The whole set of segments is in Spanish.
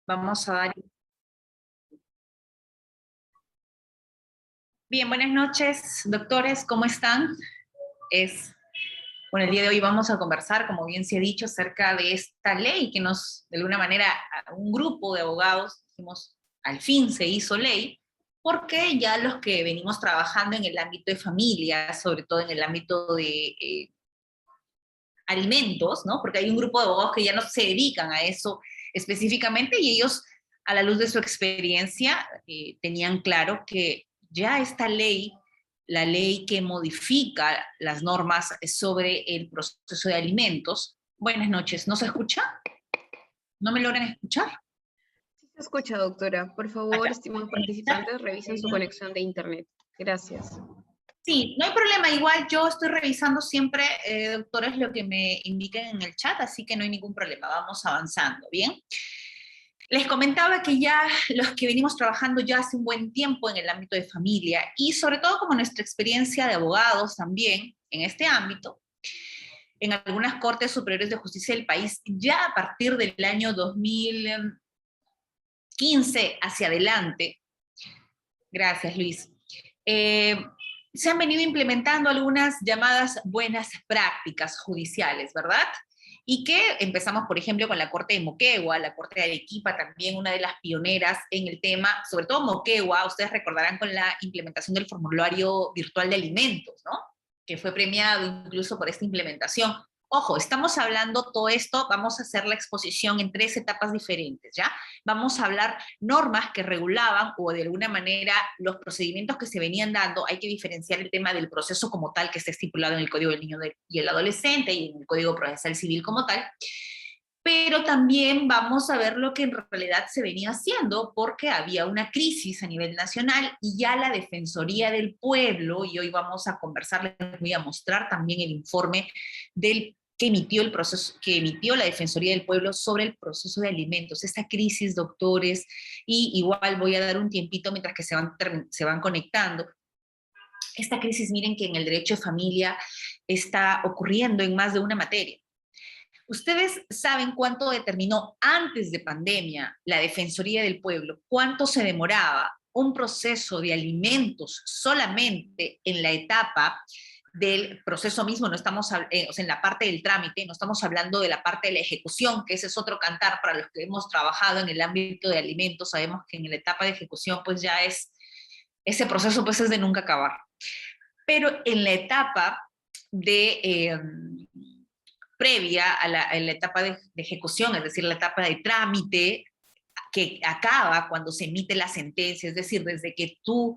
Vamos a dar... Bien, buenas noches, doctores, ¿cómo están? Bueno, el día de hoy vamos a conversar, como bien se ha dicho, acerca de esta ley que de alguna manera, a un grupo de abogados, dijimos, al fin se hizo ley, porque ya los que venimos trabajando en el ámbito de familia, sobre todo en el ámbito de alimentos, ¿no? Porque hay un grupo de abogados que ya no se dedican a eso específicamente y ellos, a la luz de su experiencia, tenían claro que ya esta ley, la ley que modifica las normas sobre el proceso de alimentos. Buenas noches, ¿no se escucha? ¿No me logran escuchar? Sí se escucha, doctora. Por favor, Acá. estimados participantes, revisen su conexión de internet. Gracias. Sí, no hay problema. Igual yo estoy revisando siempre, doctores, lo que me indiquen en el chat, así que no hay ningún problema. Vamos avanzando, ¿bien? Les comentaba que ya los que venimos trabajando ya hace un buen tiempo en el ámbito de familia y sobre todo como nuestra experiencia de abogados también en este ámbito, en algunas cortes superiores de justicia del país, ya a partir del año 2015 hacia adelante, gracias Luis, se han venido implementando algunas llamadas buenas prácticas judiciales, ¿verdad? Y que empezamos, por ejemplo, con la Corte de Moquegua, la Corte de Arequipa, también una de las pioneras en el tema, sobre todo Moquegua, ustedes recordarán con la implementación del formulario virtual de alimentos, ¿no? Que fue premiado incluso por esta implementación. Ojo, estamos hablando todo esto, vamos a hacer la exposición en 3 etapas diferentes, ¿ya? Vamos a hablar normas que regulaban o de alguna manera los procedimientos que se venían dando. Hay que diferenciar el tema del proceso como tal que está estipulado en el Código del Niño y el Adolescente y en el Código Procesal Civil como tal, pero también vamos a ver lo que en realidad se venía haciendo, porque había una crisis a nivel nacional y ya la Defensoría del Pueblo, y hoy vamos a conversar, les voy a mostrar también el informe que emitió que emitió la Defensoría del Pueblo sobre el proceso de alimentos, esta crisis, doctores, y igual voy a dar un tiempito mientras que se van conectando. Esta crisis, miren que en el derecho de familia está ocurriendo en más de una materia. ¿Ustedes saben cuánto determinó antes de pandemia la Defensoría del Pueblo? ¿Cuánto se demoraba un proceso de alimentos solamente en la etapa del proceso mismo? No estamos, o sea, en la parte del trámite, no estamos hablando de la parte de la ejecución, que ese es otro cantar para los que hemos trabajado en el ámbito de alimentos. Sabemos que en la etapa de ejecución pues ya ese proceso pues es de nunca acabar. Pero en la etapa de... previa a la etapa de ejecución, es decir, la etapa de trámite, que acaba cuando se emite la sentencia, es decir, desde que tú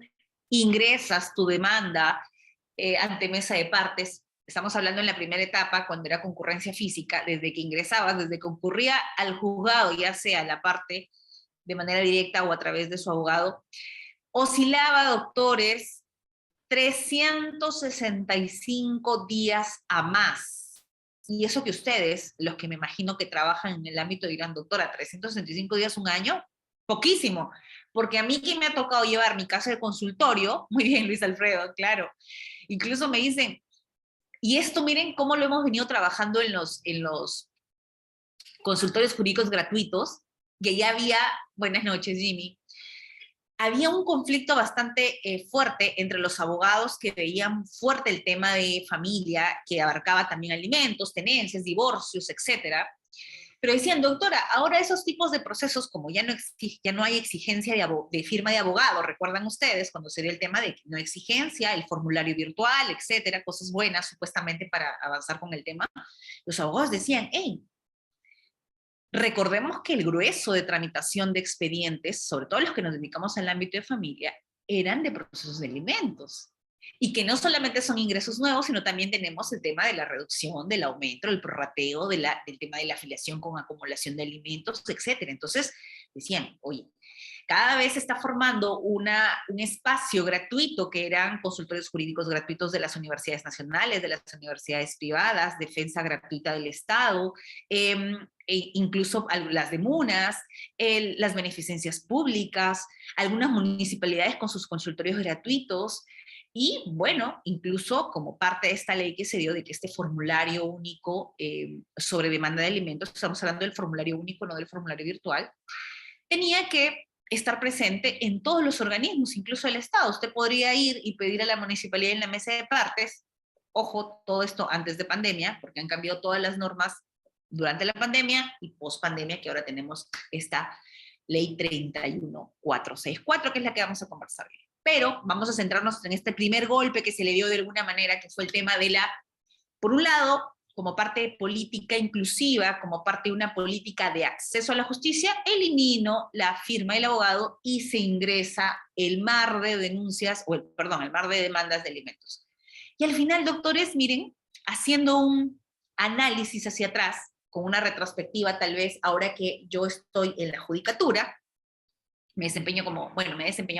ingresas tu demanda ante mesa de partes. Estamos hablando en la primera etapa, cuando era concurrencia física, desde que ingresabas, desde que ocurría al juzgado, ya sea la parte de manera directa o a través de su abogado, oscilaba, doctores, 365 días a más. Y eso que ustedes, los que me imagino que trabajan en el ámbito, dirán, doctora, 365 días, un año, poquísimo. Porque a mí que me ha tocado llevar mi caso de consultorio, muy bien, Luis Alfredo, claro. Incluso me dicen, y esto miren cómo lo hemos venido trabajando en los consultorios jurídicos gratuitos, que ya había, buenas noches, Jimmy, había un conflicto bastante fuerte entre los abogados que veían fuerte el tema de familia, que abarcaba también alimentos, tenencias, divorcios, etcétera. Pero decían, doctora, ahora esos tipos de procesos, como ya no hay exigencia de firma de abogado, recuerdan ustedes cuando se dio el tema de no exigencia, el formulario virtual, etcétera, cosas buenas supuestamente para avanzar con el tema, los abogados decían, hey, recordemos que el grueso de tramitación de expedientes, sobre todo los que nos dedicamos al ámbito de familia, eran de procesos de alimentos. Y que no solamente son ingresos nuevos, sino también tenemos el tema de la reducción, del aumento, del prorrateo, del tema de la afiliación con acumulación de alimentos, etcétera. Entonces decían, oye, cada vez se está formando un espacio gratuito que eran consultorios jurídicos gratuitos de las universidades nacionales, de las universidades privadas, defensa gratuita del Estado, incluso las de MUNAS, las beneficencias públicas, algunas municipalidades con sus consultorios gratuitos, y bueno, incluso como parte de esta ley que se dio de que este formulario único sobre demanda de alimentos, estamos hablando del formulario único, no del formulario virtual, tenía que estar presente en todos los organismos, incluso el Estado. Usted podría ir y pedir a la municipalidad en la mesa de partes, ojo, todo esto antes de pandemia, porque han cambiado todas las normas durante la pandemia y post pandemia, que ahora tenemos esta ley 31464, que es la que vamos a conversar hoy. Pero vamos a centrarnos en este primer golpe que se le dio de alguna manera, que fue el tema de la, por un lado, como parte de política inclusiva, como parte de una política de acceso a la justicia, elimino la firma del abogado y se ingresa el mar de denuncias, o el mar de demandas de alimentos. Y al final, doctores, miren, haciendo un análisis hacia atrás, con una retrospectiva tal vez, ahora que yo estoy en la judicatura, me he desempeñado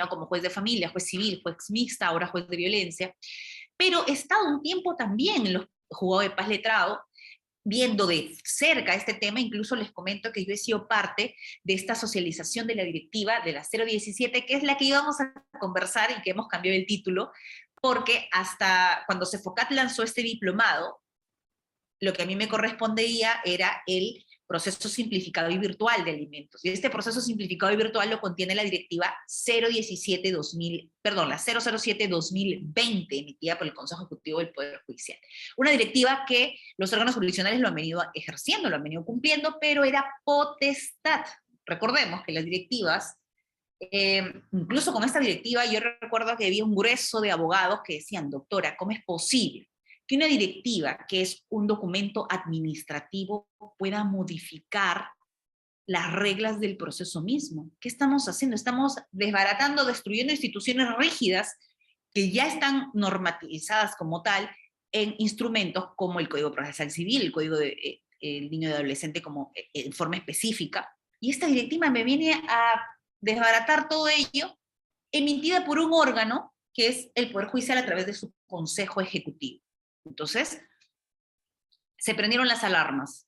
como juez de familia, juez civil, juez mixta, ahora juez de violencia, pero he estado un tiempo también en los juzgados de paz letrado, viendo de cerca este tema. Incluso les comento que yo he sido parte de esta socialización de la directiva de la 017, que es la que íbamos a conversar y que hemos cambiado el título, porque hasta cuando Cefocat lanzó este diplomado, lo que a mí me correspondía era el proceso simplificado y virtual de alimentos. Y este proceso simplificado y virtual lo contiene la directiva 007-2020, emitida por el Consejo Ejecutivo del Poder Judicial. Una directiva que los órganos jurisdiccionales lo han venido ejerciendo, lo han venido cumpliendo, pero era potestad. Recordemos que las directivas, incluso con esta directiva, yo recuerdo que había un grueso de abogados que decían, doctora, ¿cómo es posible que una directiva, que es un documento administrativo, pueda modificar las reglas del proceso mismo? ¿Qué estamos haciendo? Estamos desbaratando, destruyendo instituciones rígidas que ya están normatizadas como tal en instrumentos como el Código Procesal Civil, el Código de el Niño y Adolescente como en forma específica. Y esta directiva me viene a desbaratar todo ello, emitida por un órgano que es el Poder Judicial a través de su Consejo Ejecutivo. Entonces, se prendieron las alarmas.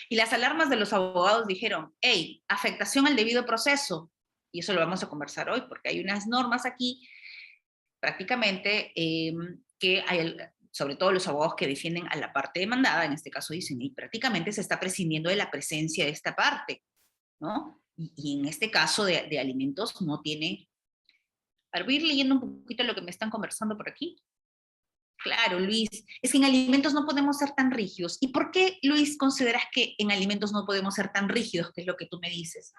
Y las alarmas de los abogados dijeron, hey, afectación al debido proceso. Y eso lo vamos a conversar hoy, porque hay unas normas aquí, prácticamente, que hay, sobre todo los abogados que defienden a la parte demandada, en este caso dicen, y prácticamente se está prescindiendo de la presencia de esta parte, ¿no? Y en este caso de alimentos no tiene... A ver, voy a ir leyendo un poquito lo que me están conversando por aquí. Claro, Luis, es que en alimentos no podemos ser tan rígidos. ¿Y por qué, Luis, consideras que en alimentos no podemos ser tan rígidos, que es lo que tú me dices?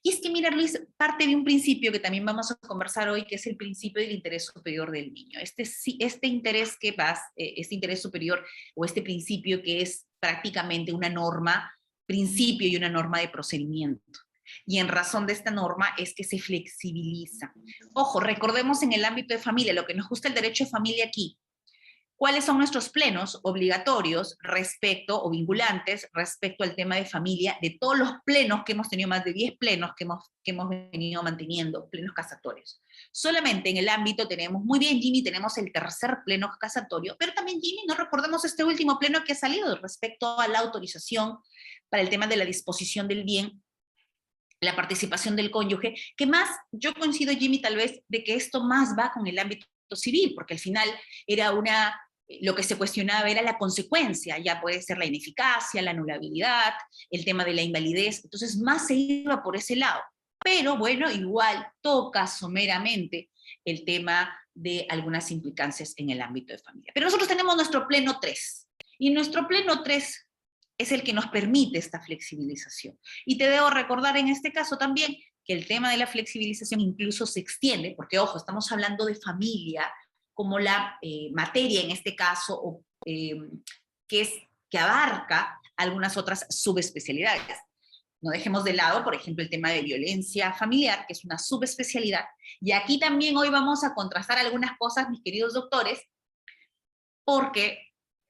Y es que, mira, Luis, parte de un principio que también vamos a conversar hoy, que es el principio del interés superior del niño. Este interés que vas, este interés superior, o este principio que es prácticamente una norma, principio y una norma de procedimiento. Y en razón de esta norma es que se flexibiliza. Ojo, recordemos en el ámbito de familia, lo que nos gusta el derecho de familia aquí, ¿cuáles son nuestros plenos obligatorios respecto, o vinculantes, respecto al tema de familia, de todos los plenos que hemos tenido, más de 10 plenos que hemos venido manteniendo, plenos casatorios? Solamente en el ámbito tenemos, muy bien Jimmy, tenemos el tercer pleno casatorio, pero también Jimmy, no recordemos este último pleno que ha salido respecto a la autorización para el tema de la disposición del bien, la participación del cónyuge, que más, yo coincido Jimmy tal vez, de que esto más va con el ámbito civil, porque al final era lo que se cuestionaba era la consecuencia, ya puede ser la ineficacia, la anulabilidad, el tema de la invalidez, entonces más se iba por ese lado. Pero bueno, igual toca someramente el tema de algunas implicancias en el ámbito de familia. Pero nosotros tenemos nuestro pleno 3, y nuestro pleno 3 es el que nos permite esta flexibilización. Y te debo recordar en este caso también que el tema de la flexibilización incluso se extiende, porque ojo, estamos hablando de familia, como la materia en este caso, que abarca algunas otras subespecialidades. No dejemos de lado, por ejemplo, el tema de violencia familiar, que es una subespecialidad. Y aquí también hoy vamos a contrastar algunas cosas, mis queridos doctores, porque,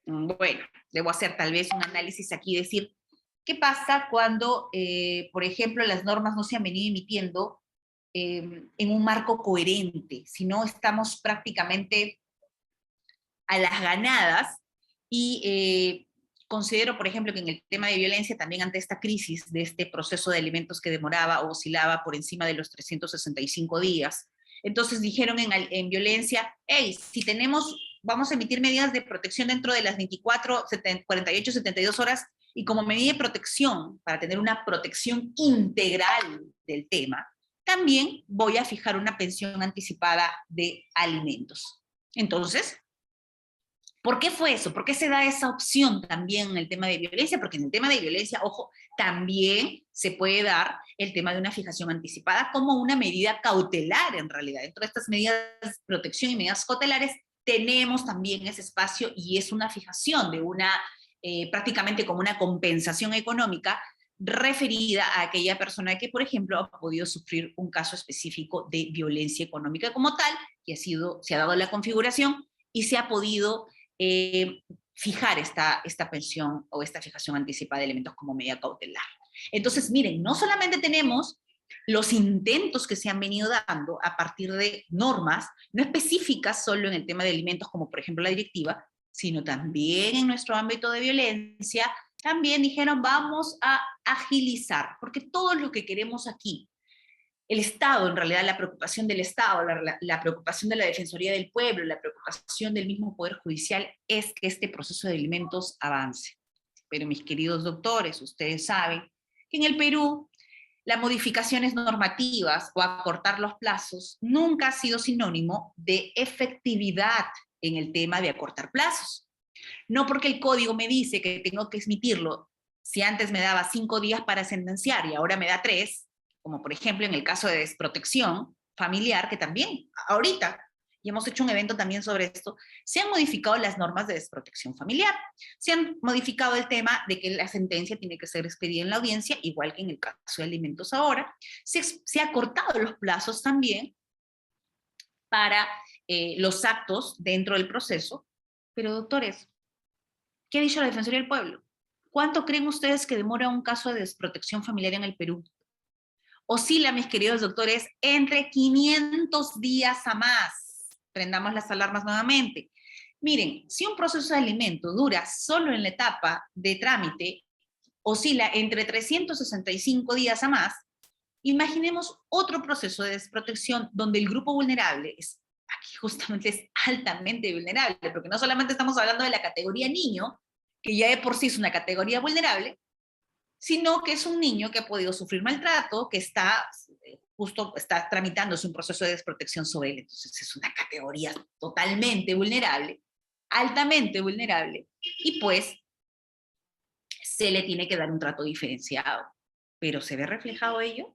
bueno, debo hacer tal vez un análisis aquí, decir, ¿qué pasa cuando, por ejemplo, las normas no se han venido emitiendo en un marco coherente, si no estamos prácticamente a las ganadas? Y considero, por ejemplo, que en el tema de violencia, también ante esta crisis de este proceso de alimentos que demoraba o oscilaba por encima de los 365 días, entonces dijeron en violencia, hey, si vamos a emitir medidas de protección dentro de las 24, 48, 72 horas, Y como medida de protección, para tener una protección integral del tema, también voy a fijar una pensión anticipada de alimentos. Entonces, ¿por qué fue eso? ¿Por qué se da esa opción también en el tema de violencia? Porque en el tema de violencia, ojo, también se puede dar el tema de una fijación anticipada como una medida cautelar en realidad. Dentro de estas medidas de protección y medidas cautelares tenemos también ese espacio y es una fijación de una, prácticamente como una compensación económica referida a aquella persona que, por ejemplo, ha podido sufrir un caso específico de violencia económica como tal, que se ha dado la configuración y se ha podido fijar esta pensión o esta fijación anticipada de elementos como medida cautelar. Entonces, miren, no solamente tenemos los intentos que se han venido dando a partir de normas, no específicas solo en el tema de alimentos, como por ejemplo la directiva, sino también en nuestro ámbito de violencia, también dijeron vamos a agilizar, porque todo lo que queremos aquí, el Estado, en realidad la preocupación del Estado, la preocupación de la Defensoría del Pueblo, la preocupación del mismo Poder Judicial es que este proceso de alimentos avance. Pero mis queridos doctores, ustedes saben que en el Perú las modificaciones normativas o acortar los plazos nunca ha sido sinónimo de efectividad en el tema de acortar plazos. No porque el código me dice que tengo que emitirlo, si antes me daba 5 días para sentenciar y ahora me da 3, como por ejemplo en el caso de desprotección familiar, que también ahorita, y hemos hecho un evento también sobre esto, se han modificado las normas de desprotección familiar, se han modificado el tema de que la sentencia tiene que ser expedida en la audiencia, igual que en el caso de alimentos ahora, se ha cortado los plazos también para los actos dentro del proceso, pero doctores, ¿qué ha dicho la Defensoría del Pueblo? ¿Cuánto creen ustedes que demora un caso de desprotección familiar en el Perú? Oscila, mis queridos doctores, entre 500 días a más. Prendamos las alarmas nuevamente. Miren, si un proceso de alimento dura solo en la etapa de trámite, oscila entre 365 días a más, imaginemos otro proceso de desprotección donde el grupo vulnerable aquí justamente es altamente vulnerable, porque no solamente estamos hablando de la categoría niño, que ya de por sí es una categoría vulnerable, sino que es un niño que ha podido sufrir maltrato, que justo está tramitándose un proceso de desprotección sobre él. Entonces es una categoría totalmente vulnerable, altamente vulnerable, y pues se le tiene que dar un trato diferenciado. Pero ¿se ve reflejado ello?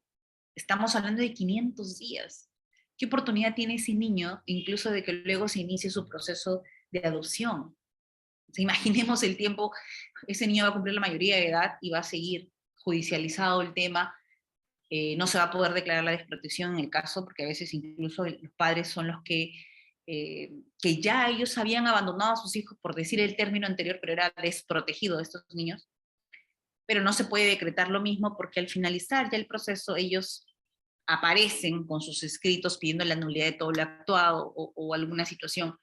Estamos hablando de 500 días. ¿Qué oportunidad tiene ese niño incluso de que luego se inicie su proceso de adopción? Imaginemos el tiempo, ese niño va a cumplir la mayoría de edad y va a seguir judicializado el tema, no se va a poder declarar la desprotección en el caso, porque a veces incluso los padres son los que ya ellos habían abandonado a sus hijos, por decir el término anterior, pero era desprotegido de estos niños, pero no se puede decretar lo mismo porque al finalizar ya el proceso ellos aparecen con sus escritos pidiendo la nulidad de todo lo actuado o alguna situación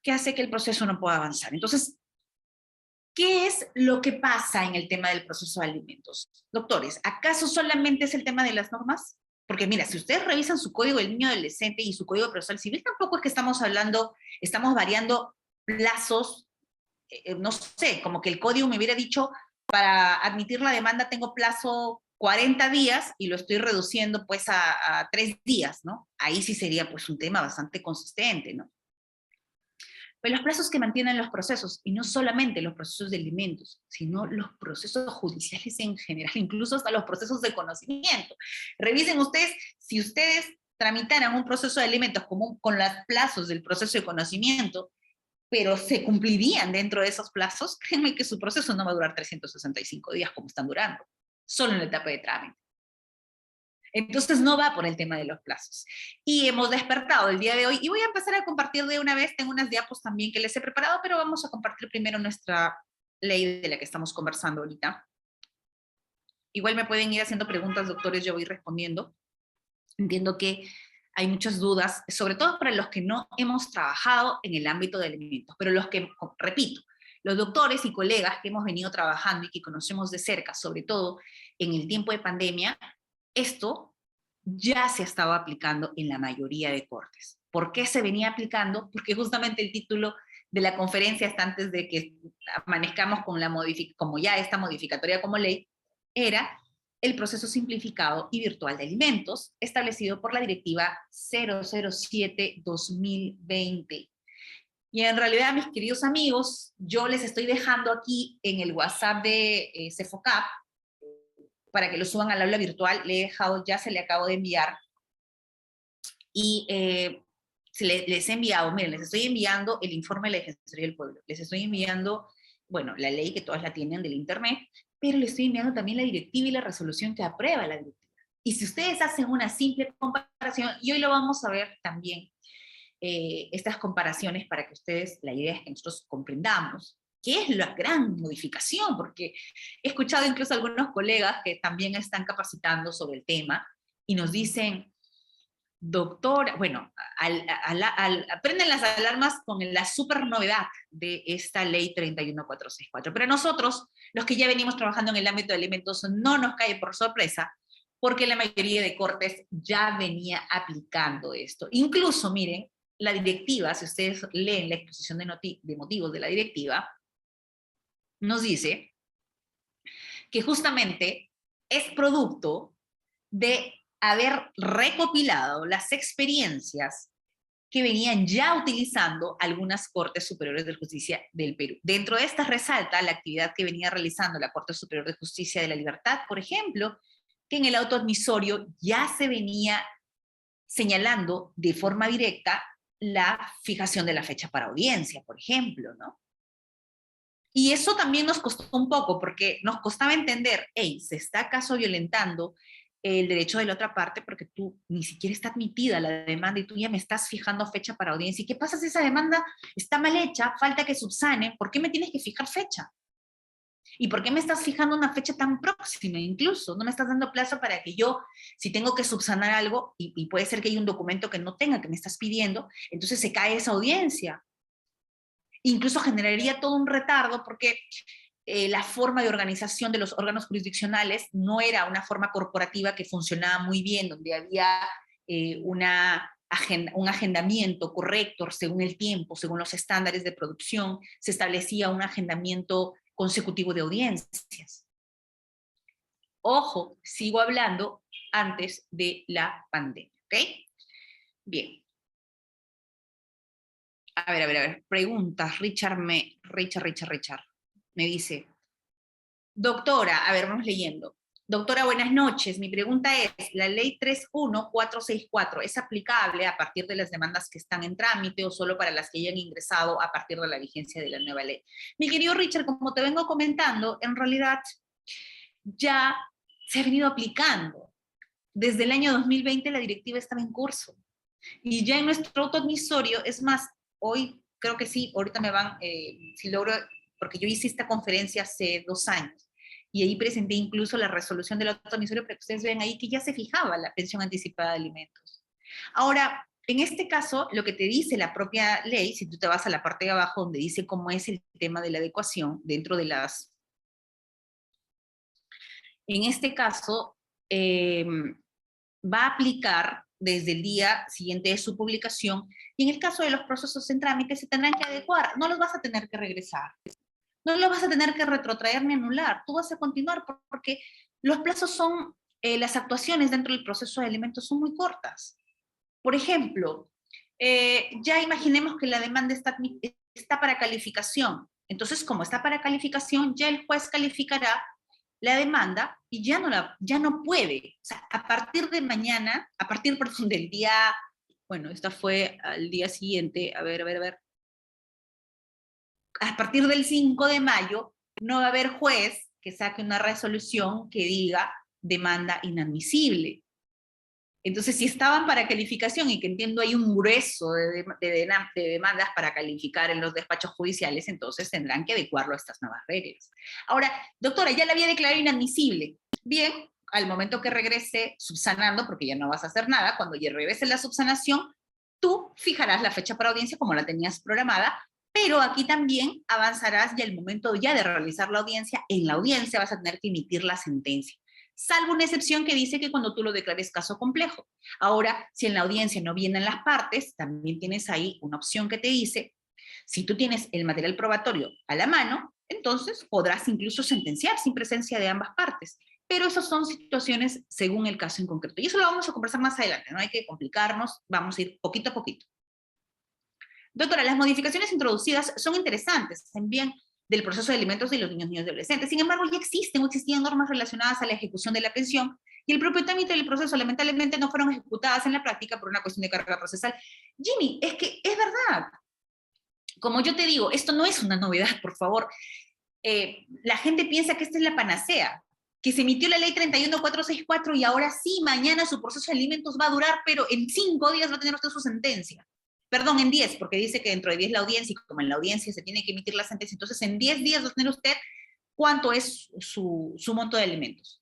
que hace que el proceso no pueda avanzar. Entonces, ¿qué es lo que pasa en el tema del proceso de alimentos? Doctores, ¿acaso solamente es el tema de las normas? Porque mira, si ustedes revisan su código del niño adolescente y su código procesal civil, tampoco es que estamos variando plazos, no sé, como que el código me hubiera dicho, para admitir la demanda tengo plazo 40 días y lo estoy reduciendo pues a 3 días, ¿no? Ahí sí sería pues un tema bastante consistente, ¿no? Pero los plazos que mantienen los procesos, y no solamente los procesos de alimentos, sino los procesos judiciales en general, incluso hasta los procesos de conocimiento. Revisen ustedes, si ustedes tramitaran un proceso de alimentos con los plazos del proceso de conocimiento, pero se cumplirían dentro de esos plazos, créanme que su proceso no va a durar 365 días como están durando, solo en la etapa de trámite. Entonces no va por el tema de los plazos. Y hemos despertado el día de hoy, y voy a empezar a compartir de una vez, tengo unas diapos también que les he preparado, pero vamos a compartir primero nuestra ley de la que estamos conversando ahorita. Igual me pueden ir haciendo preguntas, doctores, yo voy respondiendo. Entiendo que hay muchas dudas, sobre todo para los que no hemos trabajado en el ámbito de alimentos, pero los que, repito, los doctores y colegas que hemos venido trabajando y que conocemos de cerca, sobre todo en el tiempo de pandemia, esto ya se estaba aplicando en la mayoría de cortes. ¿Por qué se venía aplicando? Porque justamente el título de la conferencia hasta antes de que amanezcamos con como ya esta modificatoria como ley, era el proceso simplificado y virtual de alimentos, establecido por la Directiva 007-2020. Y en realidad, mis queridos amigos, yo les estoy dejando aquí en el WhatsApp de CEFOCAP, para que lo suban al aula virtual, le he dejado, ya se le acabo de enviar, y les he enviado, miren, les estoy enviando el informe de la Defensoría del Pueblo, les estoy enviando, bueno, la ley que todas la tienen del internet, pero les estoy enviando también la directiva y la resolución que aprueba la directiva. Y si ustedes hacen una simple comparación, y hoy lo vamos a ver también, estas comparaciones para que ustedes, la idea es que nosotros comprendamos qué es la gran modificación, porque he escuchado incluso a algunos colegas que también están capacitando sobre el tema y nos dicen, doctora, bueno, prenden las alarmas con la super novedad de esta ley 31464, pero nosotros, los que ya venimos trabajando en el ámbito de alimentos, no nos cae por sorpresa, porque la mayoría de cortes ya venía aplicando esto. Incluso, miren, la directiva, si ustedes leen la exposición de motivos de la directiva, nos dice que justamente es producto de haber recopilado las experiencias que venían ya utilizando algunas Cortes Superiores de Justicia del Perú. Dentro de estas resalta la actividad que venía realizando la Corte Superior de Justicia de la Libertad, por ejemplo, que en el auto admisorio ya se venía señalando de forma directa la fijación de la fecha para audiencia, por ejemplo, ¿no? Y eso también nos costó un poco, porque nos costaba entender, hey, ¿se está acaso violentando el derecho de la otra parte porque tú ni siquiera está admitida la demanda y tú ya me estás fijando fecha para audiencia? ¿Y qué pasa si esa demanda está mal hecha, falta que subsane? ¿Por qué me tienes que fijar fecha? ¿Y por qué me estás fijando una fecha tan próxima incluso? No me estás dando plazo para que yo, si tengo que subsanar algo, y puede ser que hay un documento que no tenga, que me estás pidiendo, entonces se cae esa audiencia. Incluso generaría todo un retardo porque la forma de organización de los órganos jurisdiccionales no era una forma corporativa que funcionaba muy bien, donde había un agendamiento correcto según el tiempo, según los estándares de producción, se establecía un agendamiento consecutivo de audiencias. Ojo, sigo hablando antes de la pandemia, ¿ok? Bien. A ver. Preguntas. Richard me dice, doctora, a ver, vamos leyendo. Doctora, buenas noches. Mi pregunta es, ¿la ley 31464 es aplicable a partir de las demandas que están en trámite o solo para las que hayan ingresado a partir de la vigencia de la nueva ley? Mi querido Richard, como te vengo comentando, en realidad ya se ha venido aplicando. Desde el año 2020 la directiva estaba en curso. Y ya en nuestro autoadmisorio, es más, hoy creo que sí, ahorita me van, si logro, porque yo hice esta conferencia hace 2 años, y ahí presenté incluso la resolución del autoadmisorio para que ustedes vean ahí que ya se fijaba la pensión anticipada de alimentos. Ahora, en este caso, lo que te dice la propia ley, si tú te vas a la parte de abajo donde dice cómo es el tema de la adecuación dentro de las... En este caso, va a aplicar desde el día siguiente de su publicación, y en el caso de los procesos en trámite se tendrán que adecuar, no los vas a tener que regresar, no los vas a tener que retrotraer ni anular, tú vas a continuar porque los plazos son, las actuaciones dentro del proceso de alimentos son muy cortas. Por ejemplo, ya imaginemos que la demanda está para calificación, entonces como está para calificación, ya el juez calificará la demanda y ya no puede. O sea, a partir de mañana, a partir, perdón, del día, bueno, esta fue al día siguiente, a ver. A partir del 5 de mayo, no va a haber juez que saque una resolución que diga demanda inadmisible. Entonces, si estaban para calificación, y que entiendo hay un grueso de demandas para calificar en los despachos judiciales, entonces tendrán que adecuarlo a estas nuevas reglas. Ahora, doctora, ya la había declarado inadmisible. Bien, al momento que regrese subsanando, porque ya no vas a hacer nada, cuando ya regrese la subsanación, tú fijarás la fecha para audiencia como la tenías programada, pero aquí también avanzarás ya el momento ya de realizar la audiencia. En la audiencia vas a tener que emitir la sentencia, salvo una excepción que dice que cuando tú lo declares caso complejo. Ahora, si en la audiencia no vienen las partes, también tienes ahí una opción que te dice, Si tú tienes el material probatorio a la mano, entonces podrás incluso sentenciar sin presencia de ambas partes. Pero esas son situaciones según el caso en concreto. Y eso lo vamos a conversar más adelante, no hay que complicarnos, vamos a ir poquito a poquito. Doctora, las modificaciones introducidas son interesantes también del proceso de alimentos de los niños y adolescentes. Sin embargo, ya existen o existían normas relacionadas a la ejecución de la pensión y el propio trámite del proceso lamentablemente no fueron ejecutadas en la práctica por una cuestión de carga procesal. Jimmy, es que es verdad. Como yo te digo, esto no es una novedad, por favor. La gente piensa que esta es la panacea, que se emitió la ley 31464 y ahora sí, mañana su proceso de alimentos va a durar, pero en 5 días va a tener usted su sentencia. Perdón, en 10, porque dice que dentro de 10 la audiencia, y como en la audiencia se tiene que emitir la sentencia, entonces en 10 días va a tener usted cuánto es su monto de alimentos.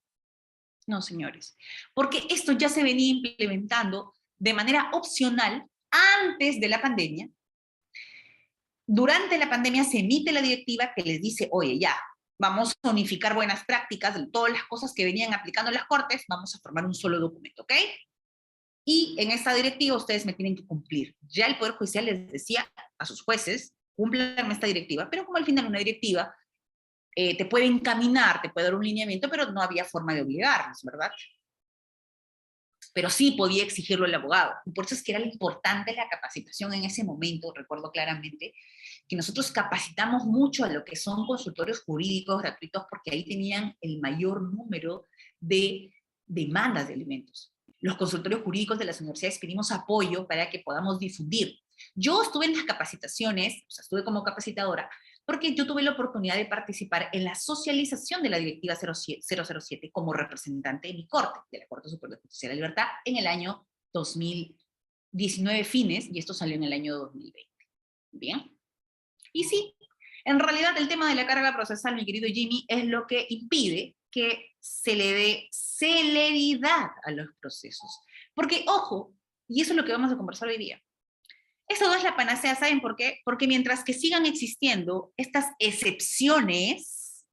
No, señores, porque esto ya se venía implementando de manera opcional antes de la pandemia. Durante la pandemia se emite la directiva que les dice, oye, ya, vamos a unificar buenas prácticas de todas las cosas que venían aplicando las Cortes, vamos a formar un solo documento, ¿ok? Y en esta directiva ustedes me tienen que cumplir. Ya el Poder Judicial les decía a sus jueces, cumplan esta directiva, pero como al final una directiva te puede encaminar, te puede dar un lineamiento, pero no había forma de obligarlos, ¿verdad? Pero sí podía exigirlo el abogado. Y por eso es que era importante la capacitación en ese momento, recuerdo claramente, que nosotros capacitamos mucho a lo que son consultorios jurídicos gratuitos, porque ahí tenían el mayor número de demandas de alimentos. Los consultorios jurídicos de las universidades pedimos apoyo para que podamos difundir. Yo estuve en las capacitaciones, o sea, estuve como capacitadora, porque yo tuve la oportunidad de participar en la socialización de la Directiva 007 como representante de mi corte, de la Corte Superior de Justicia de la Libertad, en el año 2019 fines, y esto salió en el año 2020. Bien. Y sí, en realidad el tema de la carga procesal, mi querido Jimmy, es lo que impide que se le dé celeridad a los procesos. Porque, ojo, y eso es lo que vamos a conversar hoy día, eso no es la panacea, ¿saben por qué? Porque mientras que sigan existiendo estas excepciones,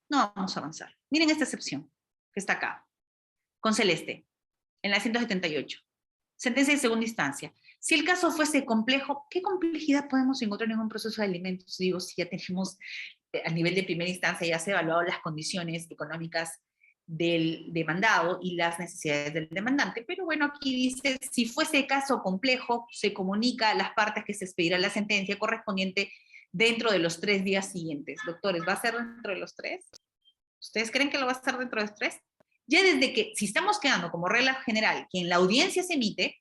no vamos a avanzar. Miren esta excepción que está acá, con celeste, en la 178. Sentencia de segunda instancia. Si el caso fuese complejo, ¿qué complejidad podemos encontrar en un proceso de alimentos? Digo, si ya tenemos a nivel de primera instancia, ya se evaluado las condiciones económicas del demandado y las necesidades del demandante, pero bueno, aquí dice, si fuese caso complejo, se comunica a las partes que se expedirá la sentencia correspondiente dentro de los 3 días siguientes. Doctores, ¿va a ser dentro de los 3? ¿Ustedes creen que lo va a estar dentro de los 3? Ya desde que, si estamos quedando como regla general que en la audiencia se emite,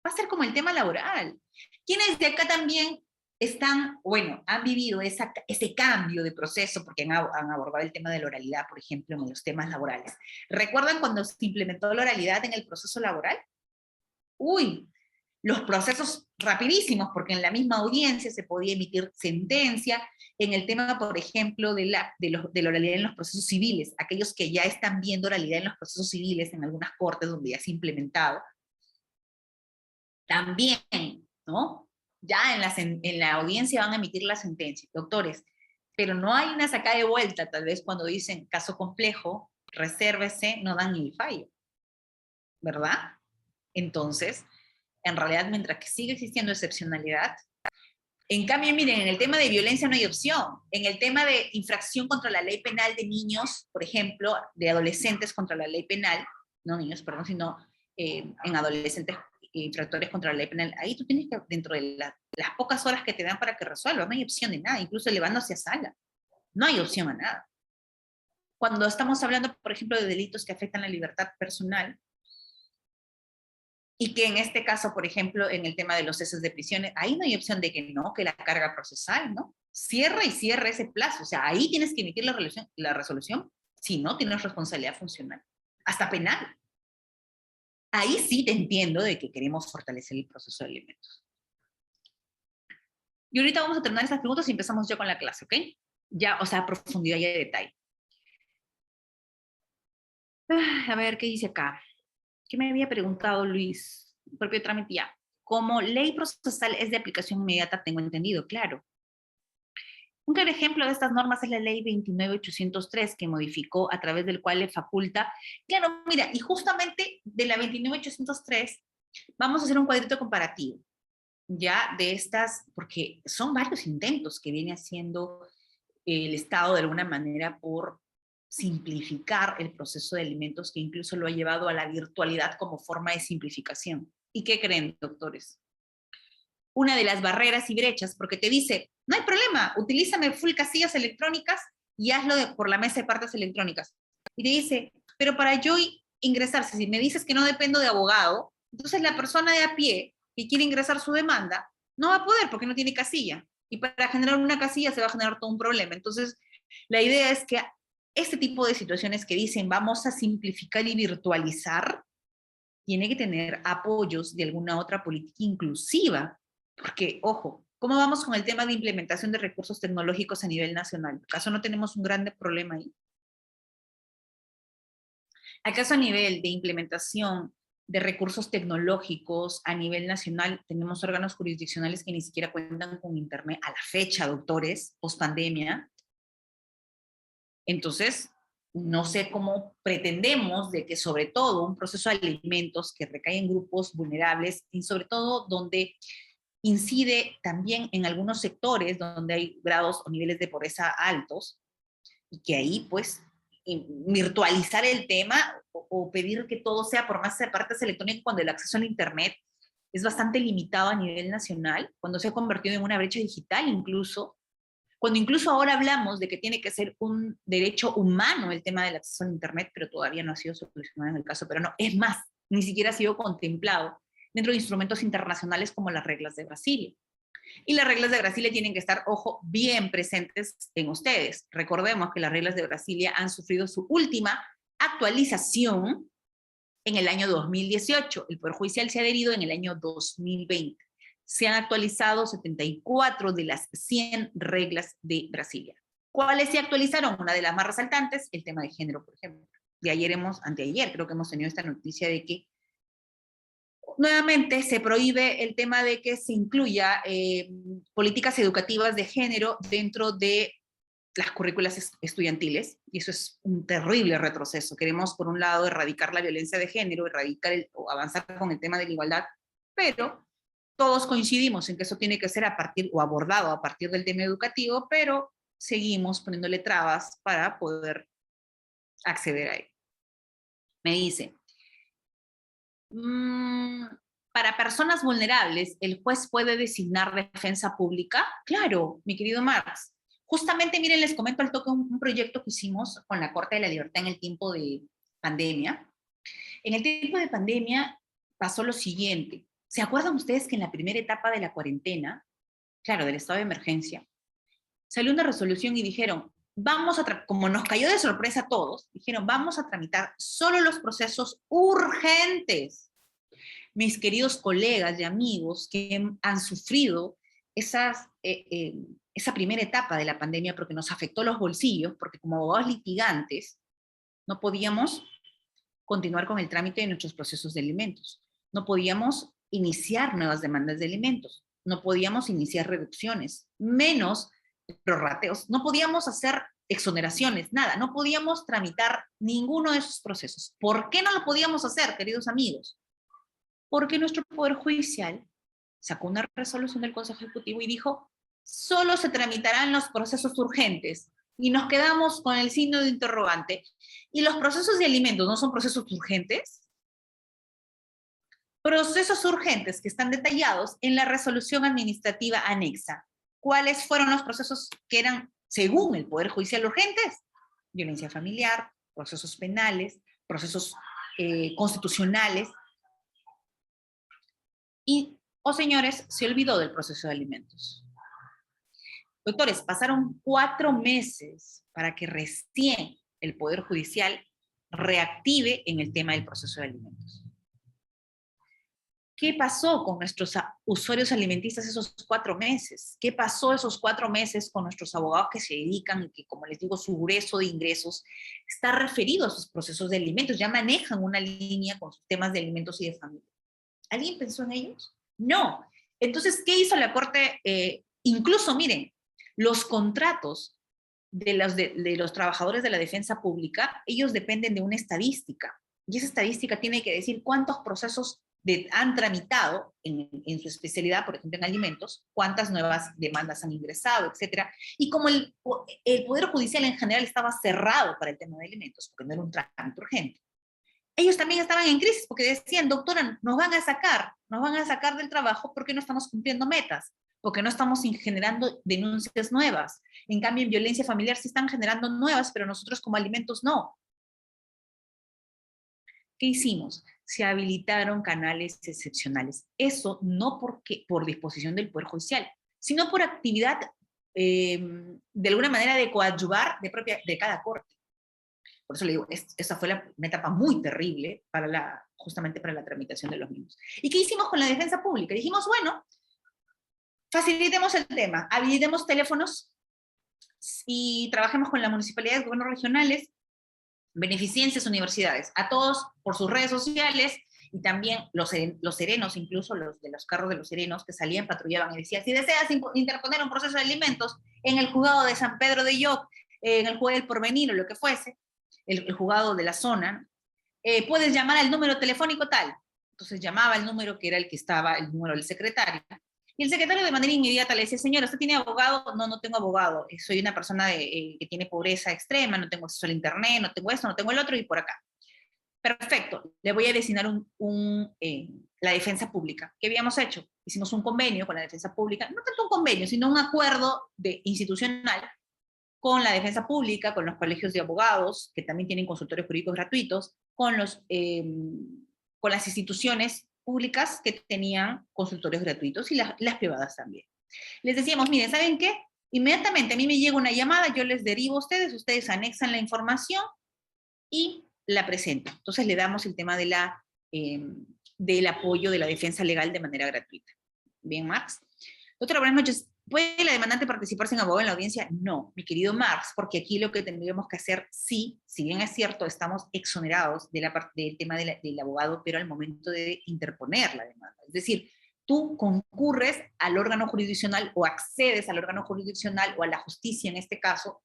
va a ser como el tema laboral. ¿Quiénes de acá también han vivido ese cambio de proceso porque han abordado el tema de la oralidad, por ejemplo, en los temas laborales? ¿Recuerdan cuando se implementó la oralidad en el proceso laboral? Uy, los procesos rapidísimos, porque en la misma audiencia se podía emitir sentencia. En el tema, por ejemplo, de la oralidad en los procesos civiles, aquellos que ya están viendo oralidad en los procesos civiles en algunas cortes donde ya se ha implementado, también, ¿no? Ya en la audiencia van a emitir la sentencia, doctores, pero no hay una sacada de vuelta, tal vez cuando dicen caso complejo, resérvese, no dan ni el fallo, ¿verdad? Entonces, en realidad, mientras que sigue existiendo excepcionalidad, en cambio, miren, en el tema de violencia no hay opción. En el tema de infracción contra la ley penal de niños, por ejemplo, de adolescentes contra la ley penal, no niños, perdón, sino en adolescentes infractores contra la ley penal, ahí tú tienes que, dentro de las pocas horas que te dan para que resuelvas, no hay opción de nada, incluso elevándose a sala, no hay opción a nada. Cuando estamos hablando, por ejemplo, de delitos que afectan la libertad personal, y que en este caso, por ejemplo, en el tema de los ceses de prisiones, ahí no hay opción de que no, que la carga procesal, ¿no? Cierra ese plazo, o sea, ahí tienes que emitir la resolución, si no tienes responsabilidad funcional, hasta penal. Ahí sí te entiendo de que queremos fortalecer el proceso de alimentos. Y ahorita vamos a terminar estas preguntas y empezamos ya con la clase, ¿ok? Ya, o sea, a profundidad y a detalle. A ver, ¿qué dice acá? ¿Qué me había preguntado Luis? Propio trámite ya. Como ley procesal es de aplicación inmediata, tengo entendido, claro. Un claro ejemplo de estas normas es la ley 29.803, que modificó a través del cual le faculta. Claro, mira, y justamente de la 29.803 vamos a hacer un cuadrito comparativo. ya de estas, porque son varios intentos que viene haciendo el Estado de alguna manera por simplificar el proceso de alimentos, que incluso lo ha llevado a la virtualidad como forma de simplificación. ¿Y qué creen, doctores? Una de las barreras y brechas, porque te dice, no hay problema, utilízame full casillas electrónicas y hazlo por la mesa de partes electrónicas. Y te dice, pero para yo ingresar, si me dices que no dependo de abogado, entonces la persona de a pie que quiere ingresar su demanda no va a poder porque no tiene casilla. Y para generar una casilla se va a generar todo un problema. Entonces, la idea es que este tipo de situaciones que dicen vamos a simplificar y virtualizar, tiene que tener apoyos de alguna otra política inclusiva. Porque, ojo, ¿cómo vamos con el tema de implementación de recursos tecnológicos a nivel nacional? ¿Acaso no tenemos un grande problema ahí? ¿Acaso a nivel de implementación de recursos tecnológicos a nivel nacional tenemos órganos jurisdiccionales que ni siquiera cuentan con Internet a la fecha, doctores, post pandemia? Entonces, no sé cómo pretendemos de que sobre todo un proceso de alimentos que recae en grupos vulnerables y sobre todo donde incide también en algunos sectores donde hay grados o niveles de pobreza altos, y que ahí pues virtualizar el tema o pedir que todo sea por más de partes electrónicas cuando el acceso al Internet es bastante limitado a nivel nacional, cuando se ha convertido en una brecha digital incluso, cuando incluso ahora hablamos de que tiene que ser un derecho humano el tema del acceso al Internet, pero todavía no ha sido solucionado en el caso peruano. Es más, ni siquiera ha sido contemplado dentro de instrumentos internacionales como las reglas de Brasilia. Y las reglas de Brasilia tienen que estar, ojo, bien presentes en ustedes. Recordemos que las reglas de Brasilia han sufrido su última actualización en el año 2018. El Poder Judicial se ha adherido en el año 2020. Se han actualizado 74 de las 100 reglas de Brasilia. ¿Cuáles se actualizaron? Una de las más resaltantes, el tema de género, por ejemplo. De ayer anteayer creo que hemos tenido esta noticia de que nuevamente se prohíbe el tema de que se incluya políticas educativas de género dentro de las currículas estudiantiles, y eso es un terrible retroceso. Queremos, por un lado, erradicar la violencia de género, o avanzar con el tema de la igualdad, pero todos coincidimos en que eso tiene que ser abordado a partir del tema educativo, pero seguimos poniéndole trabas para poder acceder a él. Me dice, para personas vulnerables, ¿el juez puede designar defensa pública? Claro, mi querido Marx. Justamente, miren, les comento al toque un proyecto que hicimos con la Corte de la Libertad en el tiempo de pandemia. En el tiempo de pandemia pasó lo siguiente. ¿Se acuerdan ustedes que en la primera etapa de la cuarentena, claro, del estado de emergencia, salió una resolución y dijeron, como nos cayó de sorpresa a todos, dijeron, vamos a tramitar solo los procesos urgentes? Mis queridos colegas y amigos que han sufrido esa primera etapa de la pandemia porque nos afectó los bolsillos, porque como abogados litigantes no podíamos continuar con el trámite de nuestros procesos de alimentos, no podíamos iniciar nuevas demandas de alimentos, no podíamos iniciar reducciones, menos prorrateos, no podíamos hacer exoneraciones, nada, no podíamos tramitar ninguno de esos procesos. ¿Por qué no lo podíamos hacer, queridos amigos? Porque nuestro Poder Judicial sacó una resolución del Consejo Ejecutivo y dijo, solo se tramitarán los procesos urgentes. Y nos quedamos con el signo de interrogante. ¿Y los procesos de alimentos no son procesos urgentes? Procesos urgentes que están detallados en la resolución administrativa anexa. ¿Cuáles fueron los procesos que eran, según el Poder Judicial, urgentes? Violencia familiar, procesos penales, procesos constitucionales. Y, señores, se olvidó del proceso de alimentos. Doctores, pasaron 4 meses para que recién el Poder Judicial reactive en el tema del proceso de alimentos. ¿Qué pasó con nuestros usuarios alimentistas esos 4 meses? ¿Qué pasó esos 4 meses con nuestros abogados que se dedican y que, como les digo, su grueso de ingresos está referido a sus procesos de alimentos? Ya manejan una línea con sus temas de alimentos y de familia. ¿Alguien pensó en ellos? No. Entonces, ¿qué hizo la Corte? Incluso, miren, los contratos de los trabajadores de la defensa pública, ellos dependen de una estadística. Y esa estadística tiene que decir cuántos procesos han tramitado en su especialidad, por ejemplo en alimentos, cuántas nuevas demandas han ingresado, etcétera. Y como el Poder Judicial en general estaba cerrado para el tema de alimentos, porque no era un trámite urgente, ellos también estaban en crisis porque decían, doctora, nos van a sacar del trabajo porque no estamos cumpliendo metas, porque no estamos generando denuncias nuevas. En cambio, en violencia familiar sí están generando nuevas, pero nosotros como alimentos no. ¿Qué hicimos? Se habilitaron canales excepcionales. Eso no por disposición del Poder Judicial, sino por actividad, de alguna manera, de coadyuvar de cada corte. Por eso le digo, esa fue una etapa muy terrible justamente para la tramitación de los mismos. ¿Y qué hicimos con la defensa pública? Dijimos, bueno, facilitemos el tema, habilitemos teléfonos y trabajemos con las municipalidades, gobiernos regionales, beneficencias, universidades, a todos por sus redes sociales, y también los serenos, incluso los de los carros de los serenos que salían, patrullaban y decían, si deseas interponer un proceso de alimentos en el juzgado de San Pedro de Lloc, en el juzgado del Porvenir o lo que fuese, el juzgado de la zona, puedes llamar al número telefónico tal. Entonces llamaba el número que era el que estaba, el número del secretario, y el secretario de manera inmediata le decía, señora, ¿usted tiene abogado? No, no tengo abogado, soy una persona que tiene pobreza extrema, no tengo acceso al internet, no tengo esto, no tengo el otro, y por acá. Perfecto, le voy a designar la defensa pública. ¿Qué habíamos hecho? Hicimos un convenio con la defensa pública, no tanto un convenio, sino un acuerdo institucional con la defensa pública, con los colegios de abogados, que también tienen consultorios jurídicos gratuitos, con las instituciones públicas que tenían consultorios gratuitos y las privadas también. Les decíamos, miren, ¿saben qué? Inmediatamente a mí me llega una llamada, yo les derivo a ustedes anexan la información y la presento. Entonces le damos el tema del apoyo de la defensa legal de manera gratuita. Bien, Max. Doctora, buenas noches. ¿Puede la demandante participar sin abogado en la audiencia? No, mi querido Marx, porque aquí lo que tendríamos que hacer, sí, si bien es cierto, estamos exonerados del tema del abogado, pero al momento de interponer la demanda. Es decir, tú concurres al órgano jurisdiccional o accedes al órgano jurisdiccional o a la justicia en este caso,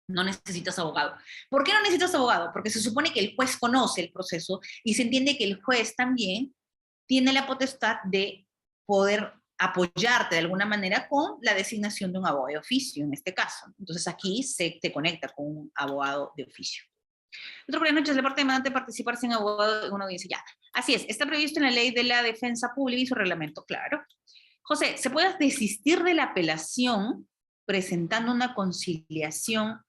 no necesitas abogado. ¿Por qué no necesitas abogado? Porque se supone que el juez conoce el proceso y se entiende que el juez también tiene la potestad de poder apoyarte de alguna manera con la designación de un abogado de oficio, en este caso. Entonces aquí se te conecta con un abogado de oficio. Otra buenas noches, la parte demandante participar sin abogado en una audiencia. Ya, así es, está previsto en la ley de la defensa pública y su reglamento, claro. José, ¿se puede desistir de la apelación presentando una conciliación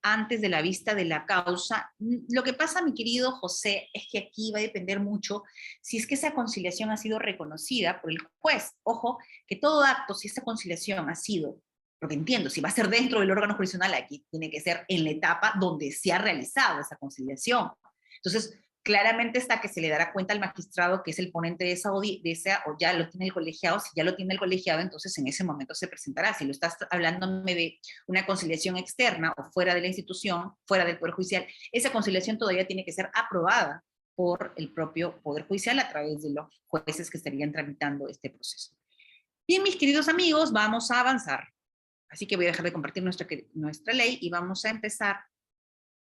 antes de la vista de la causa? Lo que pasa, mi querido José, es que aquí va a depender mucho si es que esa conciliación ha sido reconocida por el juez. Ojo, que todo acto, si esta conciliación ha sido, porque entiendo, si va a ser dentro del órgano jurisdiccional, aquí tiene que ser en la etapa donde se ha realizado esa conciliación. Entonces, claramente está que se le dará cuenta al magistrado que es el ponente de esa, o ya lo tiene el colegiado. Si ya lo tiene el colegiado, entonces en ese momento se presentará. Si lo estás hablándome de una conciliación externa o fuera de la institución, fuera del Poder Judicial, esa conciliación todavía tiene que ser aprobada por el propio Poder Judicial a través de los jueces que estarían tramitando este proceso. Bien, mis queridos amigos, vamos a avanzar. Así que voy a dejar de compartir nuestra ley y vamos a empezar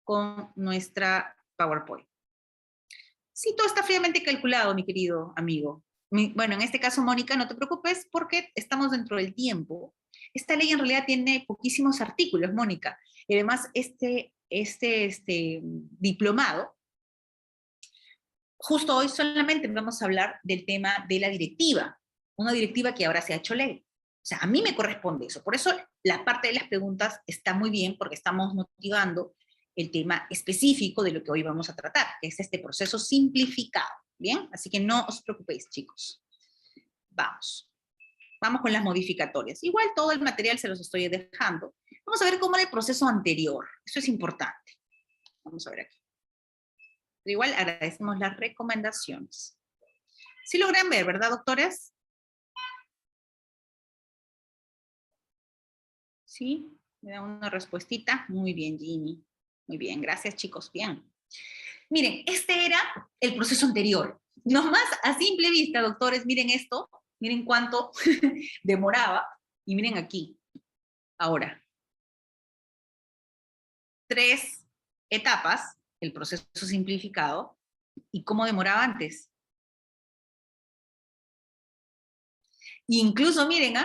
con nuestra PowerPoint. Sí, todo está fríamente calculado, mi querido amigo. Bueno, en este caso, Mónica, no te preocupes porque estamos dentro del tiempo. Esta ley en realidad tiene poquísimos artículos, Mónica. Y además, este diplomado, justo hoy solamente vamos a hablar del tema de la directiva, una directiva que ahora se ha hecho ley. O sea, a mí me corresponde eso. Por eso la parte de las preguntas está muy bien, porque estamos motivando el tema específico de lo que hoy vamos a tratar, que es este proceso simplificado. ¿Bien? Así que no os preocupéis, chicos. Vamos. Vamos con las modificatorias. Igual todo el material se los estoy dejando. Vamos a ver cómo era el proceso anterior. Eso es importante. Vamos a ver aquí. Pero igual agradecemos las recomendaciones. Sí logran ver, ¿verdad, doctores? ¿Sí? Me da una respuestita. Muy bien, Jimmy. Muy bien, gracias, chicos. Bien. Miren, este era el proceso anterior. Nomás a simple vista, doctores, miren esto. Miren cuánto demoraba. Y miren aquí. Ahora. 3 etapas, el proceso simplificado. ¿Y cómo demoraba antes? Incluso, miren,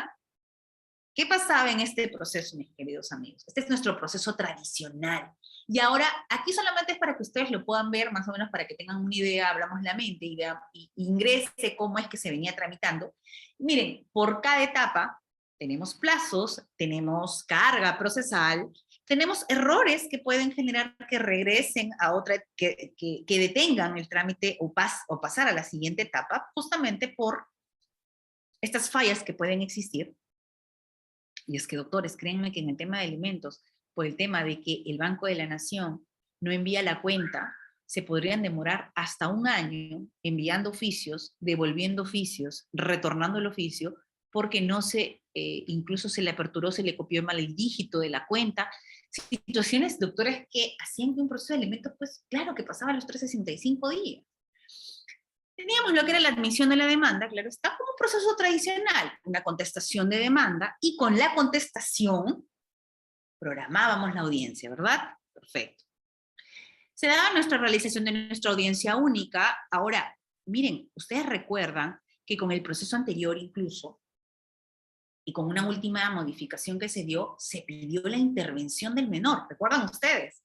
¿qué pasaba en este proceso, mis queridos amigos? Este es nuestro proceso tradicional. Y ahora, aquí solamente es para que ustedes lo puedan ver, más o menos para que tengan una idea, hablamos la mente y ingrese cómo es que se venía tramitando. Miren, por cada etapa tenemos plazos, tenemos carga procesal, tenemos errores que pueden generar que regresen a otra, que detengan el trámite o pasar a la siguiente etapa, justamente por estas fallas que pueden existir. Y es que, doctores, créanme que en el tema de alimentos, por el tema de que el Banco de la Nación no envía la cuenta, se podrían demorar hasta un año enviando oficios, devolviendo oficios, retornando el oficio, porque no incluso se le aperturó, se le copió mal el dígito de la cuenta. Situaciones, doctores, que hacían que un proceso de alimentos, pues claro que pasaba a los 365 días. Teníamos lo que era la admisión de la demanda, claro, está como un proceso tradicional, una contestación de demanda, y con la contestación programábamos la audiencia, ¿verdad? Perfecto. Se daba nuestra realización de nuestra audiencia única. Ahora, miren, ustedes recuerdan que con el proceso anterior incluso, y con una última modificación que se dio, se pidió la intervención del menor, ¿recuerdan ustedes?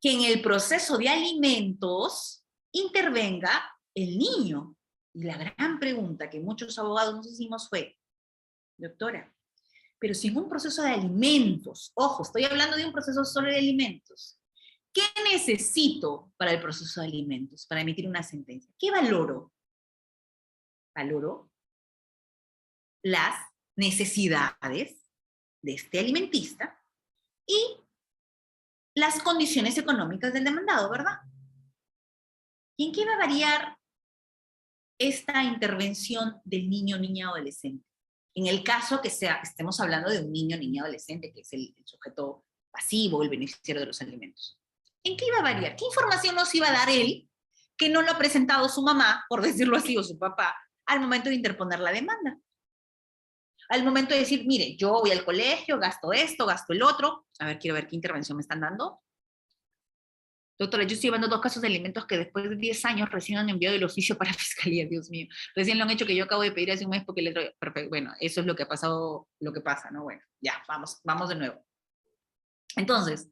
Que en el proceso de alimentos intervenga el niño. Y la gran pregunta que muchos abogados nos hicimos fue, doctora, pero si en un proceso de alimentos, ojo, estoy hablando de un proceso solo de alimentos, ¿qué necesito para el proceso de alimentos, para emitir una sentencia? ¿Qué valoro? Valoro las necesidades de este alimentista y las condiciones económicas del demandado, ¿verdad? ¿Y en qué va a variar esta intervención del niño, niña, adolescente? En el caso que estemos hablando de un niño, niña, adolescente, que es el sujeto pasivo, el beneficiario de los alimentos. ¿En qué iba a variar? ¿Qué información nos iba a dar él que no lo ha presentado su mamá, por decirlo así, o su papá, al momento de interponer la demanda? Al momento de decir, mire, yo voy al colegio, gasto esto, gasto el otro. A ver, quiero ver qué intervención me están dando. Doctora, yo estoy llevando 2 casos de alimentos que después de 10 años recién han enviado el oficio para fiscalía, Dios mío. Recién lo han hecho que yo acabo de pedir hace un mes porque le traigo. Perfecto. Bueno, eso es lo que ha pasado, lo que pasa, ¿no? Bueno, ya, vamos de nuevo. Entonces,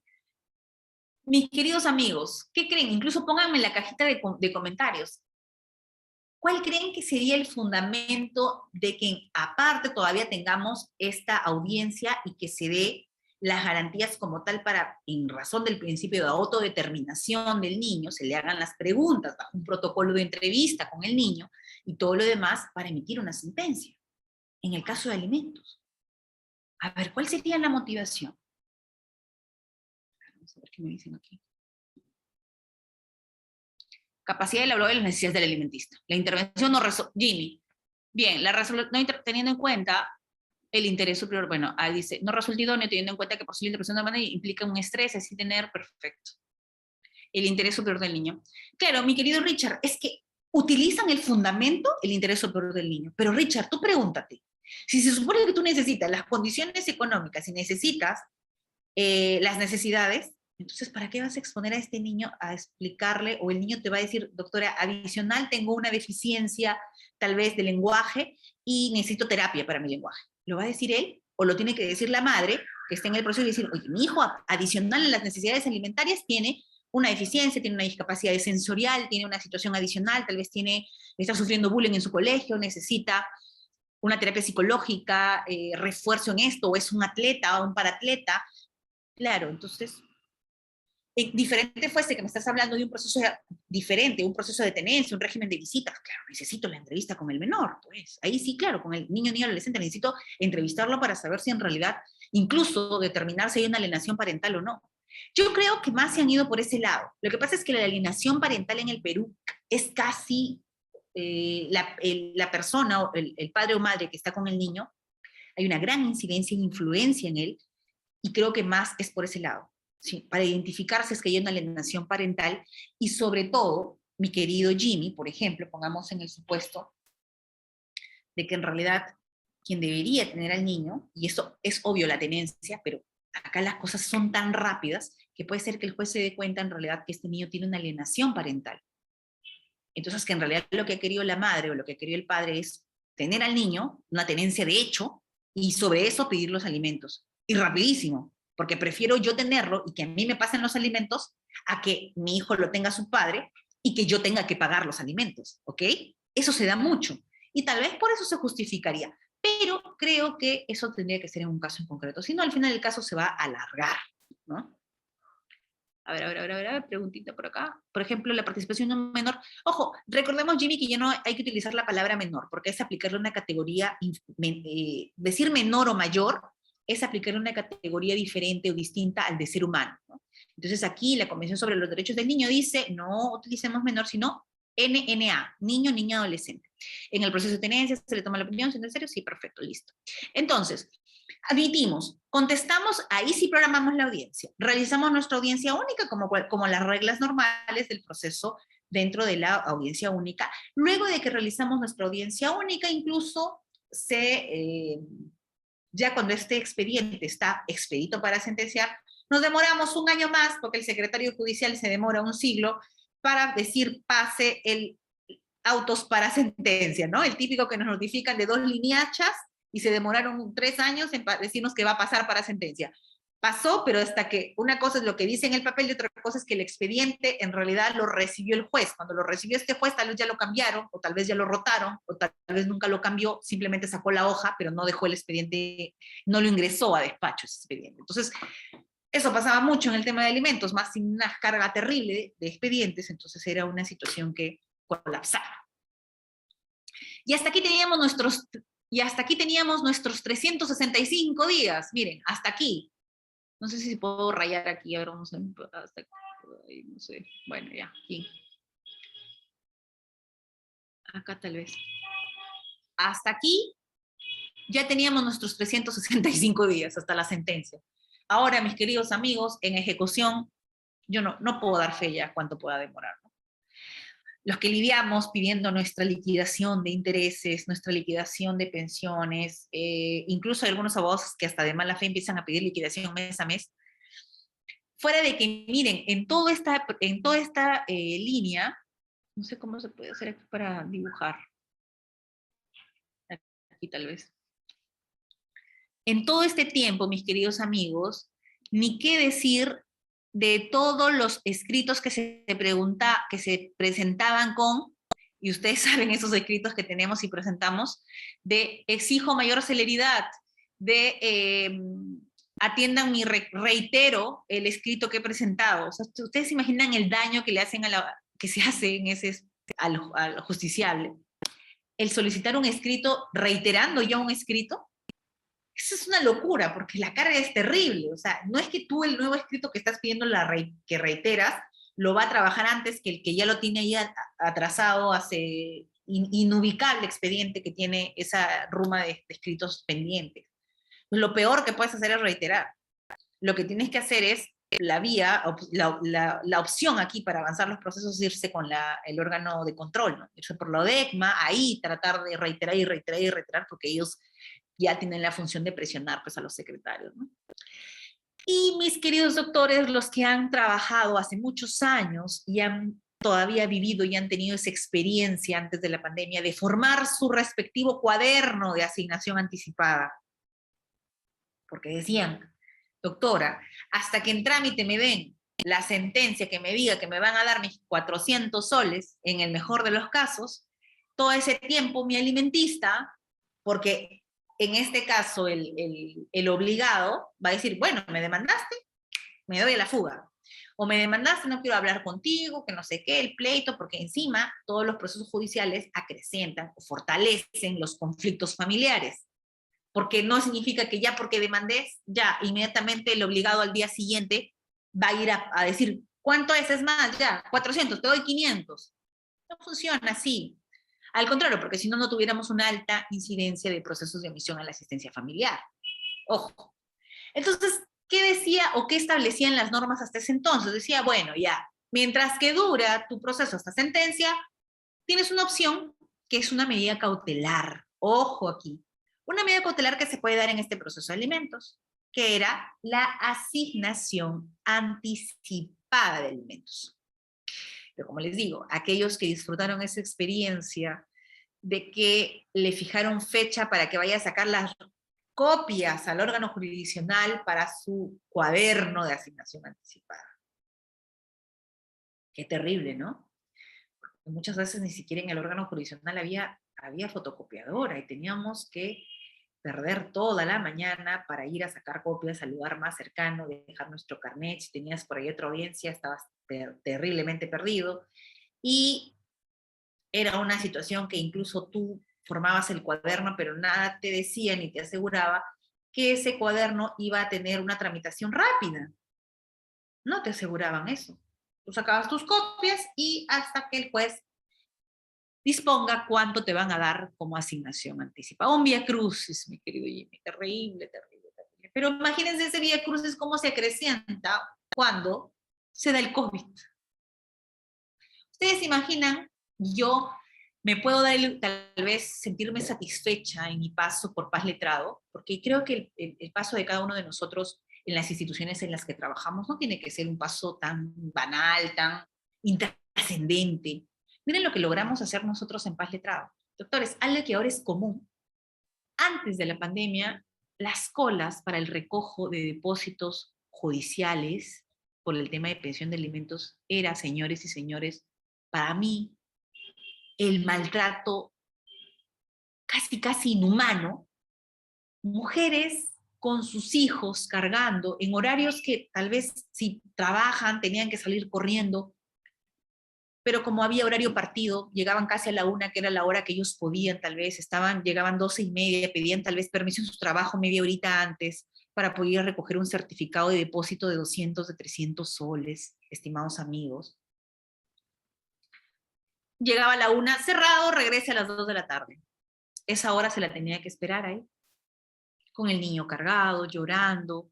mis queridos amigos, ¿qué creen? Incluso pónganme en la cajita de comentarios. ¿Cuál creen que sería el fundamento de que aparte todavía tengamos esta audiencia y que se dé las garantías como tal para, en razón del principio de autodeterminación del niño, se le hagan las preguntas bajo un protocolo de entrevista con el niño y todo lo demás para emitir una sentencia? En el caso de alimentos. A ver, ¿cuál sería la motivación? Vamos a ver qué me dicen aquí. Capacidad de elaborar las necesidades del alimentista. La intervención no resuelve. Jimmy, bien, teniendo en cuenta el interés superior, bueno, dice, no resulta idóneo teniendo en cuenta que posible intervención de demanda implica un estrés, así tener, perfecto. El interés superior del niño. Claro, mi querido Richard, es que utilizan el fundamento, el interés superior del niño. Pero Richard, tú pregúntate, si se supone que tú necesitas las condiciones económicas y necesitas las necesidades, entonces, ¿para qué vas a exponer a este niño a explicarle? O el niño te va a decir, doctora, adicional, tengo una deficiencia tal vez de lenguaje y necesito terapia para mi lenguaje. ¿Lo va a decir él? ¿O lo tiene que decir la madre que está en el proceso y decir, oye, mi hijo, adicional a las necesidades alimentarias, tiene una deficiencia, tiene una discapacidad sensorial, tiene una situación adicional, tal vez está sufriendo bullying en su colegio, necesita una terapia psicológica, refuerzo en esto, o es un atleta o un paratleta? Claro, entonces diferente fuese que me estás hablando de un proceso diferente, un proceso de tenencia, un régimen de visitas, claro, necesito la entrevista con el menor, pues, ahí sí, claro, con el niño, niña, adolescente, necesito entrevistarlo para saber si en realidad, incluso determinar si hay una alienación parental o no. Yo creo que más se han ido por ese lado. Lo que pasa es que la alienación parental en el Perú es casi la persona, el padre o madre que está con el niño, hay una gran incidencia e influencia en él, y creo que más es por ese lado. ¿Sí? Para identificar si es que hay una alienación parental y sobre todo, mi querido Jimmy, por ejemplo, pongamos en el supuesto de que en realidad quien debería tener al niño, y eso es obvio la tenencia, pero acá las cosas son tan rápidas que puede ser que el juez se dé cuenta en realidad que este niño tiene una alienación parental. Entonces que en realidad lo que ha querido la madre o lo que ha querido el padre es tener al niño, una tenencia de hecho, y sobre eso pedir los alimentos. Y rapidísimo, porque prefiero yo tenerlo y que a mí me pasen los alimentos a que mi hijo lo tenga su padre y que yo tenga que pagar los alimentos, ¿ok? Eso se da mucho. Y tal vez por eso se justificaría. Pero creo que eso tendría que ser en un caso en concreto. Si no, al final el caso se va a alargar, ¿no? A ver, preguntita por acá. Por ejemplo, la participación de un menor. Ojo, recordemos, Jimmy, que ya no hay que utilizar la palabra menor, porque es aplicarle una categoría, decir menor o mayor, es aplicarle una categoría diferente o distinta al de ser humano, ¿no? Entonces aquí la Convención sobre los Derechos del Niño dice, no utilicemos menor, sino NNA, niño, niña, adolescente. En el proceso de tenencia se le toma la opinión, ¿es necesario? Sí, perfecto, listo. Entonces, admitimos, contestamos, ahí sí programamos la audiencia. Realizamos nuestra audiencia única como las reglas normales del proceso dentro de la audiencia única. Luego de que realizamos nuestra audiencia única, incluso ya cuando este expediente está expedito para sentenciar, nos demoramos un año más, porque el secretario judicial se demora un siglo, para decir pase el autos para sentencia, ¿no? El típico que nos notifican de 2 lineachas y se demoraron 3 años en decirnos que va a pasar para sentencia. Pasó, pero hasta que una cosa es lo que dice en el papel y otra cosa es que el expediente en realidad lo recibió el juez. Cuando lo recibió este juez, tal vez ya lo cambiaron, o tal vez ya lo rotaron, o tal vez nunca lo cambió, simplemente sacó la hoja, pero no dejó el expediente, no lo ingresó a despacho ese expediente. Entonces, eso pasaba mucho en el tema de alimentos, más sin una carga terrible de expedientes, entonces era una situación que colapsaba. Y hasta aquí teníamos nuestros 365 días. Miren, hasta aquí. No sé si puedo rayar aquí. A ver, vamos a hasta aquí. No sé. Bueno, ya, aquí. Acá tal vez. Hasta aquí ya teníamos nuestros 365 días hasta la sentencia. Ahora, mis queridos amigos, en ejecución, yo no puedo dar fe ya cuánto pueda demorar, ¿no? Los que lidiamos pidiendo nuestra liquidación de intereses, nuestra liquidación de pensiones, incluso hay algunos abogados que hasta de mala fe empiezan a pedir liquidación mes a mes, fuera de que, miren, en toda esta línea, no sé cómo se puede hacer aquí para dibujar, aquí tal vez, en todo este tiempo, mis queridos amigos, ni qué decir de todos los escritos que se presentaban con, y ustedes saben esos escritos que tenemos y presentamos, de exijo mayor celeridad, de atiendan reitero el escrito que he presentado. O sea, ustedes se imaginan el daño que le hacen que se hace en al justiciable. El solicitar un escrito reiterando ya un escrito, eso es una locura, porque la carga es terrible. O sea, no es que tú el nuevo escrito que estás pidiendo, que reiteras, lo va a trabajar antes que el que ya lo tiene ahí atrasado, hace inubicable expediente que tiene esa ruma de escritos pendientes. Lo peor que puedes hacer es reiterar. Lo que tienes que hacer es la opción aquí para avanzar los procesos es irse con el órgano de control, ¿no? Irse por la ODECMA, ahí tratar de reiterar y reiterar y reiterar, porque ellos ya tienen la función de presionar pues, a los secretarios, ¿no? Y mis queridos doctores, los que han trabajado hace muchos años y han todavía vivido y han tenido esa experiencia antes de la pandemia de formar su respectivo cuaderno de asignación anticipada, porque decían, doctora, hasta que en trámite me den la sentencia que me diga que me van a dar mis 400 soles, en el mejor de los casos, todo ese tiempo mi alimentista, porque en este caso el obligado va a decir, bueno, me demandaste, me doy a la fuga. O me demandaste, no quiero hablar contigo, que no sé qué, el pleito, porque encima todos los procesos judiciales acrecentan o fortalecen los conflictos familiares. Porque no significa que ya porque demandes, ya inmediatamente el obligado al día siguiente va a ir a decir, ¿cuánto es? Es más, ya, 400, te doy 500. No funciona así. Al contrario, porque si no, no tuviéramos una alta incidencia de procesos de omisión a la asistencia familiar. Ojo. Entonces, ¿qué decía o qué establecían las normas hasta ese entonces? Decía, bueno, ya, mientras que dura tu proceso hasta sentencia, tienes una opción que es una medida cautelar. Ojo aquí. Una medida cautelar que se puede dar en este proceso de alimentos, que era la asignación anticipada de alimentos. Pero como les digo, aquellos que disfrutaron esa experiencia de que le fijaron fecha para que vaya a sacar las copias al órgano jurisdiccional para su cuaderno de asignación anticipada. Qué terrible, ¿no? Porque muchas veces ni siquiera en el órgano jurisdiccional había fotocopiadora y teníamos que perder toda la mañana para ir a sacar copias al lugar más cercano, dejar nuestro carnet. Si tenías por ahí otra audiencia, estabas terriblemente perdido. Y era una situación que incluso tú formabas el cuaderno, pero nada te decía ni te aseguraba que ese cuaderno iba a tener una tramitación rápida. No te aseguraban eso. Tú sacabas tus copias y hasta que el juez disponga cuánto te van a dar como asignación anticipada. Un vía crucis, mi querido Jimmy, terrible, terrible, terrible. Pero imagínense ese vía crucis cómo se acrecienta cuando se da el COVID. Ustedes se imaginan, yo me puedo dar tal vez sentirme satisfecha en mi paso por Paz Letrado, porque creo que el paso de cada uno de nosotros en las instituciones en las que trabajamos no tiene que ser un paso tan banal, tan intrascendente. Miren lo que logramos hacer nosotros en Paz Letrado. Doctores, algo que ahora es común. Antes de la pandemia, las colas para el recojo de depósitos judiciales por el tema de pensión de alimentos era, señores y señores, para mí, el maltrato casi inhumano. Mujeres con sus hijos cargando en horarios que tal vez si trabajan tenían que salir corriendo, pero como había horario partido, llegaban casi a la 1, que era la hora que ellos podían, tal vez, llegaban 12:30, pedían tal vez permiso en su trabajo media horita antes para poder recoger un certificado de depósito de 200, de 300 soles, estimados amigos. Llegaba a la 1, cerrado, regrese a las 2 de la tarde. Esa hora se la tenía que esperar ahí, con el niño cargado, llorando,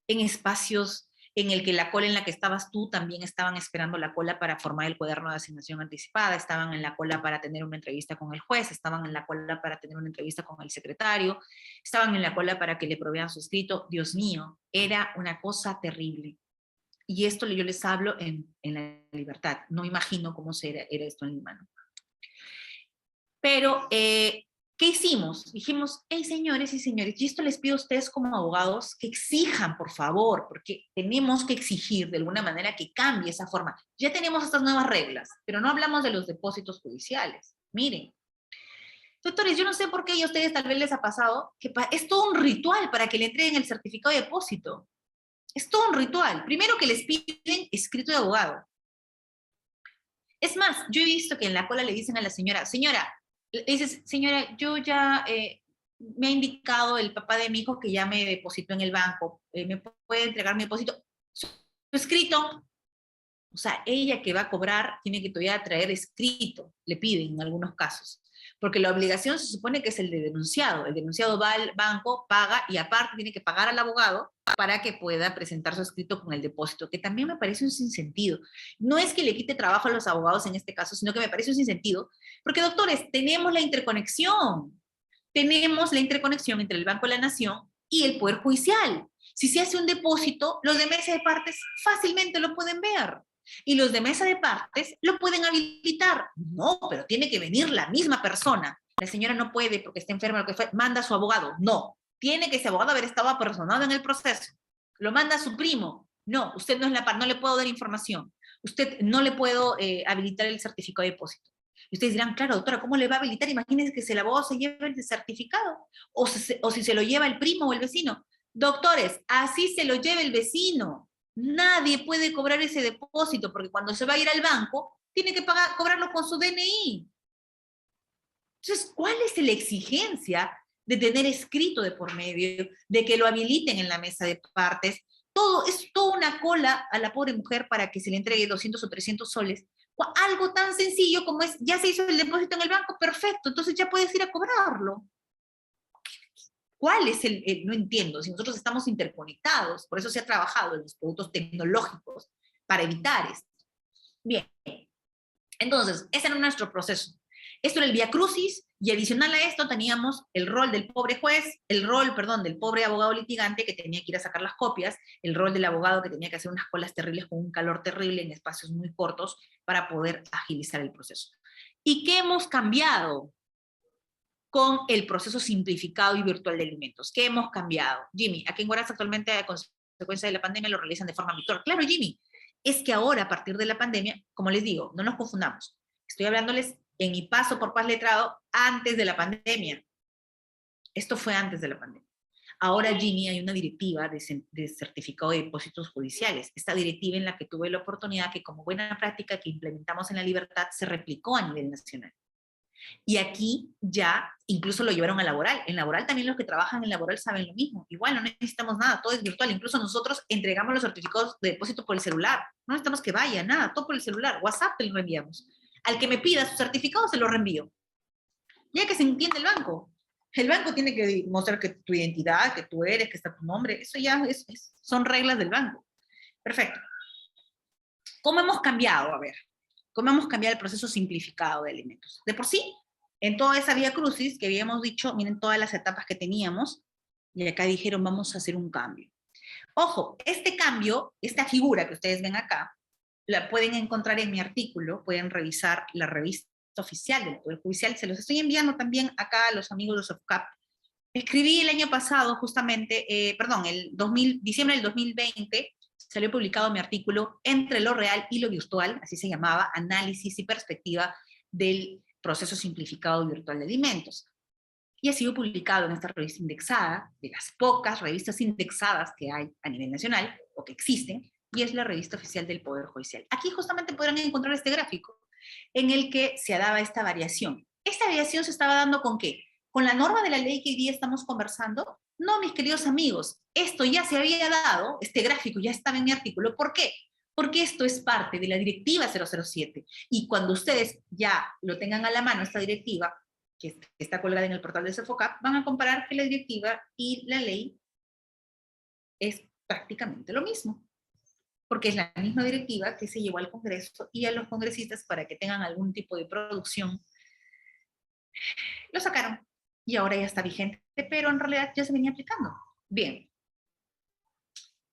en espacios en el que la cola en la que estabas tú también estaban esperando la cola para formar el cuaderno de asignación anticipada, estaban en la cola para tener una entrevista con el juez, estaban en la cola para tener una entrevista con el secretario, estaban en la cola para que le provean su escrito. Dios mío, era una cosa terrible. Y esto yo les hablo en la libertad. No imagino cómo era esto en Lima, ¿no? Pero, ¿qué hicimos? Dijimos, hey, señores y señores, y esto les pido a ustedes como abogados que exijan, por favor, porque tenemos que exigir de alguna manera que cambie esa forma. Ya tenemos estas nuevas reglas, pero no hablamos de los depósitos judiciales. Miren, doctores, yo no sé por qué a ustedes tal vez les ha pasado que es todo un ritual para que le entreguen el certificado de depósito. Es todo un ritual. Primero que les piden escrito de abogado. Es más, yo he visto que en la cola le dicen a la señora, le dices, señora, yo ya me ha indicado el papá de mi hijo que ya me depositó en el banco, ¿me puede entregar mi depósito? Su escrito. O sea, ella que va a cobrar tiene que todavía traer escrito, le piden en algunos casos. Porque la obligación se supone que es el de denunciado. El denunciado va al banco, paga y aparte tiene que pagar al abogado para que pueda presentar su escrito con el depósito, que también me parece un sinsentido. No es que le quite trabajo a los abogados en este caso, sino que me parece un sinsentido, porque doctores, tenemos la interconexión entre el Banco de la Nación y el Poder Judicial. Si se hace un depósito, los de mesa de partes fácilmente lo pueden ver. Y los de mesa de partes lo pueden habilitar. No, pero tiene que venir la misma persona. La señora no puede porque está enferma, lo que fue, manda a su abogado. No, tiene que ese abogado haber estado apersonado en el proceso. Lo manda a su primo. No, usted no es la parte, no le puedo dar información. Usted no le puedo habilitar el certificado de depósito. Y ustedes dirán, claro, doctora, ¿cómo le va a habilitar? Imagínense que si el abogado se lleva el certificado o si se lo lleva el primo o el vecino. Doctores, así se lo lleva el vecino. Nadie puede cobrar ese depósito porque cuando se va a ir al banco, tiene que cobrarlo con su DNI. Entonces, ¿cuál es la exigencia de tener escrito de por medio, de que lo habiliten en la mesa de partes? Es toda una cola a la pobre mujer para que se le entregue 200 o 300 soles. Algo tan sencillo como es, ya se hizo el depósito en el banco, perfecto, entonces ya puedes ir a cobrarlo. ¿Cuál es no entiendo, si nosotros estamos interconectados, por eso se ha trabajado en los productos tecnológicos para evitar esto. Bien, entonces, ese era nuestro proceso. Esto era el vía crucis, y adicional a esto teníamos el rol del pobre juez, del pobre abogado litigante que tenía que ir a sacar las copias, el rol del abogado que tenía que hacer unas colas terribles con un calor terrible en espacios muy cortos para poder agilizar el proceso. ¿Y qué hemos cambiado? con el proceso simplificado y virtual de alimentos. ¿Qué hemos cambiado? Jimmy, aquí en Huaraz actualmente a consecuencia de la pandemia lo realizan de forma virtual. Claro, Jimmy, es que ahora a partir de la pandemia, como les digo, no nos confundamos. Estoy hablándoles en mi paso por Paz Letrado antes de la pandemia. Esto fue antes de la pandemia. Ahora, Jimmy, hay una directiva de certificado de depósitos judiciales. Esta directiva en la que tuve la oportunidad que como buena práctica que implementamos en La Libertad se replicó a nivel nacional. Y aquí ya incluso lo llevaron a laboral. En laboral también los que trabajan en laboral saben lo mismo. Igual no necesitamos nada, todo es virtual. Incluso nosotros entregamos los certificados de depósito por el celular. No necesitamos que vaya, nada, todo por el celular. WhatsApp te lo reenviamos. Al que me pida su certificado se lo reenvío. Ya que se entiende el banco tiene que mostrar que tu identidad, que tú eres, que está tu nombre. Eso ya son reglas del banco. Perfecto. ¿Cómo hemos cambiado? A ver, ¿cómo hemos cambiado el proceso simplificado de alimentos? De por sí, en toda esa vía crucis que habíamos dicho, miren todas las etapas que teníamos, y acá dijeron, vamos a hacer un cambio. Ojo, este cambio, esta figura que ustedes ven acá, la pueden encontrar en mi artículo, pueden revisar la revista oficial del Poder Judicial, se los estoy enviando también acá a los amigos de SOFCAP. Escribí el año pasado, justamente, diciembre del 2020, salió publicado mi artículo Entre lo real y lo virtual, así se llamaba, análisis y perspectiva del proceso simplificado y virtual de alimentos. Y ha sido publicado en esta revista indexada, de las pocas revistas indexadas que hay a nivel nacional, o que existen, y es la revista oficial del Poder Judicial. Aquí justamente podrán encontrar este gráfico, en el que se daba esta variación. ¿Esta variación se estaba dando con qué? ¿Con la norma de la ley que hoy día estamos conversando? No, mis queridos amigos, esto ya se había dado, este gráfico ya estaba en mi artículo. ¿Por qué? Porque esto es parte de la directiva 007. Y cuando ustedes ya lo tengan a la mano, esta directiva, que está colgada en el portal de SOFOCAP, van a comparar que la directiva y la ley es prácticamente lo mismo. Porque es la misma directiva que se llevó al Congreso y a los congresistas para que tengan algún tipo de producción. Lo sacaron y ahora ya está vigente, pero en realidad ya se venía aplicando. Bien.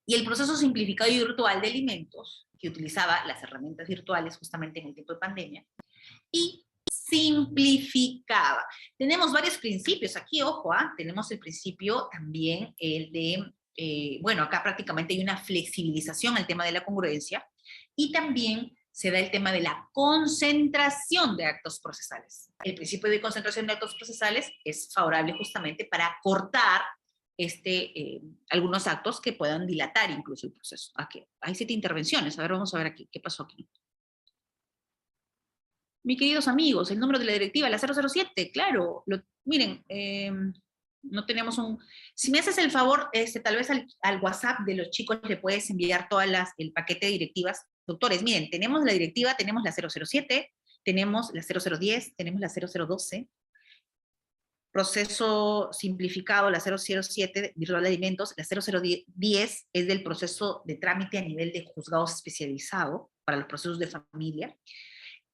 Y el proceso simplificado y virtual de alimentos, que utilizaba las herramientas virtuales justamente en el tiempo de pandemia, y simplificaba. Tenemos varios principios aquí, ojo, tenemos el principio también, el de, bueno, acá prácticamente hay una flexibilización al tema de la congruencia, y también se da el tema de la concentración de actos procesales. El principio de concentración de actos procesales es favorable justamente para cortar algunos actos que puedan dilatar incluso el proceso. Aquí hay 7 intervenciones. A ver, vamos a ver aquí, ¿qué pasó aquí? Mis queridos amigos, el número de la directiva, la 007, claro, miren, no tenemos un... Si me haces el favor, tal vez al WhatsApp de los chicos le puedes enviar el paquete de directivas. Doctores, miren, tenemos la directiva, tenemos la 007, tenemos la 0010, tenemos la 0012, proceso simplificado, la 007, virtual de alimentos, la 0010 es del proceso de trámite a nivel de juzgados especializado para los procesos de familia,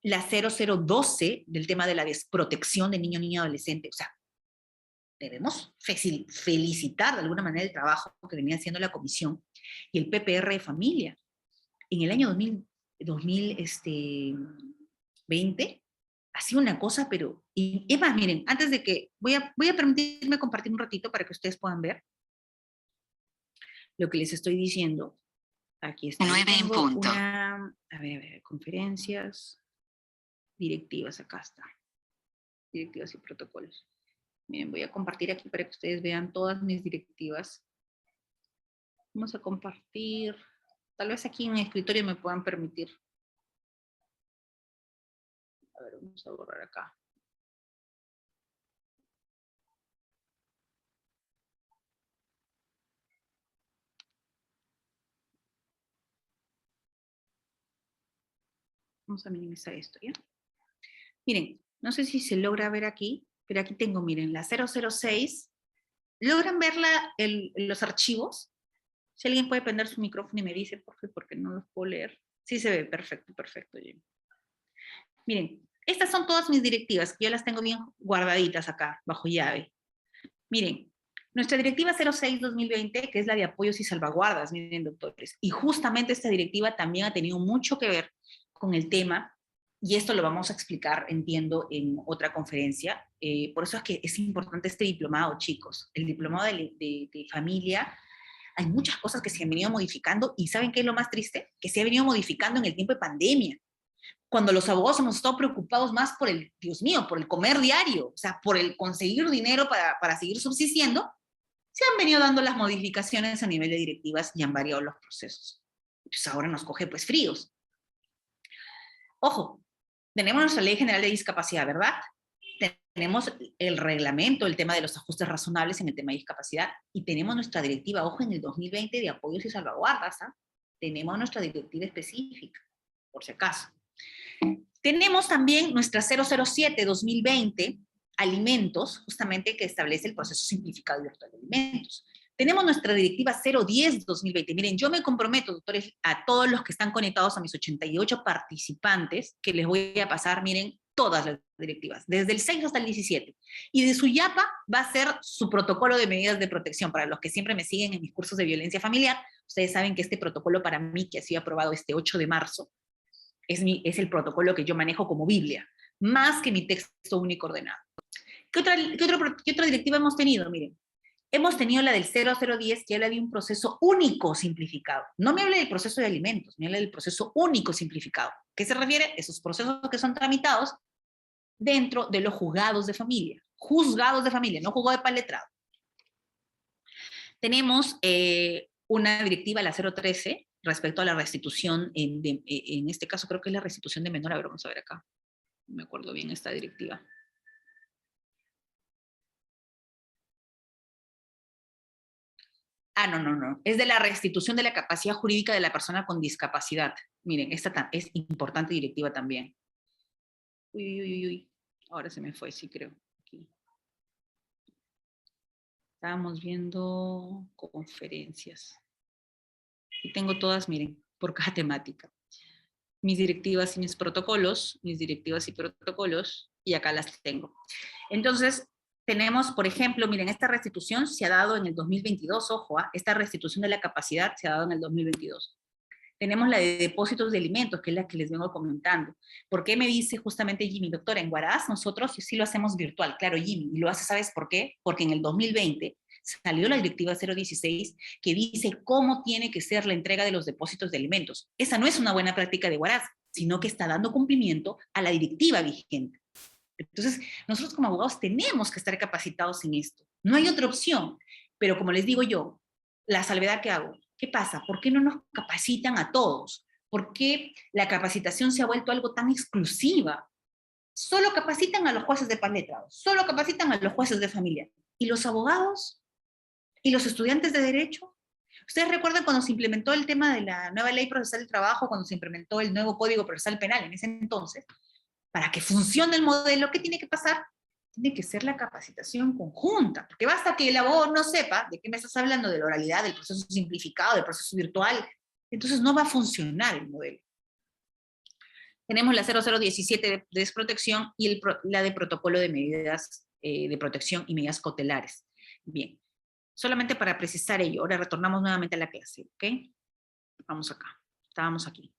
la 0012 del tema de la desprotección de niño, niña, adolescente. O sea, debemos felicitar de alguna manera el trabajo que venía haciendo la comisión, y el PPR de familia. En el año 2020 ha sido una cosa, pero... Y es más, miren, antes de que... Voy a permitirme compartir un ratito para que ustedes puedan ver lo que les estoy diciendo. Aquí está. 9 en punto. A ver, conferencias, directivas, acá está. Directivas y protocolos. Miren, voy a compartir aquí para que ustedes vean todas mis directivas. Vamos a compartir... Tal vez aquí en mi escritorio me puedan permitir. A ver, vamos a borrar acá. Vamos a minimizar esto, ¿ya? Miren, no sé si se logra ver aquí, pero aquí tengo, miren, la 006. ¿Logran ver los archivos? Si alguien puede prender su micrófono y me dice, por qué, porque no los puedo leer. Sí se ve, perfecto, perfecto. Jim. Miren, estas son todas mis directivas, que yo las tengo bien guardaditas acá, bajo llave. Miren, nuestra directiva 06-2020, que es la de apoyos y salvaguardas, miren, doctores, y justamente esta directiva también ha tenido mucho que ver con el tema y esto lo vamos a explicar, entiendo, en otra conferencia. Por eso es que es importante este diplomado, chicos. El diplomado de familia, hay muchas cosas que se han venido modificando, y ¿saben qué es lo más triste? Que se ha venido modificando en el tiempo de pandemia, cuando los abogados hemos estado preocupados más por el, Dios mío, por el comer diario, o sea, por el conseguir dinero para seguir subsistiendo. Se han venido dando las modificaciones a nivel de directivas y han variado los procesos. Pues ahora nos coge pues fríos. Ojo, tenemos nuestra Ley General de Discapacidad, ¿verdad? Tenemos el reglamento, el tema de los ajustes razonables en el tema de discapacidad, y tenemos nuestra directiva, ojo, en el 2020 de apoyos y salvaguardas, ¿ah? Tenemos nuestra directiva específica, por si acaso. Tenemos también nuestra 007-2020, alimentos, justamente que establece el proceso simplificado y virtual de alimentos. Tenemos nuestra directiva 010-2020. Miren, yo me comprometo, doctores, a todos los que están conectados, a mis 88 participantes, que les voy a pasar, miren, todas las directivas, desde el 6 hasta el 17. Y de su YAPA va a ser su protocolo de medidas de protección. Para los que siempre me siguen en mis cursos de violencia familiar, ustedes saben que este protocolo para mí, que ha sido aprobado este 8 de marzo, es el protocolo que yo manejo como Biblia, más que mi texto único ordenado. ¿Qué otra directiva hemos tenido? Miren, hemos tenido la del 0010, que habla de un proceso único simplificado. No me hable del proceso de alimentos, me habla del proceso único simplificado. ¿Qué se refiere? Esos procesos que son tramitados dentro de los juzgados de familia. Juzgados de familia, no juzgado de paletrado. Tenemos una directiva, la 013, respecto a la restitución, en este caso creo que es la restitución de menor. A ver, vamos a ver acá. No me acuerdo bien esta directiva. No. Es de la restitución de la capacidad jurídica de la persona con discapacidad. Miren, esta es importante directiva también. Uy. Ahora se me fue, sí creo. Aquí. Estábamos viendo conferencias. Y tengo todas, miren, por cada temática. Mis directivas y mis protocolos, y acá las tengo. Entonces, tenemos, por ejemplo, miren, esta restitución se ha dado en el 2022, ojo, esta restitución de la capacidad se ha dado en el 2022. Tenemos la de depósitos de alimentos, que es la que les vengo comentando. ¿Por qué me dice justamente Jimmy, doctora, en Huaraz nosotros sí lo hacemos virtual? Claro, Jimmy, y lo hace, ¿sabes por qué? Porque en el 2020 salió la directiva 016 que dice cómo tiene que ser la entrega de los depósitos de alimentos. Esa no es una buena práctica de Huaraz, sino que está dando cumplimiento a la directiva vigente. Entonces, nosotros como abogados tenemos que estar capacitados en esto. No hay otra opción. Pero como les digo yo, la salvedad que hago, ¿qué pasa? ¿Por qué no nos capacitan a todos? ¿Por qué la capacitación se ha vuelto algo tan exclusiva? Solo capacitan a los jueces de pan letrado, solo capacitan a los jueces de familia. ¿Y los abogados? ¿Y los estudiantes de Derecho? ¿Ustedes recuerdan cuando se implementó el tema de la nueva Ley Procesal del Trabajo, cuando se implementó el nuevo Código Procesal Penal en ese entonces? Para que funcione el modelo, ¿qué tiene que pasar? Tiene que ser la capacitación conjunta, porque basta que el abogado no sepa de qué me estás hablando, de la oralidad, del proceso simplificado, del proceso virtual, entonces no va a funcionar el modelo. Tenemos la 0017 de desprotección y la de protocolo de medidas de protección y medidas cautelares. Bien, solamente para precisar ello, ahora retornamos nuevamente a la clase, ¿ok? Vamos acá, estábamos aquí.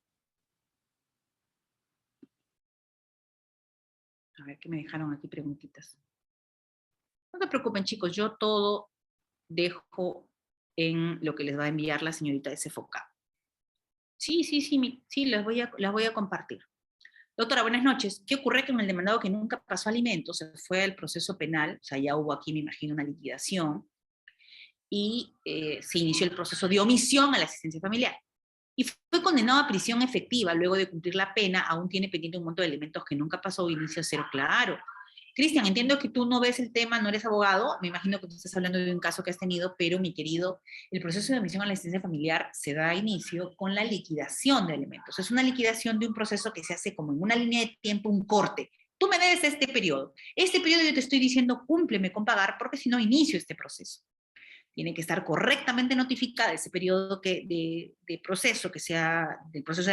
A ver, ¿qué me dejaron aquí preguntitas? No se preocupen, chicos, yo todo dejo en lo que les va a enviar la señorita de CFOCA. Sí, las voy a compartir. Doctora, buenas noches. ¿Qué ocurre con el demandado que nunca pasó alimentos? Se fue al proceso penal, o sea, ya hubo aquí, me imagino, una liquidación, y se inició el proceso de omisión a la asistencia familiar. Y fue condenado a prisión efectiva luego de cumplir la pena, aún tiene pendiente un monto de alimentos que nunca pasó, inicio cero, claro. Cristian, entiendo que tú no ves el tema, no eres abogado, me imagino que tú estás hablando de un caso que has tenido, pero mi querido, el proceso de omisión a la asistencia familiar se da a inicio con la liquidación de alimentos. Es una liquidación de un proceso que se hace como en una línea de tiempo, un corte. Tú me debes este periodo. Este periodo yo te estoy diciendo, cúmpleme con pagar, porque si no inicio este proceso. Tiene que estar correctamente notificada ese periodo de proceso, que sea del proceso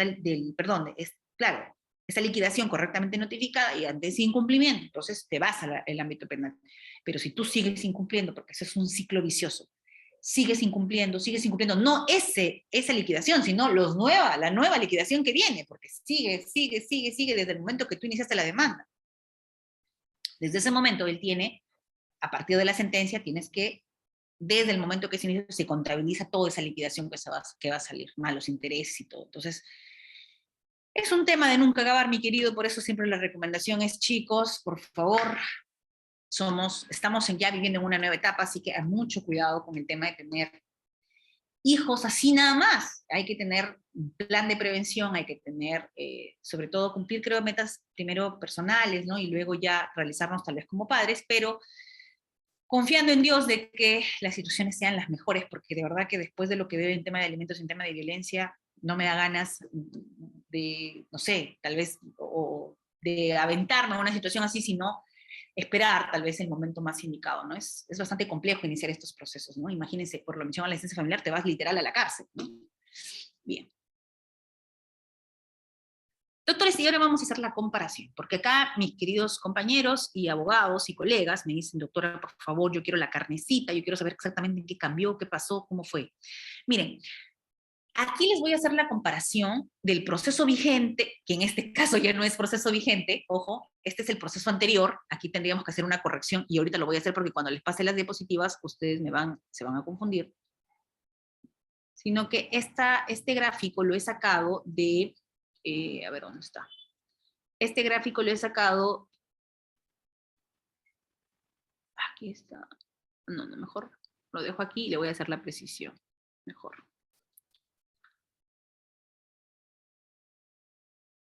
claro, esa liquidación correctamente notificada, y ante ese incumplimiento, entonces te vas al ámbito penal. Pero si tú sigues incumpliendo, porque eso es un ciclo vicioso, sigues incumpliendo, no esa liquidación, sino la nueva liquidación que viene, porque sigue desde el momento que tú iniciaste la demanda. Desde ese momento él tiene, a partir de la sentencia, tienes que, desde el momento que se inicia, se contabiliza toda esa liquidación que va a salir, más los intereses y todo. Entonces, es un tema de nunca acabar, mi querido, por eso siempre la recomendación es, chicos, por favor, estamos ya viviendo en una nueva etapa, así que hay mucho cuidado con el tema de tener hijos así nada más. Hay que tener un plan de prevención, hay que tener, sobre todo, cumplir, creo, metas primero personales, ¿no? Y luego ya realizarnos tal vez como padres, pero confiando en Dios de que las situaciones sean las mejores, porque de verdad que después de lo que veo en tema de alimentos y en tema de violencia, no me da ganas de, no sé, tal vez, o de aventarme a una situación así, sino esperar tal vez el momento más indicado, ¿no? Es bastante complejo iniciar estos procesos, ¿no? Imagínense, por la omisión a la licencia familiar, te vas literal a la cárcel, ¿no? Bien. Doctores, y ahora vamos a hacer la comparación, porque acá mis queridos compañeros y abogados y colegas me dicen, doctora, por favor, yo quiero la carnecita, yo quiero saber exactamente en qué cambió, qué pasó, cómo fue. Miren, aquí les voy a hacer la comparación del proceso vigente, que en este caso ya no es proceso vigente, ojo, este es el proceso anterior, aquí tendríamos que hacer una corrección, y ahorita lo voy a hacer porque cuando les pase las diapositivas, ustedes se van a confundir, sino que este gráfico lo he sacado de, a ver, ¿dónde está? Este gráfico lo he sacado, aquí está, no, mejor lo dejo aquí y le voy a hacer la precisión, mejor.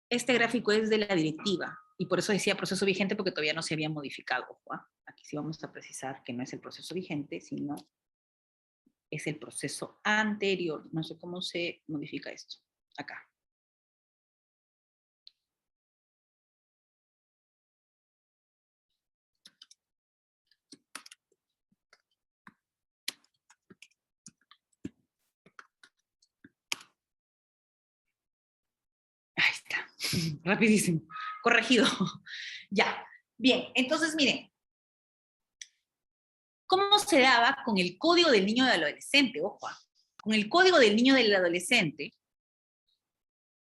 Este gráfico es de la directiva, y por eso decía proceso vigente, porque todavía no se había modificado. ¿Va? Aquí sí vamos a precisar que no es el proceso vigente, sino es el proceso anterior. No sé cómo se modifica esto. Acá. Ahí está. Rapidísimo. Corregido. Ya. Bien, entonces miren. ¿Cómo se daba con el código del niño y del adolescente? Ojo, con el código del niño y del adolescente,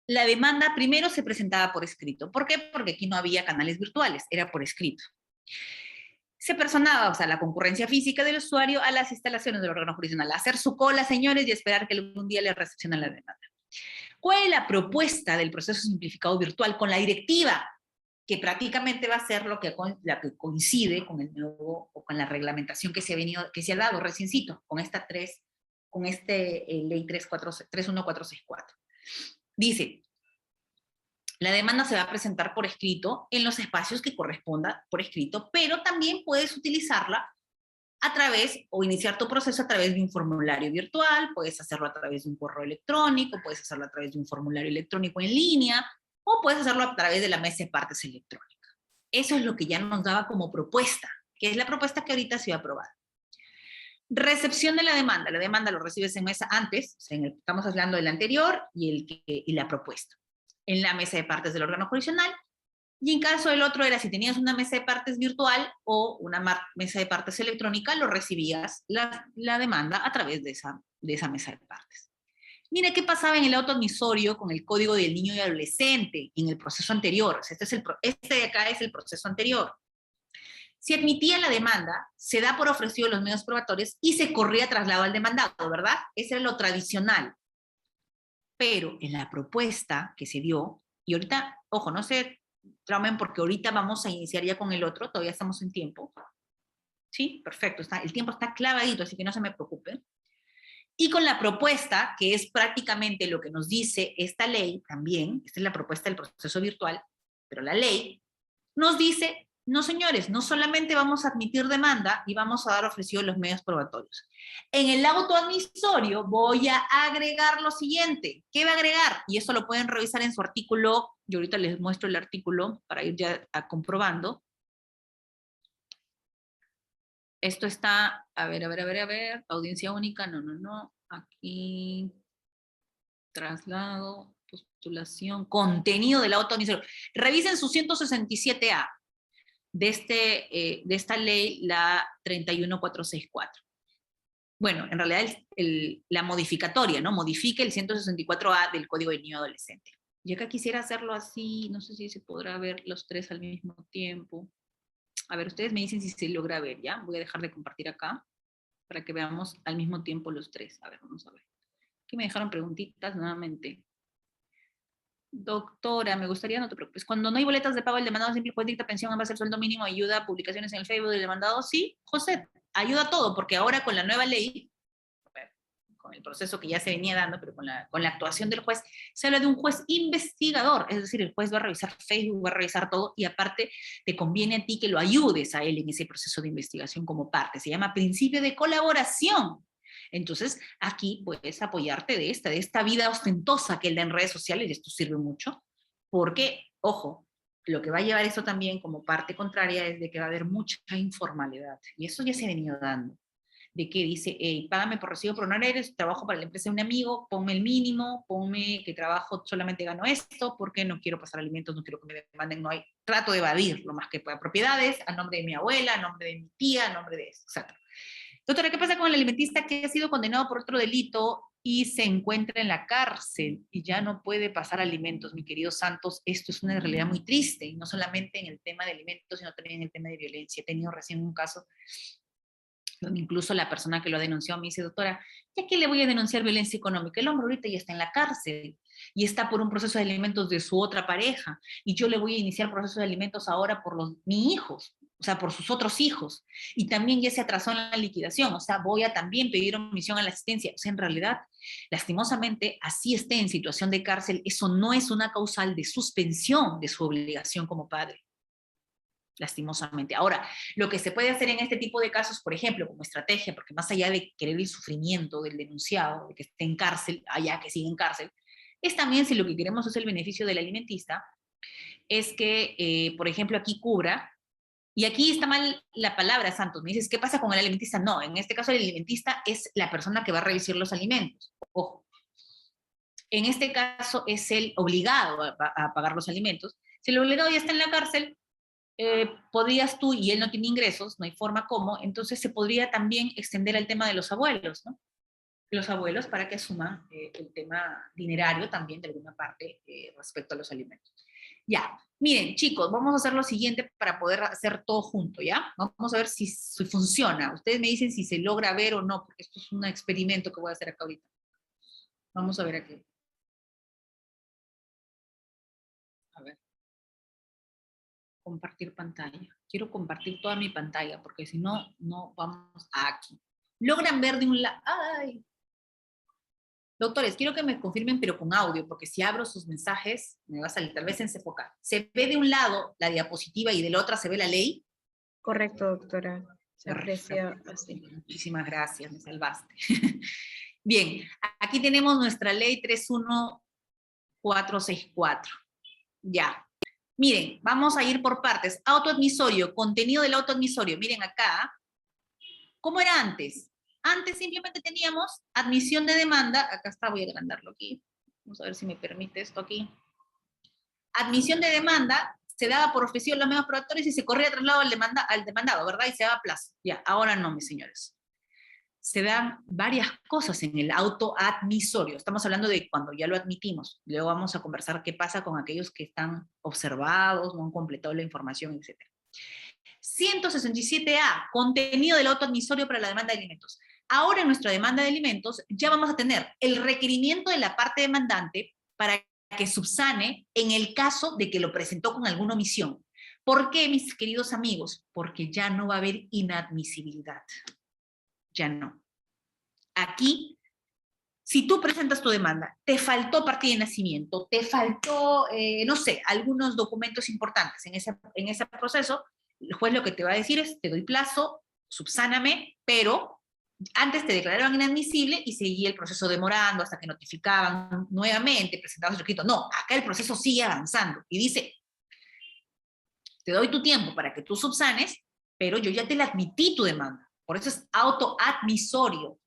la demanda primero se presentaba por escrito. ¿Por qué? Porque aquí no había canales virtuales, era por escrito. Se personaba, o sea, la concurrencia física del usuario a las instalaciones del órgano jurisdiccional, hacer su cola, señores, y esperar que algún día le recepcionen la demanda. ¿Cuál es la propuesta del proceso simplificado virtual con la directiva? Que prácticamente va a ser la que coincide con el nuevo, o con la reglamentación que se ha dado reciencito, con esta ley 31464. Dice, la demanda se va a presentar por escrito en los espacios que corresponda por escrito, pero también puedes utilizarla a través, o iniciar tu proceso a través de un formulario virtual, puedes hacerlo a través de un correo electrónico, puedes hacerlo a través de un formulario electrónico en línea, o puedes hacerlo a través de la mesa de partes electrónica. Eso es lo que ya nos daba como propuesta, que es la propuesta que ahorita se va a aprobar. Recepción de la demanda lo recibes en mesa antes, o sea, estamos hablando del anterior y la propuesta, en la mesa de partes del órgano jurisdiccional, y en caso del otro era si tenías una mesa de partes virtual o una mesa de partes electrónica, lo recibías la demanda a través de esa mesa de partes. Mira qué pasaba en el auto admisorio con el código del niño y adolescente en el proceso anterior. O sea, este de acá es el proceso anterior. Si admitía la demanda, se da por ofrecido los medios probatorios y se corría traslado al demandado, ¿verdad? Ese era lo tradicional. Pero en la propuesta que se dio, y ahorita, ojo, no se traumen porque ahorita vamos a iniciar ya con el otro, todavía estamos en tiempo. ¿Sí? Perfecto, el tiempo está clavadito, así que no se me preocupen. Y con la propuesta, que es prácticamente lo que nos dice esta ley también, esta es la propuesta del proceso virtual, pero la ley nos dice, no señores, no solamente vamos a admitir demanda y vamos a dar ofrecido los medios probatorios. En el auto admisorio voy a agregar lo siguiente. ¿Qué va a agregar? Y eso lo pueden revisar en su artículo, yo ahorita les muestro el artículo para ir ya comprobando. Esto está, a ver, audiencia única, no, aquí, traslado, postulación, contenido del auto admisorio. Revisen su 167A de esta ley, la 31464. bueno, en realidad la modificatoria, ¿no? Modifica el 164A del Código del Niño Adolescente. Y acá quisiera hacerlo así, no sé si se podrá ver los tres al mismo tiempo. A ver, ustedes me dicen si se logra ver, ¿ya? Voy a dejar de compartir acá para que veamos al mismo tiempo los tres. A ver, vamos a ver. Aquí me dejaron preguntitas nuevamente. Doctora, me gustaría, no te preocupes, cuando no hay boletas de pago, el demandado simple puede dictar pensión en base al sueldo mínimo, ayuda, publicaciones en el Facebook del demandado. Sí, José, ayuda a todo, porque ahora con la nueva ley, con el proceso que ya se venía dando, pero con la actuación del juez, se habla de un juez investigador, es decir, el juez va a revisar Facebook, va a revisar todo, y aparte te conviene a ti que lo ayudes a él en ese proceso de investigación como parte. Se llama principio de colaboración. Entonces, aquí puedes apoyarte de esta vida ostentosa que él da en redes sociales, y esto sirve mucho, porque, ojo, lo que va a llevar eso también como parte contraria es de que va a haber mucha informalidad, y eso ya se ha venido dando, de que dice, hey, págame por recibo por honorarios, trabajo para la empresa de un amigo, ponme el mínimo, ponme que trabajo, solamente gano esto, porque no quiero pasar alimentos, no quiero que me demanden, no hay, trato de evadir lo más que pueda propiedades, a nombre de mi abuela, a nombre de mi tía, a nombre de eso, etc. Doctora, ¿qué pasa con el alimentista que ha sido condenado por otro delito y se encuentra en la cárcel y ya no puede pasar alimentos? Mi querido Santos, esto es una realidad muy triste, y no solamente en el tema de alimentos, sino también en el tema de violencia. He tenido recién un caso donde incluso la persona que lo ha denunciado me dice, doctora, ¿ya qué le voy a denunciar violencia económica? El hombre ahorita ya está en la cárcel y está por un proceso de alimentos de su otra pareja, y yo le voy a iniciar proceso de alimentos ahora por mis hijos, o sea, por sus otros hijos, y también ya se atrasó en la liquidación, o sea, voy a también pedir omisión a la asistencia. O sea, en realidad, lastimosamente, así esté en situación de cárcel, eso no es una causal de suspensión de su obligación como padre, lastimosamente. Ahora, lo que se puede hacer en este tipo de casos, por ejemplo, como estrategia, porque más allá de querer el sufrimiento del denunciado, de que esté en cárcel, allá que sigue en cárcel, es también, si lo que queremos es el beneficio del alimentista, es que, por ejemplo, aquí cubra, y aquí está mal la palabra, Santos, me dices, ¿qué pasa con el alimentista? No, en este caso el alimentista es la persona que va a revisar los alimentos. Ojo, en este caso es el obligado a pagar los alimentos. Si el obligado ya está en la cárcel, podrías tú, y él no tiene ingresos, no hay forma cómo, entonces se podría también extender al tema de los abuelos, ¿no? Los abuelos para que asuman el tema dinerario también de alguna parte respecto a los alimentos. Ya, miren, chicos, vamos a hacer lo siguiente para poder hacer todo junto, ¿ya? Vamos a ver si funciona. Ustedes me dicen si se logra ver o no, porque esto es un experimento que voy a hacer acá ahorita. Vamos a ver aquí. A ver. Compartir pantalla. Quiero compartir toda mi pantalla, porque si no, no vamos aquí. ¿Logran ver de un lado? ¡Ay! Doctores, quiero que me confirmen, pero con audio, porque si abro sus mensajes, me va a salir tal vez en enfocar. ¿Se ve de un lado la diapositiva y del otro se ve la ley? Correcto, doctora. Se aprecia así. Muchísimas gracias, me salvaste. Bien, aquí tenemos nuestra ley 31464. Ya. Miren, vamos a ir por partes. Autoadmisorio, contenido del autoadmisorio. Miren acá. ¿Cómo era antes? Antes simplemente teníamos admisión de demanda. Acá está, voy a agrandarlo aquí. Vamos a ver si me permite esto aquí. Admisión de demanda se daba por ofrecido los medios probatorios y se corría traslado al demandado, ¿verdad? Y se daba plazo. Ya, ahora no, mis señores. Se dan varias cosas en el autoadmisorio. Estamos hablando de cuando ya lo admitimos. Luego vamos a conversar qué pasa con aquellos que están observados, no han completado la información, etc. 167A, contenido del autoadmisorio para la demanda de alimentos. Ahora en nuestra demanda de alimentos ya vamos a tener el requerimiento de la parte demandante para que subsane en el caso de que lo presentó con alguna omisión. ¿Por qué, mis queridos amigos? Porque ya no va a haber inadmisibilidad. Ya no. Aquí, si tú presentas tu demanda, te faltó partida de nacimiento, te faltó, no sé, algunos documentos importantes en ese proceso, el juez lo que te va a decir es, te doy plazo, subsáname, pero antes te declaraban inadmisible y seguía el proceso demorando hasta que notificaban nuevamente, presentaban su escrito. No, acá el proceso sigue avanzando y dice, te doy tu tiempo para que tú subsanes, pero yo ya te la admití tu demanda. Por eso es autoadmisorio,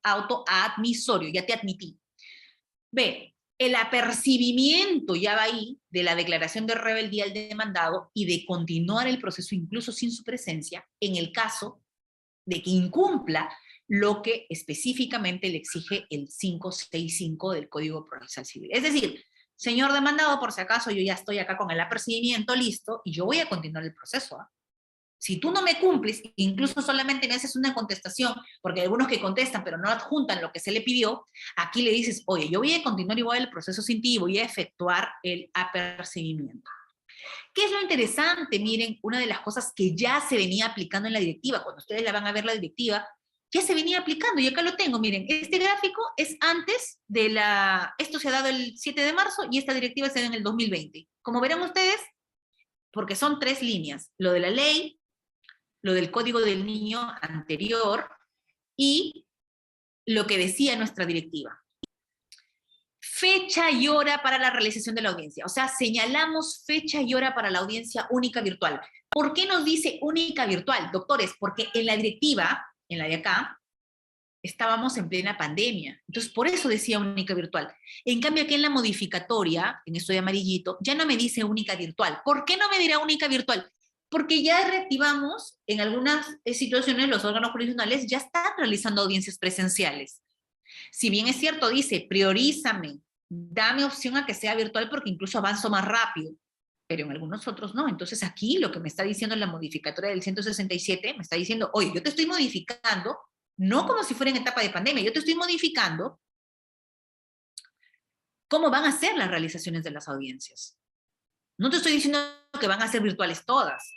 ya te admití. B, el apercibimiento ya va ahí de la declaración de rebeldía al demandado y de continuar el proceso incluso sin su presencia en el caso de que incumpla lo que específicamente le exige el 565 del Código Procesal Civil. Es decir, señor demandado, por si acaso yo ya estoy acá con el apercibimiento listo y yo voy a continuar el proceso. Si tú no me cumples, incluso solamente me haces una contestación, porque hay algunos que contestan pero no adjuntan lo que se le pidió, aquí le dices, oye, yo voy a continuar igual el proceso sin ti y voy a efectuar el apercibimiento. ¿Qué es lo interesante? Miren, una de las cosas que ya se venía aplicando en la directiva, cuando ustedes la van a ver la directiva, ya se venía aplicando, y acá lo tengo, miren, este gráfico es antes de esto se ha dado el 7 de marzo y esta directiva se da en el 2020. Como verán ustedes, porque son 3 líneas, lo de la ley, lo del Código del Niño anterior y lo que decía nuestra directiva. Fecha y hora para la realización de la audiencia. O sea, señalamos fecha y hora para la audiencia única virtual. ¿Por qué nos dice única virtual, doctores? Porque en la directiva, en la de acá, estábamos en plena pandemia. Entonces, por eso decía única virtual. En cambio, aquí en la modificatoria, en esto de amarillito, ya no me dice única virtual. ¿Por qué no me dirá única virtual? Porque ya reactivamos, en algunas situaciones, los órganos jurisdiccionales ya están realizando audiencias presenciales. Si bien es cierto, dice, priorízame, dame opción a que sea virtual porque incluso avanzo más rápido, pero en algunos otros no. Entonces aquí lo que me está diciendo la modificatoria del 167, me está diciendo, oye, yo te estoy modificando, no como si fuera en etapa de pandemia, yo te estoy modificando cómo van a ser las realizaciones de las audiencias. No te estoy diciendo que van a ser virtuales todas.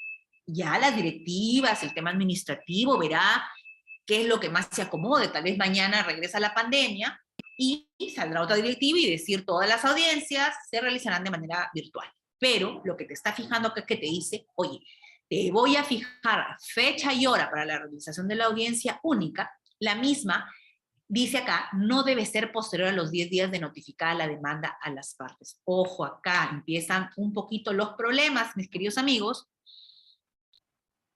Ya las directivas, el tema administrativo, verá qué es lo que más se acomode. Tal vez mañana regresa la pandemia y saldrá otra directiva y decir todas las audiencias se realizarán de manera virtual. Pero lo que te está fijando acá es que te dice, oye, te voy a fijar fecha y hora para la realización de la audiencia única, la misma, dice acá, no debe ser posterior a los 10 días de notificada la demanda a las partes. Ojo, acá empiezan un poquito los problemas, mis queridos amigos.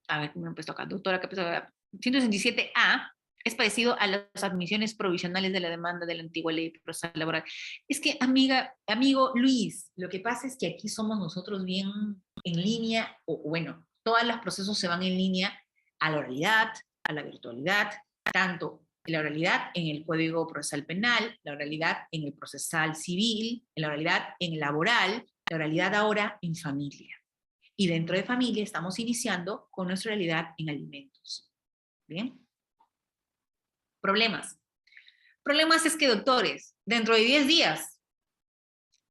A ver, me he puesto acá, doctora, ¿qué empezó? 167A es parecido a las admisiones provisionales de la demanda de la antigua ley procesal laboral. Es que, amigo Luis, lo que pasa es que aquí somos nosotros bien en línea, o bueno, todos los procesos se van en línea a la oralidad, a la virtualidad, tanto la oralidad en el Código Procesal Penal, la oralidad en el procesal civil, la oralidad en laboral, la oralidad ahora en familia. Y dentro de familia estamos iniciando con nuestra realidad en alimentos. ¿Bien? Problemas. Problemas es que, doctores, dentro de 10 días,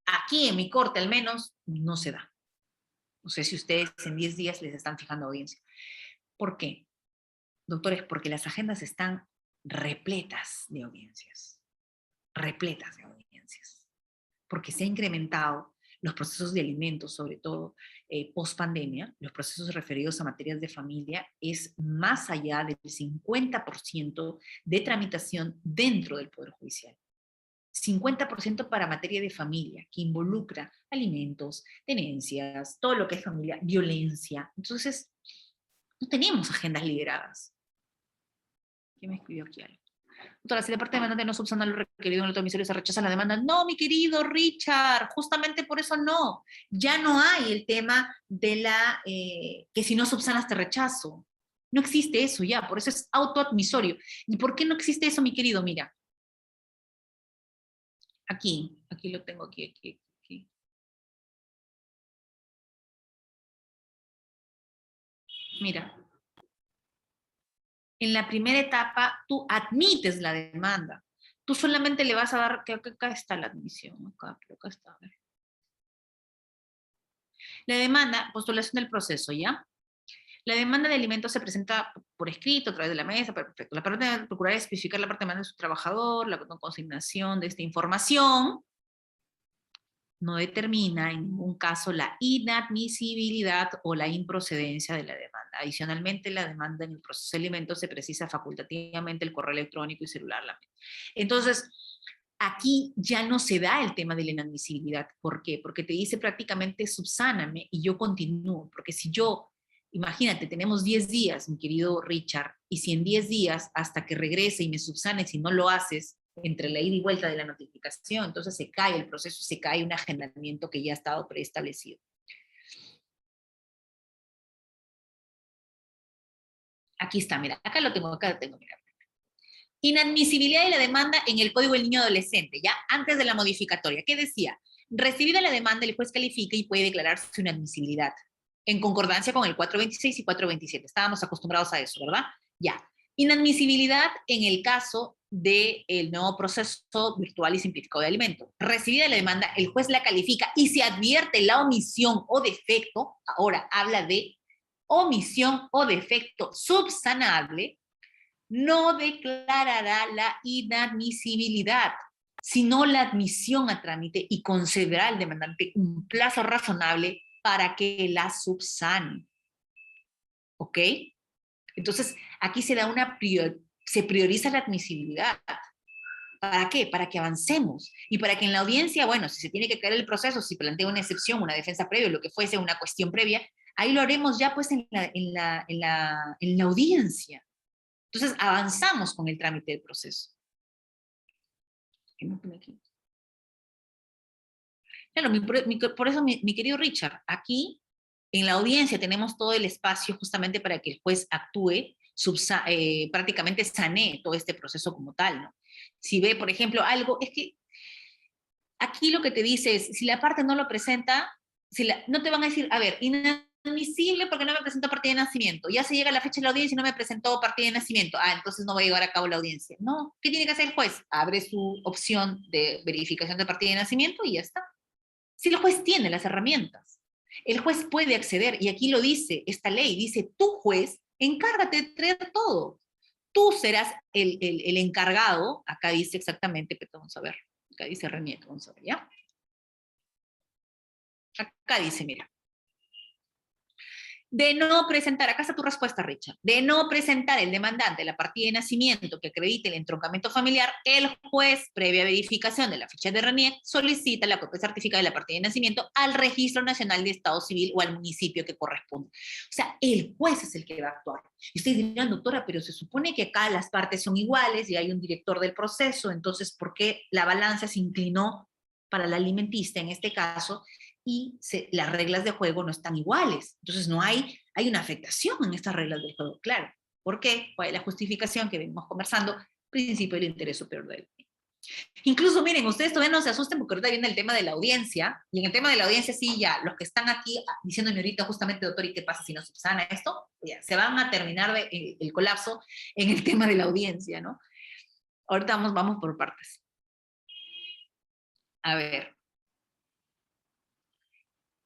aquí en mi corte al menos, no se da. No sé si ustedes en 10 días les están fijando audiencia. ¿Por qué? Doctores, porque las agendas están repletas de audiencias. Repletas de audiencias. Porque se ha incrementado los procesos de alimentos, sobre todo post pandemia, los procesos referidos a materias de familia, es más allá del 50% de tramitación dentro del Poder Judicial. 50% para materia de familia, que involucra alimentos, tenencias, todo lo que es familia, violencia. Entonces, no tenemos agendas lideradas. ¿Quién me escribió aquí algo? Doctora, si la parte demandante no subsana lo requerido en el otro emisorio, se rechaza la demanda. No, mi querido Richard, justamente por eso no. Ya no hay el tema de que si no subsanas te rechazo. No existe eso ya, por eso es autoadmisorio. ¿Y por qué no existe eso, mi querido? Mira, aquí lo tengo, aquí. Mira, en la primera etapa tú admites la demanda. Tú solamente le vas a dar, que acá está la admisión, acá está. La demanda, postulación del proceso, ¿ya? La demanda de alimentos se presenta por escrito, a través de la mesa, perfecto. La parte de procurar especificar la parte de demanda de su trabajador, la consignación de esta información, no determina en ningún caso la inadmisibilidad o la improcedencia de la demanda. Adicionalmente, la demanda en el proceso de alimentos se precisa facultativamente el correo electrónico y celular. Entonces, aquí ya no se da el tema de la inadmisibilidad. ¿Por qué? Porque te dice prácticamente subsáname y yo continúo. Porque si yo, imagínate, tenemos 10 días, mi querido Richard, y si en 10 días hasta que regrese y me subsanes y no lo haces, entre la ida y vuelta de la notificación, entonces se cae el proceso, se cae un agendamiento que ya ha estado preestablecido. Aquí está, mira, acá lo tengo, mira. Inadmisibilidad de la demanda en el Código del Niño Adolescente, ya antes de la modificatoria. ¿Qué decía? Recibida la demanda, el juez califica y puede declarar su inadmisibilidad, en concordancia con el 426 y 427. Estábamos acostumbrados a eso, ¿verdad? Ya. Inadmisibilidad en el caso del nuevo proceso virtual y simplificado de alimentos. Recibida la demanda, el juez la califica y se advierte la omisión o defecto, ahora habla de omisión o defecto subsanable, no declarará la inadmisibilidad, sino la admisión a trámite y concederá al demandante un plazo razonable para que la subsane. ¿Ok? Entonces, aquí se da se prioriza la admisibilidad. ¿Para qué? Para que avancemos y para que en la audiencia, bueno, si se tiene que caer el proceso, si plantea una excepción, una defensa previa, lo que fuese, una cuestión previa, ahí lo haremos ya pues en la audiencia. Entonces avanzamos con el trámite del proceso. Claro, por eso, mi querido Richard, aquí en la audiencia tenemos todo el espacio justamente para que el juez actúe, prácticamente sanee todo este proceso como tal, ¿no? Si ve, por ejemplo, algo, es que aquí lo que te dice es, si la parte no lo presenta, no te van a decir, a ver, inadmisible porque no me presentó partida de nacimiento. Ya se llega la fecha de la audiencia y no me presentó partida de nacimiento. Ah, entonces no va a llevar a cabo la audiencia. No, ¿qué tiene que hacer el juez? Abre su opción de verificación de partida de nacimiento y ya está. Si el juez tiene las herramientas, el juez puede acceder, y aquí lo dice esta ley, dice, tú juez, encárgate de traer todo. Tú serás el encargado, acá dice exactamente, pero vamos a ver, acá dice Renieto, vamos a ver, ¿ya? Acá dice, mira, de no presentar, acá está tu respuesta, Richard, de no presentar el demandante la partida de nacimiento que acredite el entroncamiento familiar, el juez, previa verificación de la ficha de RENIEC, solicita la copia certificada de la partida de nacimiento al Registro Nacional de Estado Civil o al municipio que corresponda. O sea, el juez es el que va a actuar. Y ustedes dirán, doctora, pero se supone que acá las partes son iguales y hay un director del proceso, entonces, ¿por qué la balanza se inclinó para la alimentista en este caso? Y las reglas de juego no están iguales. Entonces hay una afectación en estas reglas del juego, claro. ¿Por qué? ¿Cuál es la justificación que venimos conversando? Principio del interés superior del bien. Incluso, miren, ustedes todavía no se asusten porque ahorita viene el tema de la audiencia, y en el tema de la audiencia sí, ya, los que están aquí diciéndome ahorita justamente, doctor, ¿y qué pasa si no subsana esto? Ya, se van a terminar el colapso en el tema de la audiencia, ¿no? Ahorita vamos por partes. A ver.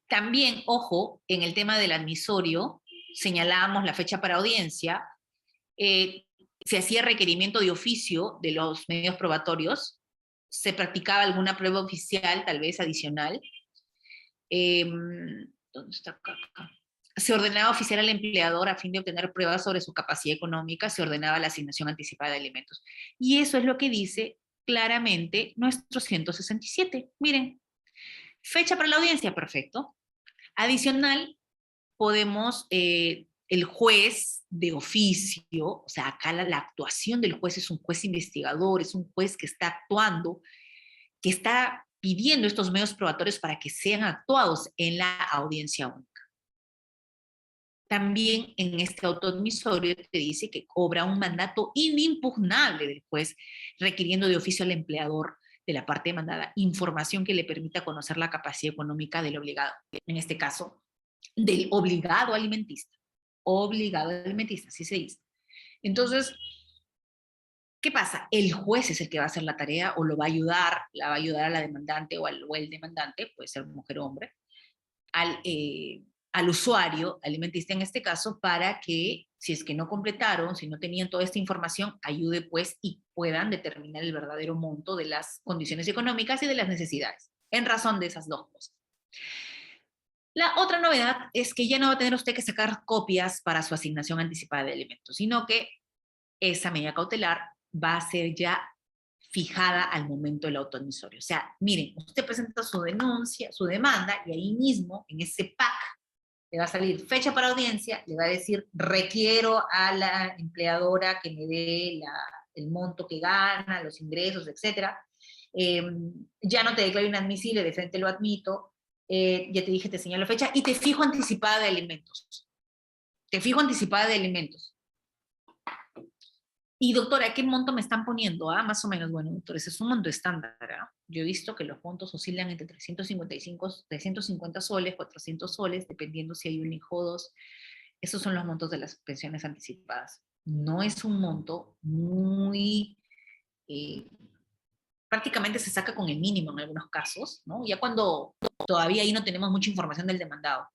También, ojo, en el tema del admisorio, señalábamos la fecha para audiencia, se hacía requerimiento de oficio de los medios probatorios, se practicaba alguna prueba oficial, tal vez adicional. ¿Dónde está acá? Se ordenaba oficiar al empleador a fin de obtener pruebas sobre su capacidad económica, se ordenaba la asignación anticipada de alimentos. Y eso es lo que dice claramente nuestro 167. Miren, fecha para la audiencia, perfecto. Adicional, podemos, el juez de oficio, o sea, acá la actuación del juez es un juez investigador, es un juez que está actuando, que está pidiendo estos medios probatorios para que sean actuados en la audiencia única. También en este auto admisorio te dice que cobra un mandato inimpugnable del juez, requiriendo de oficio al empleador de la parte demandada información que le permita conocer la capacidad económica del obligado, en este caso, del obligado alimentista. Obligado alimentista, así se dice. Entonces, ¿qué pasa? El juez es el que va a hacer la tarea o lo va a ayudar, la va a ayudar a la demandante o el demandante, puede ser mujer o hombre, al usuario alimentista en este caso, para que si es que no completaron, si no tenían toda esta información, ayude pues y puedan determinar el verdadero monto de las condiciones económicas y de las necesidades, en razón de esas dos cosas. La otra novedad es que ya no va a tener usted que sacar copias para su asignación anticipada de alimentos, sino que esa medida cautelar va a ser ya fijada al momento del auto admisorio. O sea, miren, usted presenta su denuncia, su demanda, y ahí mismo, en ese PAC, le va a salir fecha para audiencia, le va a decir, requiero a la empleadora que me dé el monto que gana, los ingresos, etcétera. Ya no te declaro inadmisible, de frente lo admito, ya te dije, te señalo fecha, y te fijo anticipada de alimentos. Te fijo anticipada de alimentos. Y doctora, ¿qué monto me están poniendo? Ah, más o menos, bueno, doctor, ese es un monto estándar. ¿Ah? Yo he visto que los montos oscilan entre 350 soles, 400 soles, dependiendo si hay un hijo o dos. Esos son los montos de las pensiones anticipadas. No es un monto muy... prácticamente se saca con el mínimo en algunos casos, ¿no? Ya cuando todavía ahí no tenemos mucha información del demandado.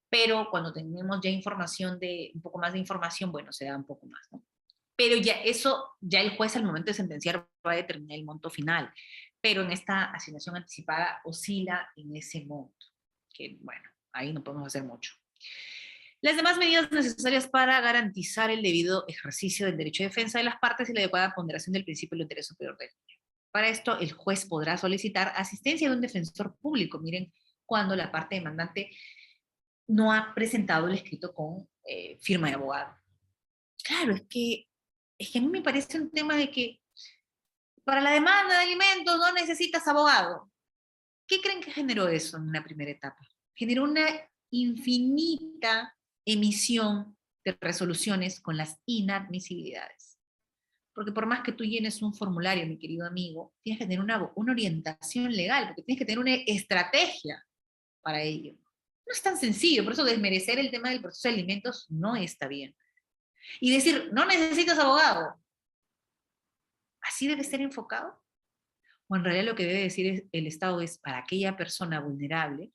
Pero cuando tenemos ya información de, un poco más de información, bueno, se da un poco más, ¿no? Pero ya eso, ya el juez al momento de sentenciar va a determinar el monto final. Pero en esta asignación anticipada oscila en ese monto, que bueno, ahí no podemos hacer mucho. Las demás medidas necesarias para garantizar el debido ejercicio del derecho de defensa de las partes y la adecuada ponderación del principio del interés superior del niño. Para esto, el juez podrá solicitar asistencia de un defensor público. Miren, cuando la parte demandante no ha presentado el escrito con firma de abogado. Claro, es que a mí me parece un tema de que para la demanda de alimentos no necesitas abogado. ¿Qué creen que generó eso en una primera etapa? Generó una infinita emisión de resoluciones con las inadmisibilidades. Porque por más que tú llenes un formulario, mi querido amigo, tienes que tener una orientación legal, porque tienes que tener una estrategia para ello. No es tan sencillo, por eso desmerecer el tema del proceso de alimentos no está bien. Y decir, no necesitas abogado, ¿así debe ser enfocado? O en realidad lo que debe decir el Estado es, para aquella persona vulnerable,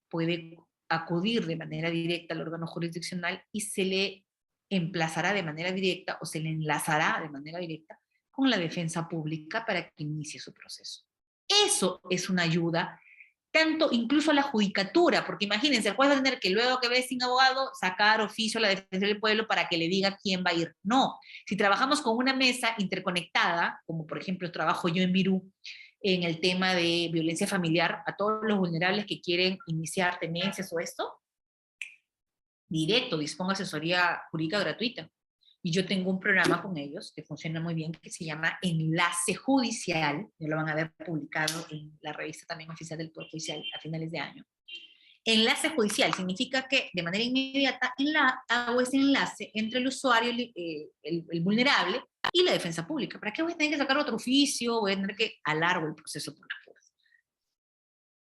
puede acudir de manera directa al órgano jurisdiccional y se le emplazará de manera directa o se le enlazará de manera directa con la defensa pública para que inicie su proceso. Eso es una ayuda, tanto incluso a la judicatura, porque imagínense, el juez va a tener que luego que ve sin abogado, sacar oficio a la defensa del pueblo para que le diga quién va a ir. No, si trabajamos con una mesa interconectada, como por ejemplo trabajo yo en Virú, en el tema de violencia familiar, a todos los vulnerables que quieren iniciar tenencias o esto, directo, dispongo asesoría jurídica gratuita. Y yo tengo un programa con ellos que funciona muy bien, que se llama Enlace Judicial, ya lo van a ver publicado en la revista también oficial del Poder Judicial a finales de año. Enlace judicial significa que de manera inmediata hago ese enlace entre el usuario, el vulnerable, y la defensa pública. ¿Para qué voy a tener que sacar otro oficio? Voy a tener que alargar el proceso por las puras.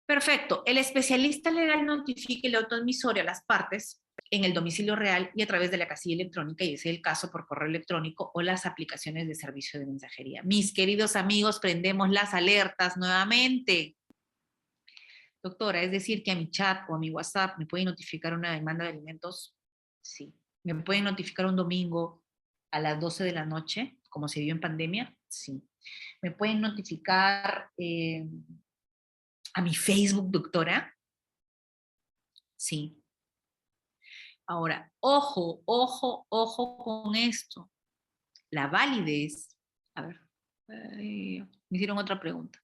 Perfecto. El especialista legal notifica el autoadmisorio a las partes en el domicilio real y a través de la casilla electrónica, y ese es el caso por correo electrónico o las aplicaciones de servicio de mensajería. Mis queridos amigos, prendemos las alertas nuevamente. Doctora, es decir, que a mi chat o a mi WhatsApp me pueden notificar una demanda de alimentos. Sí. ¿Me pueden notificar un domingo a las 12 de la noche, como se dio en pandemia? Sí. ¿Me pueden notificar a mi Facebook, doctora? Sí. Ahora, ojo, ojo, ojo con esto. La validez. A ver, me hicieron otra pregunta.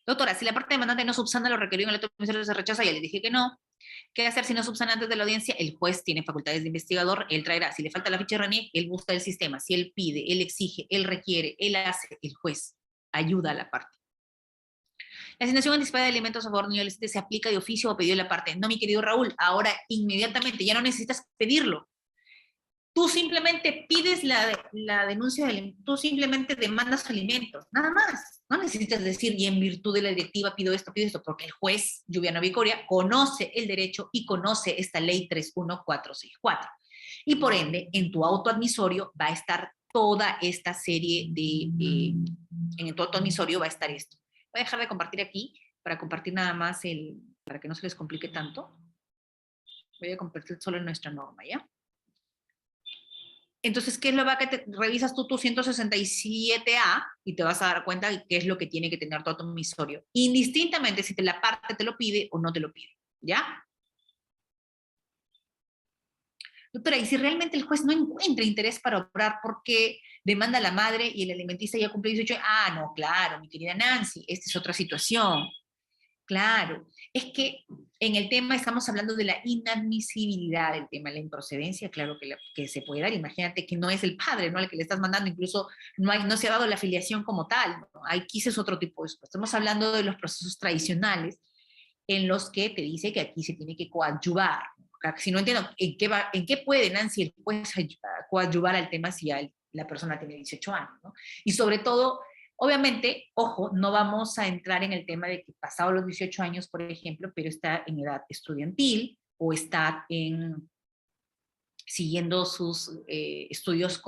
Doctora, si la parte demandante no subsana lo requerido en el acto administrativo se rechaza, ya le dije que no. ¿Qué hacer si no subsana antes de la audiencia? El juez tiene facultades de investigador, él traerá. Si le falta la ficha de RENIEC, él busca el sistema. Si él pide, él exige, él requiere, él hace, el juez ayuda a la parte. La asignación anticipada de alimentos a favor de niños se aplica de oficio o pedido de la parte. No, mi querido Raúl, ahora inmediatamente, ya no necesitas pedirlo. Tú simplemente pides la denuncia, tú simplemente demandas alimentos, nada más. No necesitas decir, y en virtud de la directiva pido esto, porque el juez, Lluviano Vicoria, conoce el derecho y conoce esta ley 31464. Y por ende, en tu autoadmisorio va a estar toda esta serie en tu autoadmisorio va a estar esto. Voy a dejar de compartir aquí para compartir nada más para que no se les complique tanto. Voy a compartir solo en nuestra norma, ¿ya? Entonces, ¿qué es lo que revisas tú tu 167A y te vas a dar cuenta de qué es lo que tiene que tener tu autoadmisorio, indistintamente si la parte te lo pide o no te lo pide, ¿ya? Doctora, y si realmente el juez no encuentra interés para obrar porque demanda a la madre y el alimentista ya cumplió 18 años, no, claro, mi querida Nancy, esta es otra situación. Claro, es que en el tema estamos hablando de la inadmisibilidad del tema, la improcedencia, claro que se puede dar. Imagínate que no es el padre, ¿no?, al que le estás mandando, incluso no se ha dado la afiliación como tal, ¿no? Aquí es otro tipo de cosas. Estamos hablando de los procesos tradicionales en los que te dice que aquí se tiene que coadyuvar. si no entiendo, ¿en qué puede Nancy el juez coadyuvar al tema si la persona tiene 18 años? ¿No? Y sobre todo, obviamente, ojo, no vamos a entrar en el tema de que pasado los 18 años, por ejemplo, pero está en edad estudiantil o está siguiendo sus estudios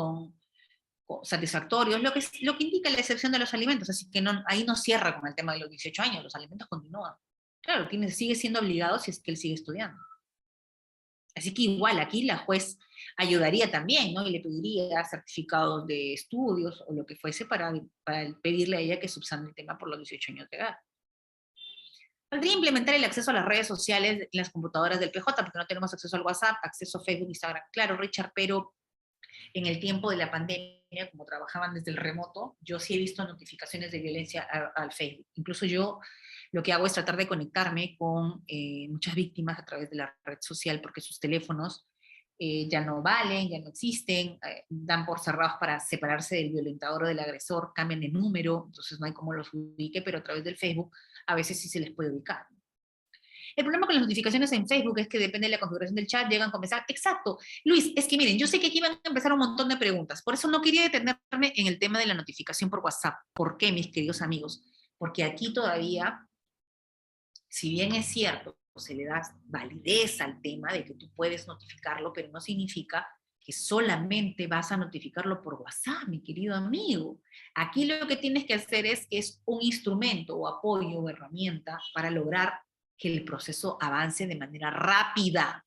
satisfactorios, lo que indica la excepción de los alimentos, así que ahí no cierra con el tema de los 18 años, los alimentos continúan. Claro, sigue siendo obligado si es que él sigue estudiando. Así que igual aquí la juez ayudaría también, ¿no? Y le pediría certificados de estudios o lo que fuese para pedirle a ella que subsane el tema por los 18 años de edad. Podría implementar el acceso a las redes sociales en las computadoras del PJ, porque no tenemos acceso al WhatsApp, acceso a Facebook, Instagram. Claro, Richard, pero en el tiempo de la pandemia, como trabajaban desde el remoto, yo sí he visto notificaciones de violencia al Facebook. Incluso yo lo que hago es tratar de conectarme con muchas víctimas a través de la red social, porque sus teléfonos ya no valen, ya no existen, dan por cerrados para separarse del violentador o del agresor, cambian de número, entonces no hay cómo los ubique, pero a través del Facebook a veces sí se les puede ubicar. El problema con las notificaciones en Facebook es que depende de la configuración del chat, llegan a comenzar. Exacto. Luis, es que miren, yo sé que aquí van a empezar un montón de preguntas, por eso no quería detenerme en el tema de la notificación por WhatsApp. ¿Por qué, mis queridos amigos? Porque aquí todavía, si bien es cierto, se le da validez al tema de que tú puedes notificarlo, pero no significa que solamente vas a notificarlo por WhatsApp, mi querido amigo. Aquí lo que tienes que hacer es un instrumento o apoyo o herramienta para lograr que el proceso avance de manera rápida.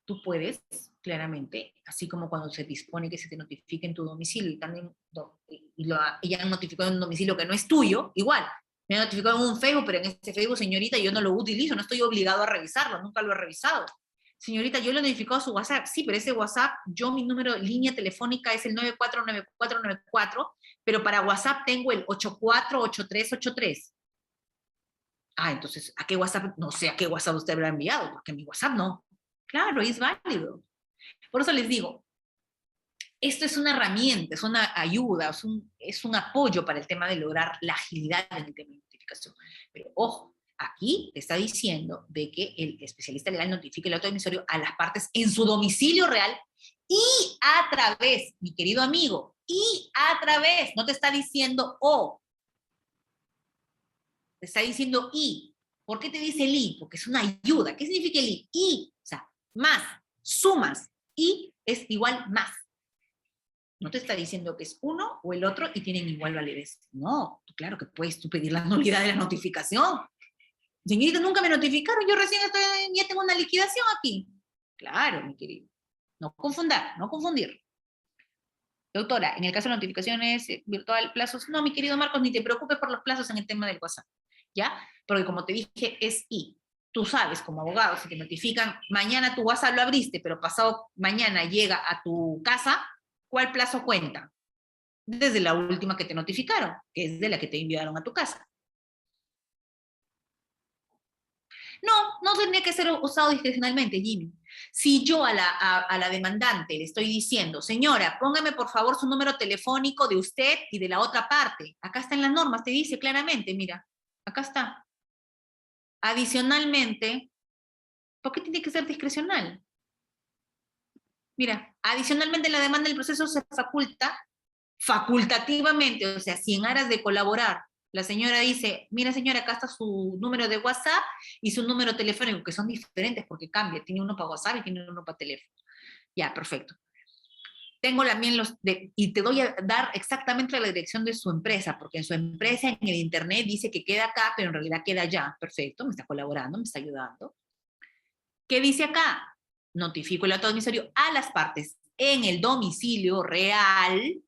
Tú puedes, claramente, así como cuando se dispone que se te notifique en tu domicilio y ya han notificado en un domicilio que no es tuyo, igual, me han notificado en un Facebook, pero en ese Facebook, señorita, yo no lo utilizo, no estoy obligado a revisarlo, nunca lo he revisado. Señorita, yo lo he notificado a su WhatsApp, sí, pero ese WhatsApp, mi número, línea telefónica es el 949494, pero para WhatsApp tengo el 848383. Entonces, ¿a qué WhatsApp? No sé a qué WhatsApp usted habrá enviado, porque mi WhatsApp no. Claro, es válido. Por eso les digo, esto es una herramienta, es una ayuda, es un apoyo para el tema de lograr la agilidad en el tema de notificación. Pero ojo, aquí te está diciendo de que el especialista legal notifique el auto emisorio a las partes en su domicilio real y a través, mi querido amigo, y a través, no te está diciendo o, te está diciendo y. ¿Por qué te dice el y? Porque es una ayuda. ¿Qué significa el y? Y, o sea, más, sumas, y es igual más. No te está diciendo que es uno o el otro y tienen igual validez. No, claro que puedes tú pedir la nulidad de la notificación. Señorita, nunca me notificaron, yo recién ya tengo una liquidación aquí. Claro, mi querido. No confundar, no confundir. Doctora, en el caso de notificaciones virtual, plazos, no, mi querido Marcos, ni te preocupes por los plazos en el tema del WhatsApp, ¿ya? Porque como te dije, es y. Tú sabes, como abogado, si te notifican, mañana tu WhatsApp lo abriste, pero pasado mañana llega a tu casa, ¿cuál plazo cuenta? Desde la última que te notificaron, que es de la que te enviaron a tu casa. No tendría que ser usado discrecionalmente, Jimmy. Si yo a la demandante le estoy diciendo, señora, póngame por favor su número telefónico de usted y de la otra parte. Acá está en las normas, te dice claramente, mira, acá está. Adicionalmente, ¿por qué tiene que ser discrecional? Mira, adicionalmente la demanda del proceso se faculta facultativamente, o sea, si en aras de colaborar, la señora dice, mira señora, acá está su número de WhatsApp y su número telefónico, que son diferentes porque cambia, tiene uno para WhatsApp y tiene uno para teléfono. Ya, perfecto. Tengo también y te doy a dar exactamente la dirección de su empresa, porque en su empresa, en el internet, dice que queda acá, pero en realidad queda allá. Perfecto, me está colaborando, me está ayudando. ¿Qué dice acá? Notifico el auto emisorio a las partes en el domicilio real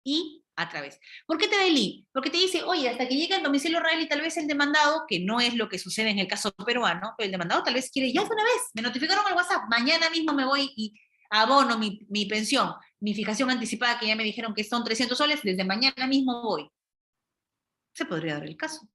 y a través. ¿Por qué te da el I? Porque te dice, oye, hasta que llegue al domicilio real y tal vez el demandado, que no es lo que sucede en el caso peruano, pero el demandado tal vez quiere, ya de una vez, me notificaron al WhatsApp, mañana mismo me voy y abono mi pensión, mi fijación anticipada que ya me dijeron que son 300 soles, desde mañana mismo voy. Se podría dar el caso.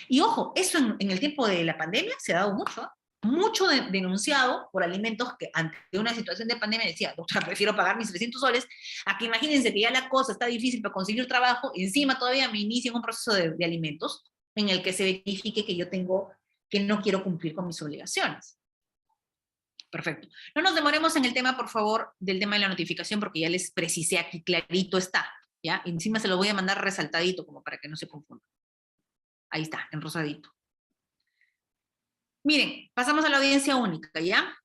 Y ojo, eso en el tiempo de la pandemia se ha dado mucho, mucho denunciado por alimentos que ante una situación de pandemia decía, doctora, prefiero pagar mis 300 soles, a que imagínense que ya la cosa está difícil para conseguir trabajo, encima todavía me inicio un proceso de alimentos en el que se verifique que yo que no quiero cumplir con mis obligaciones. Perfecto. No nos demoremos en el tema, por favor, del tema de la notificación, porque ya les precisé aquí, clarito está, ¿ya? Encima se lo voy a mandar resaltadito, como para que no se confunda. Ahí está, en rosadito. Miren, pasamos a la audiencia única, ¿ya?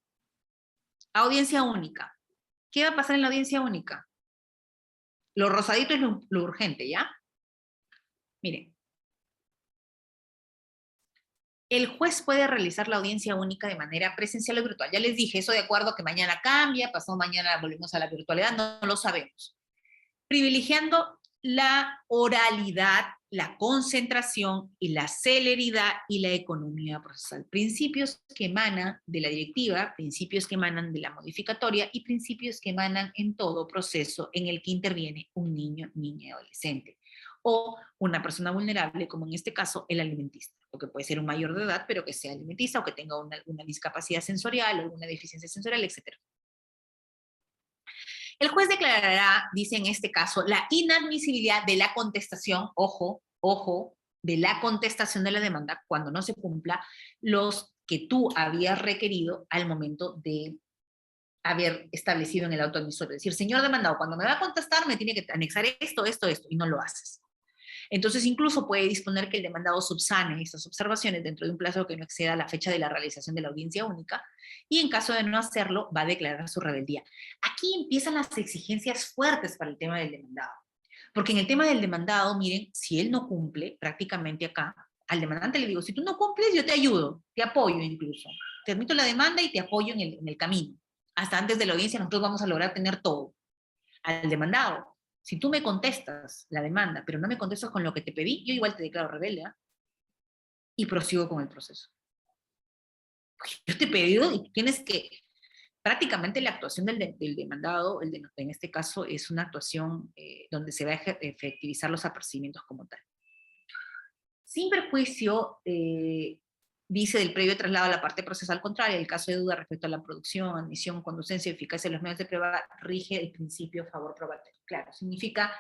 Audiencia única. ¿Qué va a pasar en la audiencia única? Lo rosadito es lo urgente, ¿ya? Miren. El juez puede realizar la audiencia única de manera presencial o virtual. Ya les dije, eso de acuerdo que mañana cambia, pasado mañana volvemos a la virtualidad, no lo sabemos. Privilegiando la oralidad, la concentración y la celeridad y la economía procesal. Principios que emanan de la directiva, principios que emanan de la modificatoria y principios que emanan en todo proceso en el que interviene un niño, niña y adolescente. O una persona vulnerable, como en este caso el alimentista, o que puede ser un mayor de edad, pero que sea alimentista o que tenga una discapacidad sensorial o una deficiencia sensorial, etc. El juez declarará, dice en este caso, la inadmisibilidad de la contestación, ojo, de la contestación de la demanda cuando no se cumpla los que tú habías requerido al momento de haber establecido en el auto admisorio. Es decir, señor demandado, cuando me va a contestar me tiene que anexar esto, y no lo haces. Entonces, incluso puede disponer que el demandado subsane estas observaciones dentro de un plazo que no exceda la fecha de la realización de la audiencia única, y en caso de no hacerlo, va a declarar su rebeldía. Aquí empiezan las exigencias fuertes para el tema del demandado. Porque en el tema del demandado, miren, si él no cumple, prácticamente acá, al demandante le digo, si tú no cumples, yo te ayudo, te apoyo incluso. Te admito la demanda y te apoyo en el camino. Hasta antes de la audiencia nosotros vamos a lograr tener todo. Al demandado, si tú me contestas la demanda, pero no me contestas con lo que te pedí, yo igual te declaro rebelde, ¿eh? Y prosigo con el proceso. Yo te he pedido y tienes que... Prácticamente la actuación del demandado, en este caso, es una actuación donde se va a efectivizar los apercibimientos como tal. Sin perjuicio, dice del previo traslado a la parte procesal contraria, el caso de duda respecto a la producción, admisión, conducencia y eficacia de los medios de prueba, rige el principio favor probatorio. Claro, significa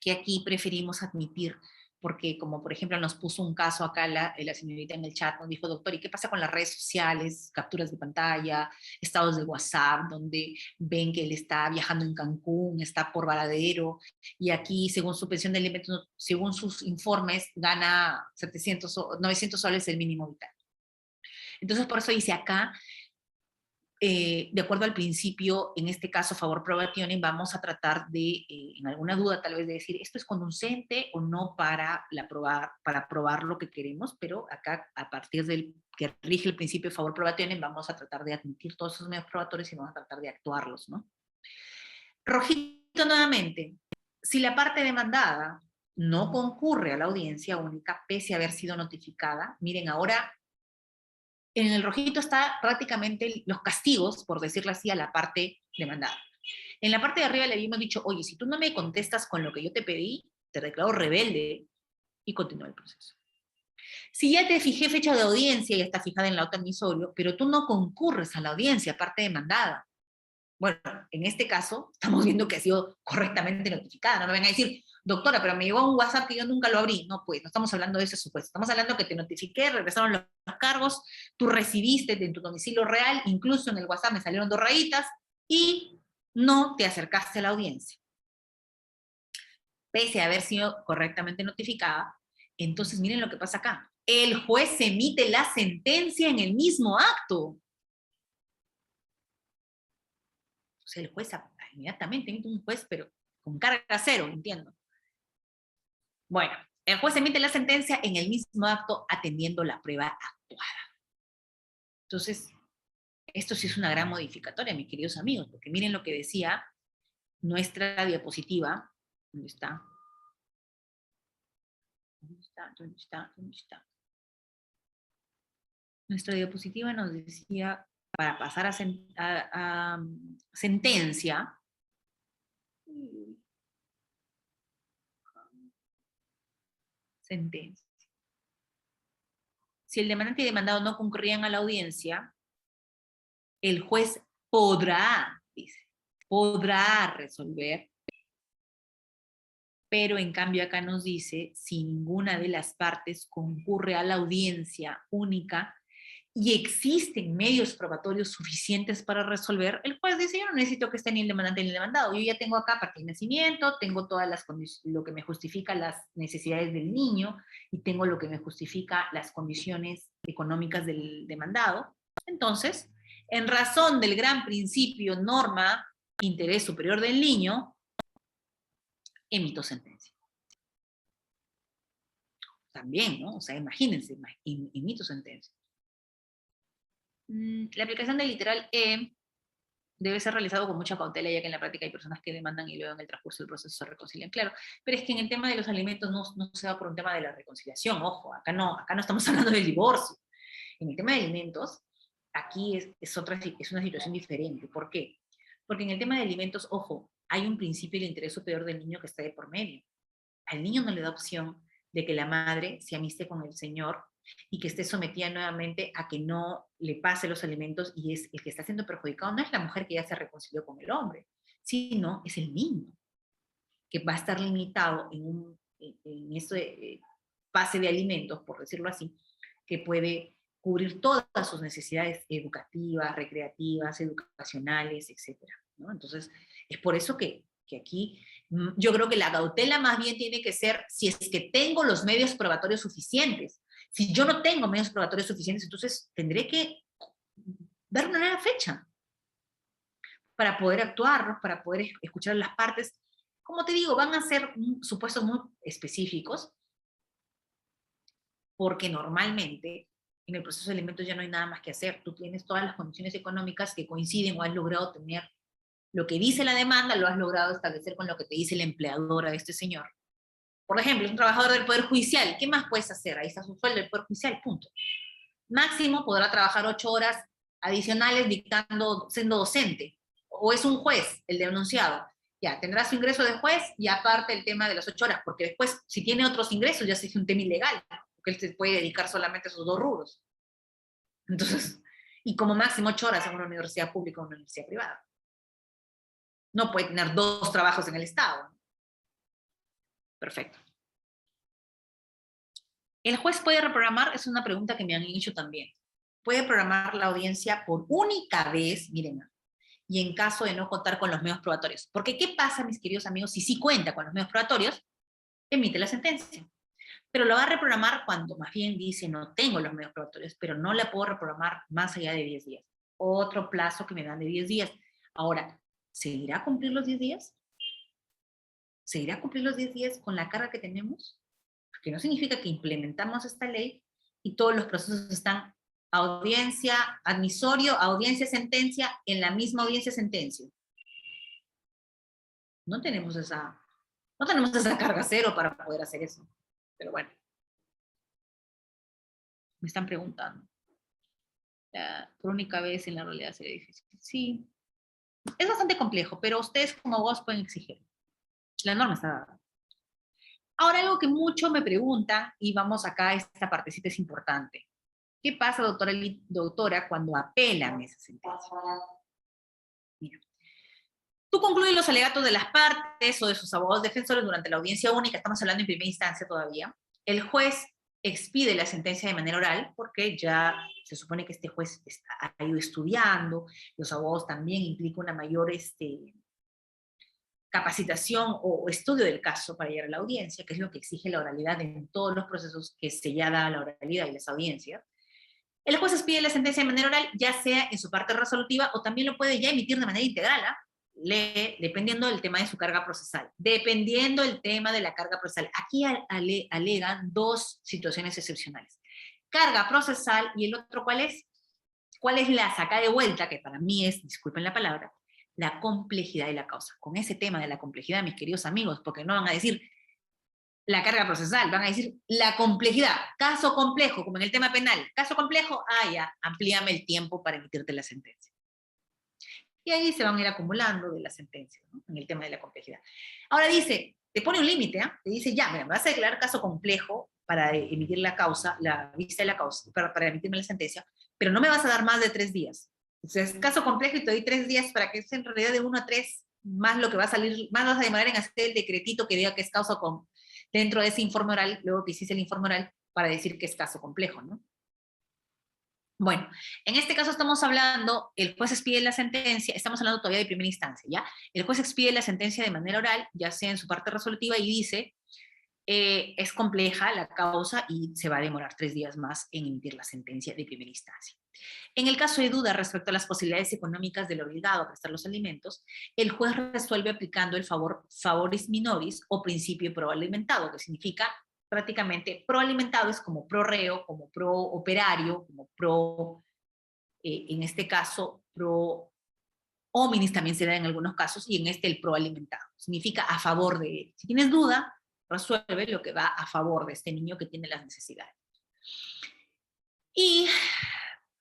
que aquí preferimos admitir, porque como por ejemplo nos puso un caso acá la señorita en el chat, nos dijo, doctor, ¿y qué pasa con las redes sociales, capturas de pantalla, estados de WhatsApp, donde ven que él está viajando en Cancún, está por Varadero, y aquí según su pensión de alimentos, según sus informes, gana 700 o 900 soles el mínimo vital? Entonces por eso dice acá, de acuerdo al principio, en este caso, favor probationem, vamos a tratar de, en alguna duda tal vez, de decir, esto es conducente o no para probar lo que queremos, pero acá, a partir del que rige el principio de favor probationem, vamos a tratar de admitir todos esos medios probatorios y vamos a tratar de actuarlos, ¿no? Rojito nuevamente, si la parte demandada no concurre a la audiencia única, pese a haber sido notificada, miren, ahora en el rojito está prácticamente los castigos, por decirlo así, a la parte demandada. En la parte de arriba le habíamos dicho, oye, si tú no me contestas con lo que yo te pedí, te declaro rebelde y continúa el proceso. Si ya te fijé fecha de audiencia, ya está fijada en la auto admisorio, pero tú no concurres a la audiencia, parte demandada. Bueno, en este caso, estamos viendo que ha sido correctamente notificada. No me vengan a decir, doctora, pero me llegó un WhatsApp que yo nunca lo abrí. No, pues, no estamos hablando de ese supuesto. Estamos hablando que te notifiqué, regresaron los cargos, tú recibiste en tu domicilio real, incluso en el WhatsApp me salieron 2 rayitas, y no te acercaste a la audiencia. Pese a haber sido correctamente notificada, entonces miren lo que pasa acá. El juez emite la sentencia en el mismo acto. O sea, el juez inmediatamente emite un juez, pero con carga cero, entiendo. Bueno, el juez emite la sentencia en el mismo acto atendiendo la prueba actuada. Entonces, esto sí es una gran modificatoria, mis queridos amigos, porque miren lo que decía nuestra diapositiva. ¿Dónde está? ¿Dónde está? ¿Dónde está? ¿Dónde está? Nuestra diapositiva nos decía, para pasar a sentencia, si el demandante y demandado no concurrían a la audiencia, el juez podrá, dice, podrá resolver, pero en cambio acá nos dice, si ninguna de las partes concurre a la audiencia única y existen medios probatorios suficientes para resolver, el juez dice, yo no necesito que esté ni el demandante ni el demandado, yo ya tengo acá parte del nacimiento, tengo todas las lo que me justifica las necesidades del niño, y tengo lo que me justifica las condiciones económicas del demandado. Entonces, en razón del gran principio, norma, interés superior del niño, emito sentencia. También, ¿no? O sea, imagínense, emito sentencia. La aplicación del literal E debe ser realizado con mucha cautela, ya que en la práctica hay personas que demandan y luego en el transcurso del proceso se reconcilian. Claro, pero es que en el tema de los alimentos no se va por un tema de la reconciliación, ojo, acá no estamos hablando del divorcio. En el tema de alimentos, aquí es una situación diferente. ¿Por qué? Porque en el tema de alimentos, ojo, hay un principio del interés superior del niño que está de por medio. Al niño no le da opción de que la madre se amiste con el señor y que esté sometida nuevamente a que no le pase los alimentos, y es el que está siendo perjudicado no es la mujer que ya se reconcilió con el hombre, sino es el niño, que va a estar limitado en este pase de alimentos, por decirlo así, que puede cubrir todas sus necesidades educativas, recreativas, educacionales, etc., ¿no? Entonces, es por eso que aquí yo creo que la cautela más bien tiene que ser si es que tengo los medios probatorios suficientes. Si yo no tengo medios probatorios suficientes, entonces tendré que dar una nueva fecha para poder actuar, para poder escuchar las partes. Como te digo, van a ser supuestos muy específicos, porque normalmente en el proceso de alimentos ya no hay nada más que hacer. Tú tienes todas las condiciones económicas que coinciden o has logrado tener lo que dice la demanda, lo has logrado establecer con lo que te dice la empleadora de este señor. Por ejemplo, es un trabajador del Poder Judicial. ¿Qué más puedes hacer? Ahí está su sueldo del Poder Judicial, punto. Máximo podrá trabajar 8 horas adicionales siendo docente. O es un juez, el denunciado. Ya, tendrá su ingreso de juez y aparte el tema de las 8 horas, porque después, si tiene otros ingresos, ya se dice un tema ilegal, porque él se puede dedicar solamente a esos 2 rubros. Entonces, y como máximo 8 horas en una universidad pública o una universidad privada. No puede tener 2 trabajos en el Estado. Perfecto. ¿El juez puede reprogramar? Es una pregunta que me han hecho también. Puede programar la audiencia por única vez, miren, y en caso de no contar con los medios probatorios. Porque ¿qué pasa, mis queridos amigos, si sí cuenta con los medios probatorios? Emite la sentencia. Pero lo va a reprogramar cuando más bien dice, no tengo los medios probatorios, pero no la puedo reprogramar más allá de 10 días. Otro plazo que me dan de 10 días. Ahora, ¿seguirá a cumplir los 10 días? ¿Seguirá a cumplir los 10 días con la carga que tenemos? Porque no significa que implementamos esta ley y todos los procesos están audiencia, admisorio, audiencia, sentencia, en la misma audiencia, sentencia. No tenemos esa carga cero para poder hacer eso. Pero bueno. Me están preguntando. Por única vez en la realidad sería difícil. Sí. Es bastante complejo, pero ustedes como abogados pueden exigir. La norma está dada. Ahora, algo que mucho me preguntan, y vamos acá, esta partecita es importante. ¿Qué pasa, doctora, cuando apelan esa sentencia? Mira, tú concluyes los alegatos de las partes o de sus abogados defensores durante la audiencia única, estamos hablando en primera instancia todavía. El juez expide la sentencia de manera oral, porque ya se supone que este juez ha ido estudiando, los abogados también implica una mayor capacitación o estudio del caso para llegar a la audiencia, que es lo que exige la oralidad en todos los procesos que se ya da la oralidad y las audiencias. El juez expide la sentencia de manera oral, ya sea en su parte resolutiva o también lo puede ya emitir de manera integral, dependiendo del tema de su carga procesal. Dependiendo del tema de la carga procesal. Aquí alegan 2 situaciones excepcionales. Carga procesal y el otro, ¿cuál es? ¿Cuál es la saca de vuelta? Que para mí es, disculpen la palabra, la complejidad de la causa. Con ese tema de la complejidad, mis queridos amigos, porque no van a decir la carga procesal, van a decir la complejidad, caso complejo, como en el tema penal, caso complejo, ya, amplíame el tiempo para emitirte la sentencia. Y ahí se van a ir acumulando de la sentencia, ¿no? En el tema de la complejidad. Ahora dice, te pone un límite, te dice, ya, mira, me vas a declarar caso complejo para emitir la causa, la vista de la causa, para emitirme la sentencia, pero no me vas a dar más de 3 días. Entonces, caso complejo y te doy 3 días para que sea en realidad de 1 a 3, más lo que va a salir, más vas a demorar en hacer el decretito que diga que es causa dentro de ese informe oral, luego que hiciste el informe oral, para decir que es caso complejo, ¿no? Bueno, en este caso estamos hablando, el juez expide la sentencia, estamos hablando todavía de primera instancia, ¿ya? El juez expide la sentencia de manera oral, ya sea en su parte resolutiva, y dice, es compleja la causa y se va a demorar 3 días más en emitir la sentencia de primera instancia. En el caso de duda respecto a las posibilidades económicas del obligado a prestar los alimentos, el juez resuelve aplicando el favoris minoris o principio pro alimentado, que significa prácticamente pro alimentado es como pro reo, como pro operario, como pro, en este caso, pro hominis también se da en algunos casos, y en este el pro alimentado. Significa a favor de él. Si tienes duda, resuelve lo que va a favor de este niño que tiene las necesidades. Y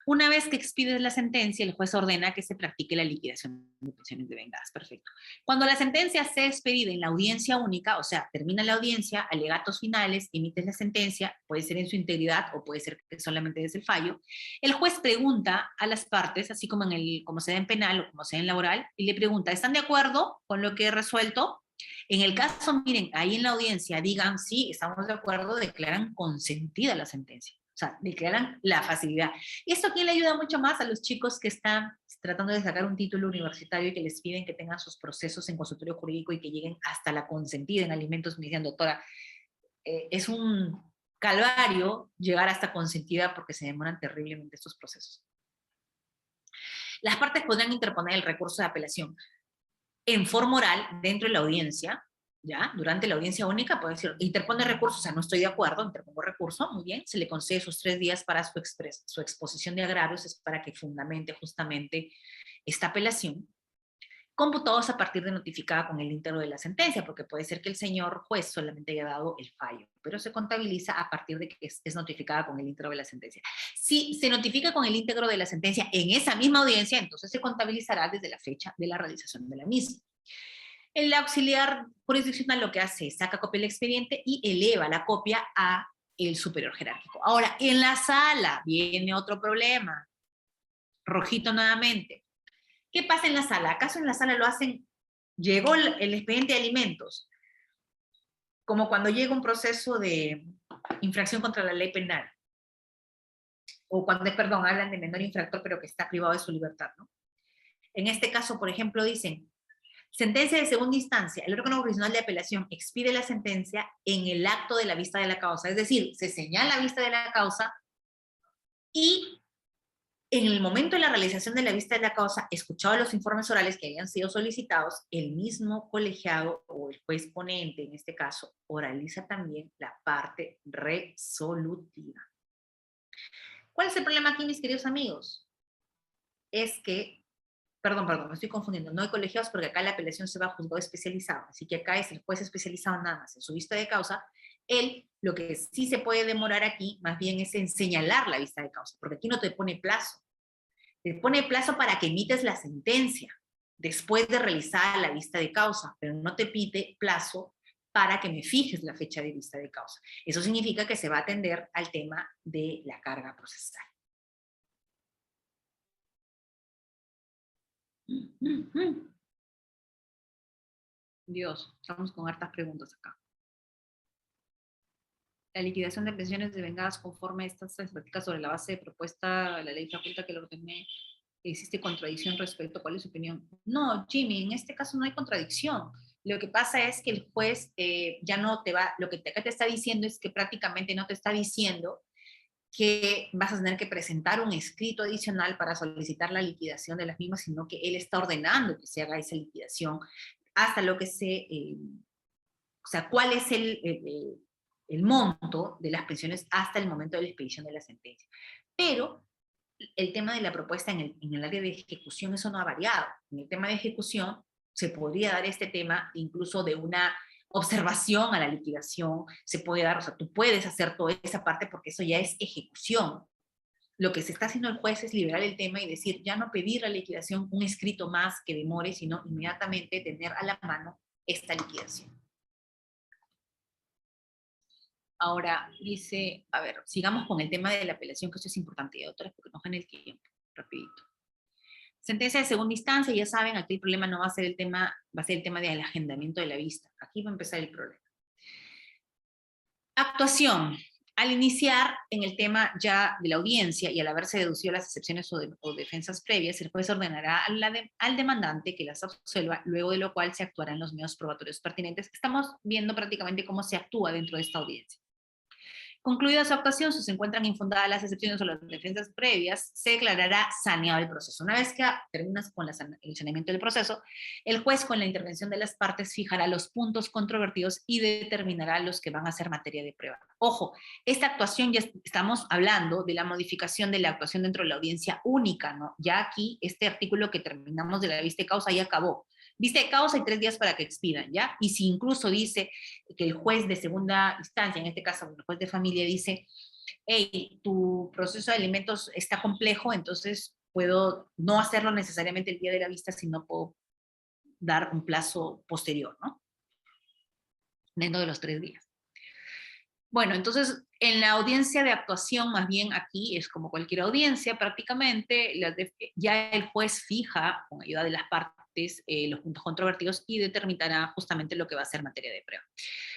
una vez que expides la sentencia, el juez ordena que se practique la liquidación de pensiones devengadas. Perfecto. Cuando la sentencia sea expedida en la audiencia única, o sea, termina la audiencia, alegatos finales, emites la sentencia, puede ser en su integridad o puede ser que solamente desde el fallo, el juez pregunta a las partes, así como, como se da en penal o como se da en laboral, y le pregunta, ¿están de acuerdo con lo que he resuelto? En el caso, miren, ahí en la audiencia digan, sí, estamos de acuerdo, declaran consentida la sentencia. O sea, declaran la facilidad. Y esto aquí le ayuda mucho más a los chicos que están tratando de sacar un título universitario y que les piden que tengan sus procesos en consultorio jurídico y que lleguen hasta la consentida en alimentos. Me dicen, doctora, es un calvario llegar hasta consentida porque se demoran terriblemente estos procesos. Las partes podrán interponer el recurso de apelación en forma oral dentro de la audiencia, ¿ya? Durante la audiencia única puede decir, interpone recurso, o sea, no estoy de acuerdo, interpongo recurso, muy bien, se le concede sus 3 días para su exposición de agravios, es para que fundamente justamente esta apelación, computados a partir de notificada con el íntegro de la sentencia, porque puede ser que el señor juez solamente haya dado el fallo, pero se contabiliza a partir de que es notificada con el íntegro de la sentencia. Si se notifica con el íntegro de la sentencia en esa misma audiencia, entonces se contabilizará desde la fecha de la realización de la misma. El auxiliar jurisdiccional lo que hace es saca copia del expediente y eleva la copia a el superior jerárquico. Ahora, en la sala viene otro problema. Rojito nuevamente. ¿Qué pasa en la sala? ¿Acaso en la sala lo hacen? Llegó el expediente de alimentos, como cuando llega un proceso de infracción contra la ley penal, o cuando, perdón, hablan de menor infractor, pero que está privado de su libertad, ¿no? En este caso, por ejemplo, dicen, sentencia de segunda instancia, el órgano jurisdiccional de apelación expide la sentencia en el acto de la vista de la causa, es decir, se señala la vista de la causa y en el momento de la realización de la vista de la causa, escuchados los informes orales que hayan sido solicitados, el mismo colegiado o el juez ponente, en este caso, oraliza también la parte resolutiva. ¿Cuál es el problema aquí, mis queridos amigos? Es que, perdón, me estoy confundiendo, no hay colegiados porque acá la apelación se va a juzgado especializado, así que acá es el juez especializado nada más en su vista de causa. Él, lo que sí se puede demorar aquí, más bien es en señalar la vista de causa, porque aquí no te pone plazo. Te pone plazo para que emites la sentencia después de realizar la vista de causa, pero no te pide plazo para que me fijes la fecha de vista de causa. Eso significa que se va a atender al tema de la carga procesal. Dios, estamos con hartas preguntas acá. La liquidación de pensiones devengadas conforme a estas prácticas sobre la base de propuesta, la ley faculta que lo ordene, existe contradicción respecto a cuál es su opinión. No, Jimmy, en este caso no hay contradicción. Lo que pasa es que el juez ya no te va, lo que acá te está diciendo es que prácticamente no te está diciendo que vas a tener que presentar un escrito adicional para solicitar la liquidación de las mismas, sino que él está ordenando que se haga esa liquidación hasta lo que se, o sea, cuál es el monto de las pensiones hasta el momento de la expedición de la sentencia. Pero el tema de la propuesta en el área de ejecución, eso no ha variado. En el tema de ejecución se podría dar este tema incluso de una observación a la liquidación, se puede dar, o sea, tú puedes hacer toda esa parte porque eso ya es ejecución. Lo que se está haciendo el juez es liberar el tema y decir, ya no pedir la liquidación un escrito más que demore, sino inmediatamente tener a la mano esta liquidación. Ahora dice, a ver, sigamos con el tema de la apelación, que esto es importante, doctores, porque nos gana el tiempo, rapidito. Sentencia de segunda instancia, ya saben, aquí el problema no va a ser el tema, va a ser el tema del agendamiento de la vista. Aquí va a empezar el problema. Actuación. Al iniciar en el tema ya de la audiencia y al haberse deducido las excepciones o defensas previas, el juez ordenará al demandante que las absuelva, luego de lo cual se actuarán los medios probatorios pertinentes. Estamos viendo prácticamente cómo se actúa dentro de esta audiencia. Concluida su actuación, si se encuentran infundadas las excepciones o las defensas previas, se declarará saneado el proceso. Una vez que terminas con el saneamiento del proceso, el juez, con la intervención de las partes, fijará los puntos controvertidos y determinará los que van a ser materia de prueba. Ojo, esta actuación ya estamos hablando de la modificación de la actuación dentro de la audiencia única, ¿no? Ya aquí, este artículo que terminamos de la vista de causa ya acabó. Vista de causa y 3 días para que expidan, ¿ya? Y si incluso dice que el juez de segunda instancia, en este caso el juez de familia, dice, hey, tu proceso de alimentos está complejo, entonces puedo no hacerlo necesariamente el día de la vista, sino puedo dar un plazo posterior, ¿no? Dentro de los 3 días. Bueno, entonces, en la audiencia de actuación, más bien aquí es como cualquier audiencia, prácticamente, ya el juez fija, con ayuda de las partes, los puntos controvertidos y determinará justamente lo que va a ser materia de prueba.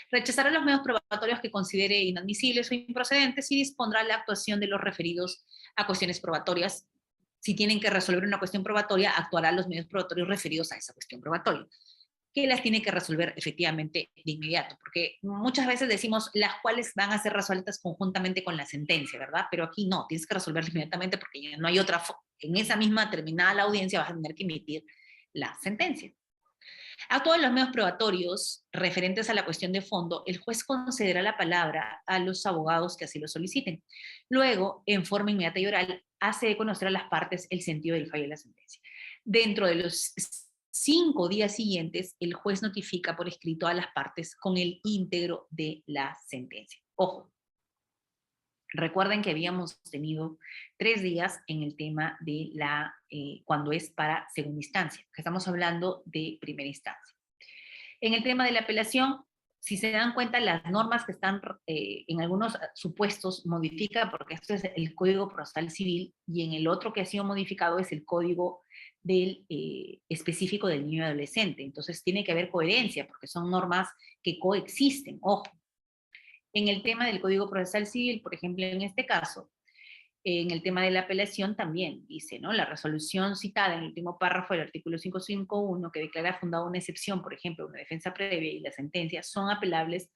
Rechazará los medios probatorios que considere inadmisibles o improcedentes y dispondrá la actuación de los referidos a cuestiones probatorias. Si tienen que resolver una cuestión probatoria, actuará los medios probatorios referidos a esa cuestión probatoria, que las tiene que resolver efectivamente de inmediato, porque muchas veces decimos las cuales van a ser resueltas conjuntamente con la sentencia, ¿verdad? Pero aquí no, tienes que resolverlas inmediatamente porque ya no hay otra, en esa misma terminada la audiencia vas a tener que emitir la sentencia. A todos los medios probatorios referentes a la cuestión de fondo, el juez concederá la palabra a los abogados que así lo soliciten. Luego, en forma inmediata y oral, hace conocer a las partes el sentido del fallo de la sentencia. Dentro de los 5 días siguientes, el juez notifica por escrito a las partes con el íntegro de la sentencia. Ojo, recuerden que habíamos tenido 3 días en el tema de cuando es para segunda instancia, que estamos hablando de primera instancia. En el tema de la apelación, si se dan cuenta, las normas que están en algunos supuestos modifica, porque esto es el Código Procesal Civil, y en el otro que ha sido modificado es el Código específico del niño y adolescente. Entonces tiene que haber coherencia, porque son normas que coexisten, ojo. En el tema del Código Procesal Civil, por ejemplo, en este caso, en el tema de la apelación también dice, ¿no? La resolución citada en el último párrafo del artículo 551, que declara fundada una excepción, por ejemplo, una defensa previa y la sentencia, son apelables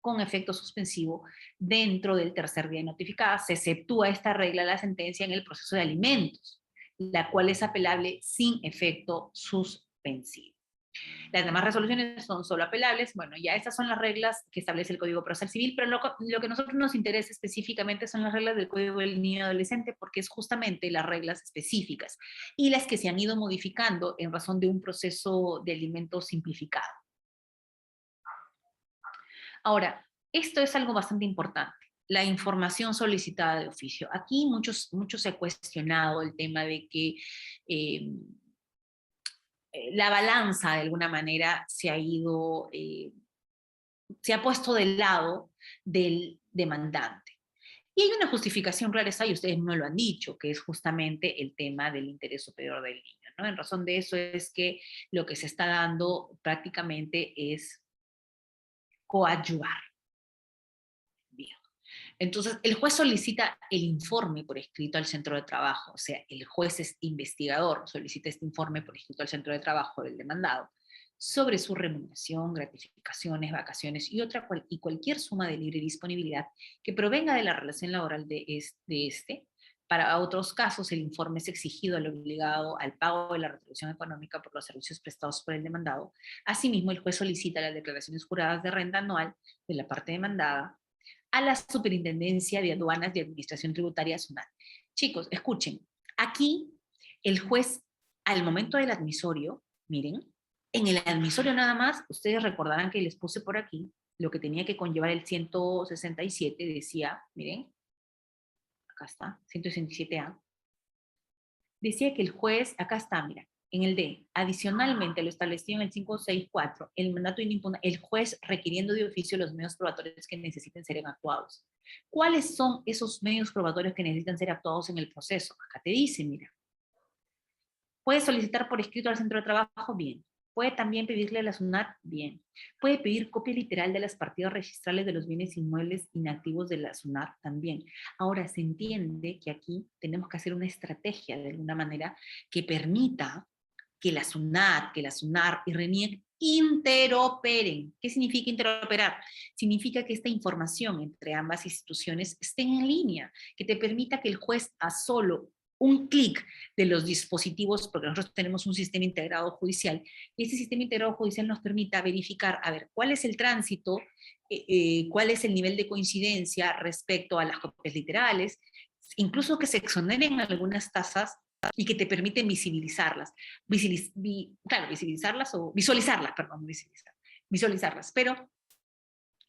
con efecto suspensivo dentro del tercer día notificada. Se exceptúa esta regla de la sentencia en el proceso de alimentos, la cual es apelable sin efecto suspensivo. Las demás resoluciones son solo apelables. Bueno, ya estas son las reglas que establece el Código Procesal Civil, pero lo que a nosotros nos interesa específicamente son las reglas del Código del Niño y Adolescente, porque es justamente las reglas específicas y las que se han ido modificando en razón de un proceso de alimentos simplificado. Ahora, esto es algo bastante importante. La información solicitada de oficio. Aquí muchos se ha cuestionado el tema de que la balanza de alguna manera se ha puesto del lado del demandante. Y hay una justificación clara, y ustedes no lo han dicho, que es justamente el tema del interés superior del niño, ¿no? En razón de eso es que lo que se está dando prácticamente es coadyuvar. Bien. Entonces, el juez solicita el informe por escrito al centro de trabajo, o sea, el juez es investigador, solicita este informe por escrito al centro de trabajo del demandado sobre su remuneración, gratificaciones, vacaciones y cualquier suma de libre disponibilidad que provenga de la relación laboral de este. Para otros casos, el informe es exigido al obligado al pago de la retribución económica por los servicios prestados por el demandado. Asimismo, el juez solicita las declaraciones juradas de renta anual de la parte demandada a la Superintendencia de Aduanas y Administración Tributaria SUNAT. Chicos, escuchen, aquí el juez, al momento del admisorio, miren, en el admisorio nada más, ustedes recordarán que les puse por aquí lo que tenía que conllevar el 167, decía, miren, acá está, 167A, decía que el juez, acá está, mira, en el D, adicionalmente lo establecido en el 564, el mandato inimpugna, el juez requiriendo de oficio los medios probatorios que necesiten ser actuados. ¿Cuáles son esos medios probatorios que necesitan ser actuados en el proceso? Acá te dice, mira. ¿Puedes solicitar por escrito al centro de trabajo? Bien. Puede también pedirle a la SUNAT, bien. Puede pedir copia literal de las partidas registrales de los bienes inmuebles inactivos de la SUNAT también. Ahora, se entiende que aquí tenemos que hacer una estrategia de alguna manera que permita que la SUNAT, que la SUNAR y RENIEC interoperen. ¿Qué significa interoperar? Significa que esta información entre ambas instituciones esté en línea, que te permita que el juez a solo un clic de los dispositivos, porque nosotros tenemos un sistema integrado judicial, y ese sistema integrado judicial nos permita verificar, a ver, cuál es el tránsito, cuál es el nivel de coincidencia respecto a las copias literales, incluso que se exoneren algunas tasas y que te permiten visibilizarlas. Visibilizarlas o visualizarlas, perdón, visualizarlas. Pero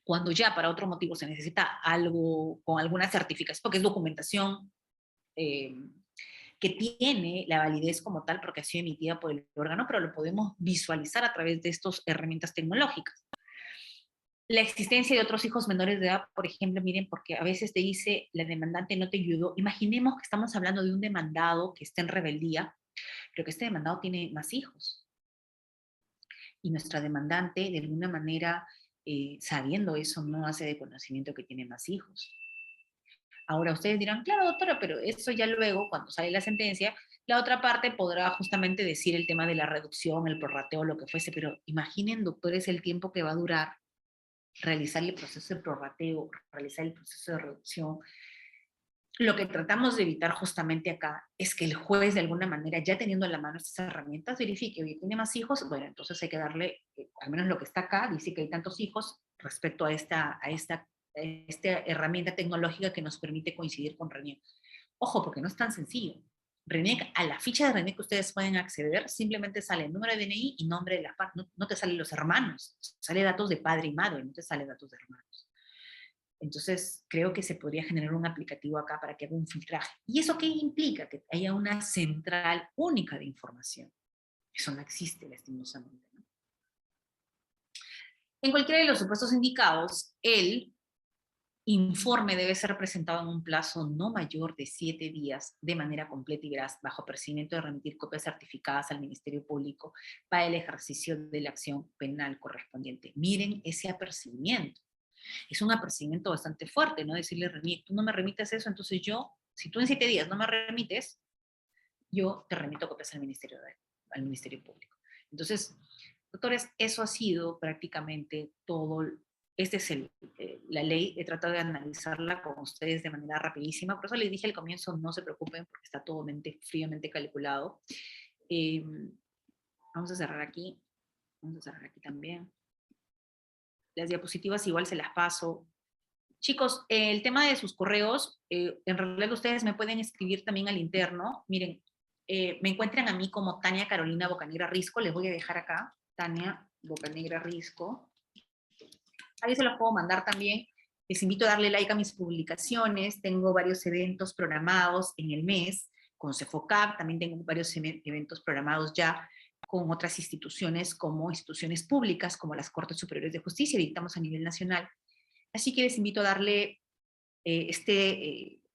cuando ya para otro motivo se necesita algo con alguna certificación, porque es documentación que tiene la validez como tal porque ha sido emitida por el órgano, pero lo podemos visualizar a través de estas herramientas tecnológicas. La existencia de otros hijos menores de edad, por ejemplo, miren, porque a veces te dice la demandante no te ayudó. Imaginemos que estamos hablando de un demandado que está en rebeldía, pero que este demandado tiene más hijos. Y nuestra demandante, de alguna manera, sabiendo eso, no hace de conocimiento que tiene más hijos. Ahora ustedes dirán, claro, doctora, pero eso ya luego, cuando sale la sentencia, la otra parte podrá justamente decir el tema de la reducción, el prorrateo, lo que fuese, pero imaginen, doctores, el tiempo que va a durar realizar el proceso de prorrateo, realizar el proceso de reducción. Lo que tratamos de evitar justamente acá es que el juez, de alguna manera, ya teniendo en la mano estas herramientas, verifique, oye, ¿tiene más hijos? Bueno, entonces hay que darle, al menos lo que está acá, dice que hay tantos hijos respecto a esta herramienta tecnológica que nos permite coincidir con RENIEC. Ojo, porque no es tan sencillo. RENIEC, a la ficha de RENIEC que ustedes pueden acceder, simplemente sale el número de DNI y nombre de la parte, no te salen los hermanos, sale datos de padre y madre, no te sale datos de hermanos. Entonces, creo que se podría generar un aplicativo acá para que haga un filtraje. ¿Y eso qué implica? Que haya una central única de información. Eso no existe, lastimosamente, ¿no? En cualquiera de los supuestos indicados, el informe debe ser presentado en un plazo no mayor de 7 días de manera completa y veraz, bajo procedimiento de remitir copias certificadas al Ministerio Público para el ejercicio de la acción penal correspondiente. Miren ese apercibimiento. Es un apercibimiento bastante fuerte, ¿no? Decirle, RENIEC, tú no me remites eso, entonces yo, si tú en 7 días no me remites, yo te remito copias al Ministerio Público. Entonces, doctores, eso ha sido prácticamente todo. Esta es la ley, he tratado de analizarla con ustedes de manera rapidísima, por eso les dije al comienzo, no se preocupen, porque está todo fríamente calculado. Vamos a cerrar aquí también. Las diapositivas igual se las paso. Chicos, el tema de sus correos, en realidad ustedes me pueden escribir también al interno. Miren, me encuentran a mí como Tania Carolina Bocanegra Risco, les voy a dejar acá, Tania Bocanegra Risco. Ahí se los puedo mandar también. Les invito a darle like a mis publicaciones. Tengo varios eventos programados en el mes con CEFOCAP. También tengo varios eventos programados ya con otras instituciones como instituciones públicas, como las Cortes Superiores de Justicia, dictamos a nivel nacional. Así que les invito a darle,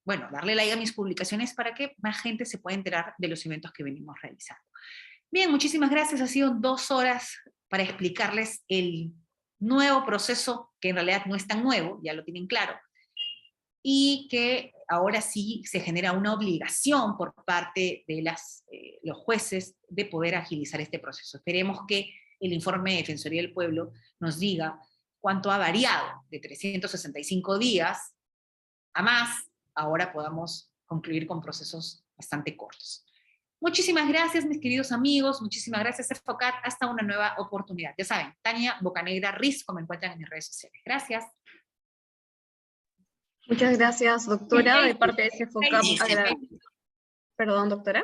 darle like a mis publicaciones para que más gente se pueda enterar de los eventos que venimos realizando. Bien, muchísimas gracias. Ha sido 2 horas para explicarles el nuevo proceso, que en realidad no es tan nuevo, ya lo tienen claro, y que ahora sí se genera una obligación por parte de los jueces de poder agilizar este proceso. Esperemos que el informe de Defensoría del Pueblo nos diga cuánto ha variado de 365 días a más, ahora podamos concluir con procesos bastante cortos. Muchísimas gracias, mis queridos amigos, muchísimas gracias, CEFOCAT, hasta una nueva oportunidad. Ya saben, Tania Bocanegra Risco, me encuentran en mis redes sociales. Gracias. Muchas gracias, doctora, de parte de CEFOCAP. Perdón, doctora.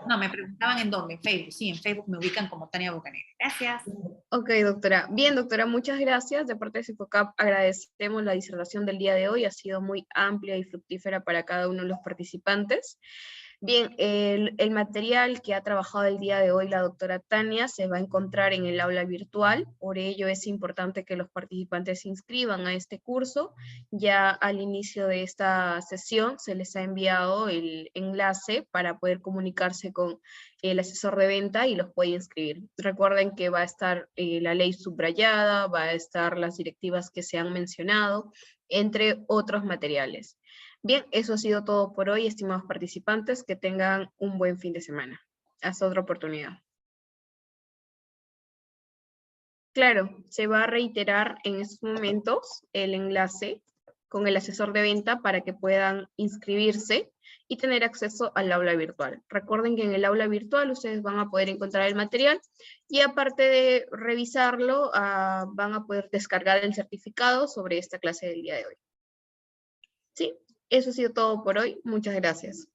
No, me preguntaban en dónde, en Facebook. Sí, en Facebook me ubican como Tania Bocanegra. Gracias. Ok, doctora. Bien, doctora, muchas gracias. De parte de CEFOCAP agradecemos la disertación del día de hoy. Ha sido muy amplia y fructífera para cada uno de los participantes. Bien, el material que ha trabajado el día de hoy la doctora Tania se va a encontrar en el aula virtual, por ello es importante que los participantes se inscriban a este curso. Ya al inicio de esta sesión se les ha enviado el enlace para poder comunicarse con el asesor de venta y los puede inscribir. Recuerden que va a estar la ley subrayada, va a estar las directivas que se han mencionado, entre otros materiales. Bien, eso ha sido todo por hoy, estimados participantes, que tengan un buen fin de semana. Hasta otra oportunidad. Claro, se va a reiterar en estos momentos el enlace con el asesor de venta para que puedan inscribirse y tener acceso al aula virtual. Recuerden que en el aula virtual ustedes van a poder encontrar el material y aparte de revisarlo, van a poder descargar el certificado sobre esta clase del día de hoy. Sí, eso ha sido todo por hoy. Muchas gracias.